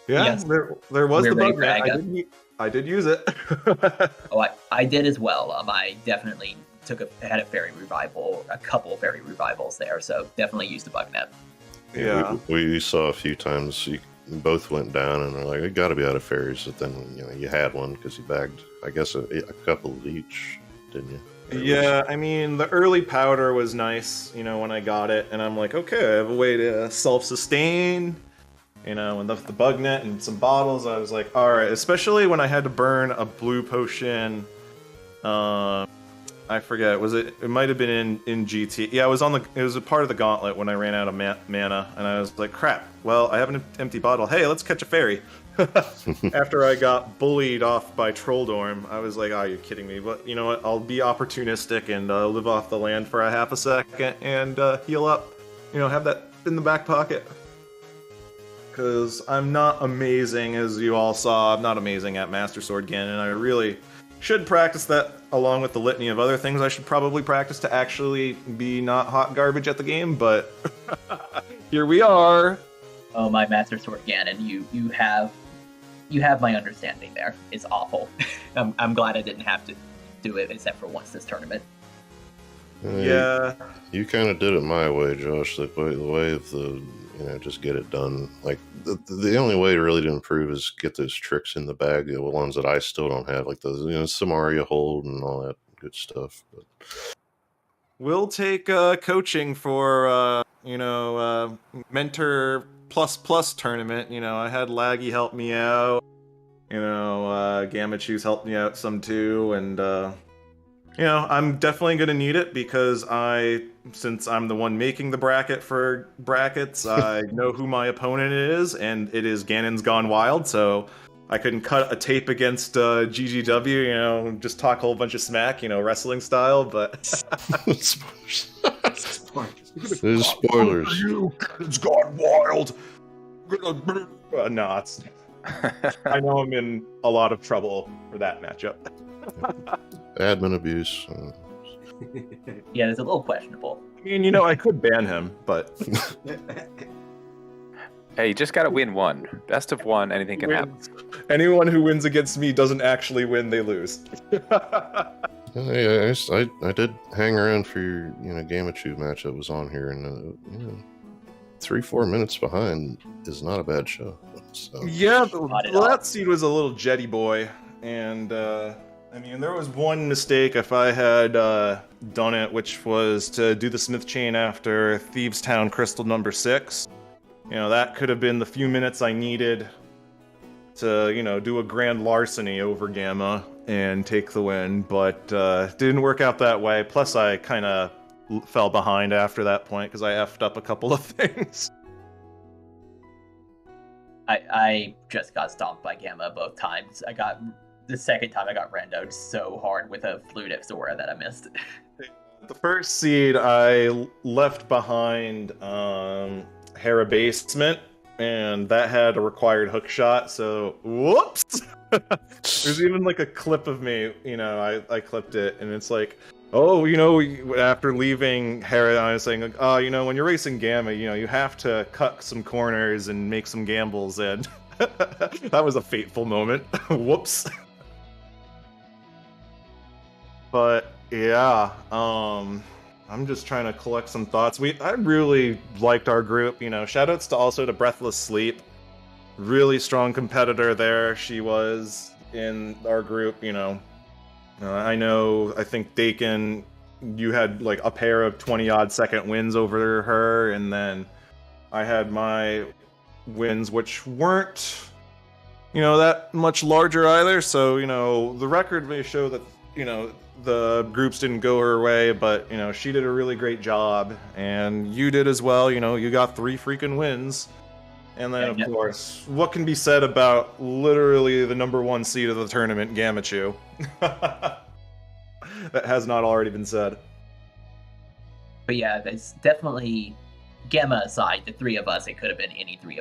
Yeah, Yes. there was We're the ready bug for net. Aga. I did use it. Oh, I did as well. I definitely had a fairy revival, a couple of fairy revivals there, so definitely used the bug net. Yeah. We saw a few times you both went down and they're like, we got to be out of fairies. But then, you know, you had one because you bagged, I guess, a couple of each, didn't you? Yeah, I mean, the early powder was nice, you know, when I got it, and I'm like, okay, I have a way to self-sustain, you know, and the bug net and some bottles, I was like, alright, especially when I had to burn a blue potion, I forget, it might have been in GT, yeah, it was a part of the gauntlet when I ran out of mana, and I was like, crap, well, I have an empty bottle, hey, let's catch a fairy. After I got bullied off by Trolldorm, I was like, oh, you're kidding me. But you know what? I'll be opportunistic and live off the land for a half a second and heal up. You know, have that in the back pocket. Because I'm not amazing, as you all saw. I'm not amazing at Master Sword Ganon, and I really should practice that along with the litany of other things I should probably practice to actually be not hot garbage at the game. But here we are. Oh, my Master Sword Ganon, you have my understanding there. It's awful. I'm glad I didn't have to do it except for once this tournament. Yeah. You kind of did it my way, Josh. The way of just get it done. Like, the only way really to improve is get those tricks in the bag, the ones that I still don't have, like those, Samaria hold and all that good stuff. But we'll take coaching for, mentor plus tournament. You know, I had Laggy help me out. You know, Gamachu's helped me out some too, and I'm definitely gonna need it because since I'm the one making the bracket for brackets, I know who my opponent is, and it is Ganon's Gone Wild. So I couldn't cut a tape against GGW. Just talk a whole bunch of smack, wrestling style, but. This is spoilers. It's gone wild. No, it's. I know I'm in a lot of trouble for that matchup. Admin abuse. Yeah, it's a little questionable. I mean, I could ban him, but Hey, you just gotta win one. Best of one, anything can happen. anyone who wins against me doesn't actually win; they lose. Hey, I did hang around for your Game of Chew match that was on here, and 3-4 minutes behind is not a bad show. So. Yeah, Not at all. that seed was a little jetty boy, and there was one mistake if I had done it, which was to do the Smith chain after Thieves Town Crystal number 6. That could have been the few minutes I needed to, do a grand larceny over Gamma and take the win, but didn't work out that way. Plus, I kind of fell behind after that point because I effed up a couple of things. I just got stomped by Gamma both times. The second time I got randoed so hard with a flute Zora that I missed. The first seed I left behind Hera Basement, and that had a required hook shot, so whoops! There's even like a clip of me, I clipped it, and it's like, after leaving Hera, I was saying, when you're racing Gamma, you have to cut some corners and make some gambles, and that was a fateful moment. Whoops. But yeah, I'm just trying to collect some thoughts. I really liked our group. Shoutouts to Breathless Sleep, really strong competitor there. She was in our group. I think Daken, you had like a pair of 20-odd second wins over her, and then I had my wins, which weren't, that much larger either. So, the record may show that, the groups didn't go her way, but, she did a really great job, and you did as well. You got 3 freaking wins. And then, of course, what can be said about literally the number 1 seed of the tournament, Gamachu? That has not already been said. But yeah, it's definitely, Gamma aside, the 3 of us, it could have been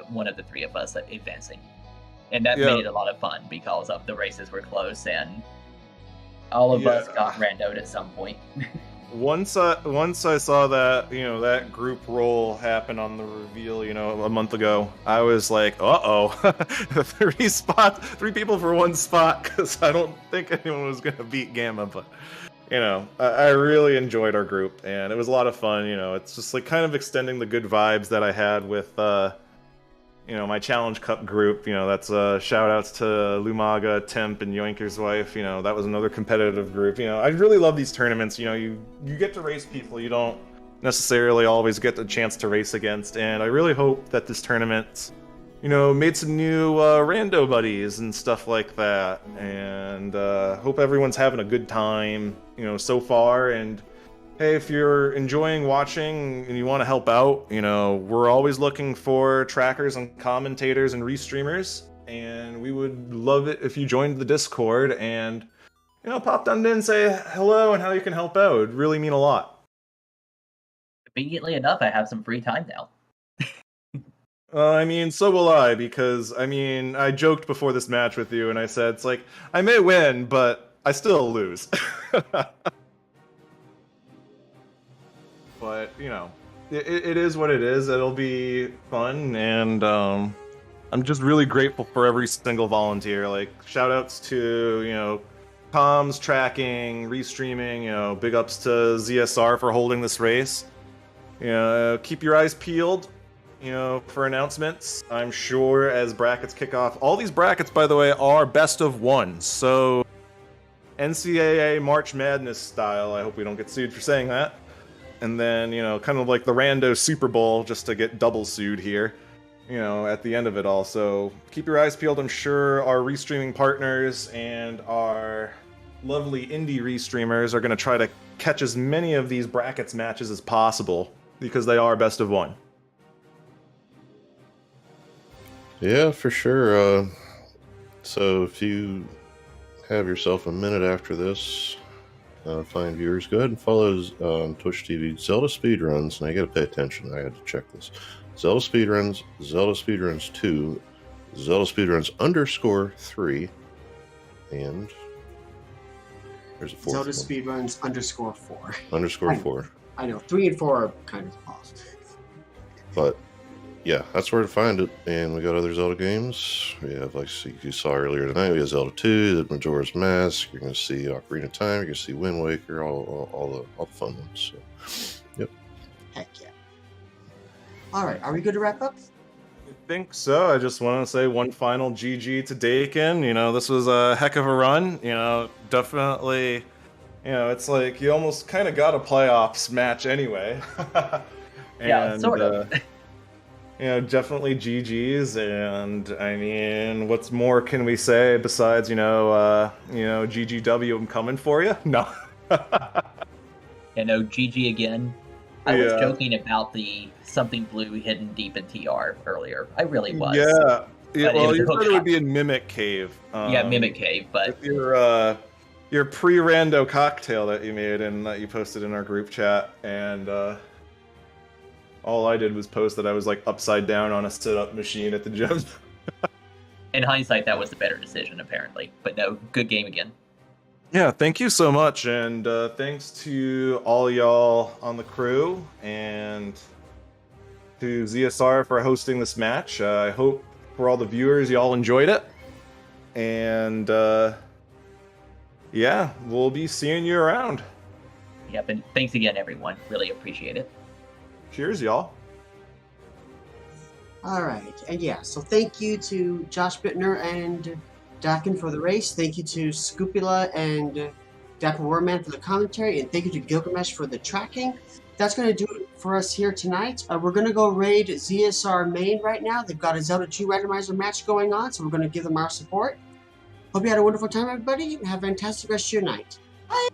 one of the 3 of us advancing. And that made it a lot of fun because of the races were close and all of us got randoed at some point. Once I saw that, that group roll happen on the reveal, a month ago, I was like, uh-oh, 3 people for 1 spot, because I don't think anyone was going to beat Gamma, but, I really enjoyed our group, and it was a lot of fun. It's just like kind of extending the good vibes that I had with, my Challenge Cup group. That's shout outs to Lumaga, Temp, and Yoinker's wife. That was another competitive group. I really love these tournaments. You get to race people you don't necessarily always get the chance to race against, and I really hope that this tournament, made some new rando buddies and stuff like that, and hope everyone's having a good time, so far. And hey, if you're enjoying watching and you want to help out, we're always looking for trackers and commentators and restreamers, and we would love it if you joined the Discord and, popped on in and say hello and how you can help out. It would really mean a lot. Conveniently enough, I have some free time now. So will I, because, I joked before this match with you, and I said, it's like, I may win, but I still lose. But, it is what it is. It'll be fun, and I'm just really grateful for every single volunteer. Like, shout-outs to, comms, tracking, restreaming, big ups to ZSR for holding this race. Keep your eyes peeled, for announcements. I'm sure as brackets kick off. All these brackets, by the way, are best of 1, so NCAA March Madness style. I hope we don't get sued for saying that. And then, kind of like the rando Super Bowl, just to get double sued here, at the end of it all. So keep your eyes peeled. I'm sure our restreaming partners and our lovely indie restreamers are going to try to catch as many of these brackets matches as possible, because they are best of 1. Yeah, for sure. So if you have yourself a minute after this, fine viewers, go ahead and follow on Twitch TV Zelda Speedruns. And I got to pay attention. I had to check this. Zelda Speedruns, Zelda Speedruns 2, Zelda Speedruns _3, and there's a fourth Zelda one. Speedruns _4. _4. I know 3 and 4 are kind of off. But yeah, that's where to find it. And we got other Zelda games. We have, like you saw earlier tonight, we have Zelda 2, the Majora's Mask. You're going to see Ocarina of Time. You're going to see Wind Waker, all the fun ones. So, yep. Heck yeah. All right, are we good to wrap up? I think so. I just want to say one final GG to Daken. You know, this was a heck of a run. You know, definitely, you know, it's like you almost kind of got a playoffs match anyway. Yeah, sort of. You know, definitely GG's, and I mean, what's more can we say besides, GGW, I'm coming for you? No. Yeah, no, GG again. I was Yeah. joking about the something blue hidden deep in TR earlier. I really was. Yeah. But it Well, was you a thought hook it would shot. be in Mimic Cave. Yeah, Mimic Cave, but With your pre-rando cocktail that you made and that you posted in our group chat, and all I did was post that I was like upside down on a sit-up machine at the gym. in hindsight, that was the better decision, apparently. But no, good game again. Yeah, thank you so much, and thanks to all y'all on the crew, and to ZSR for hosting this match. I hope for all the viewers, y'all enjoyed it, and yeah, we'll be seeing you around. Yep, and thanks again, everyone. Really appreciate it. Cheers, y'all. All right, and yeah, so thank you to JoshBittner and Daken for the race. Thank you to Scoopula and Dapper Warman for the commentary, and thank you to Gilgamesh for the tracking. That's going to do it for us here tonight. We're going to go raid ZSR main right now. They've got a Zelda 2 randomizer match going on, so we're going to give them our support. Hope you had a wonderful time, everybody, and have a fantastic rest of your night. Bye!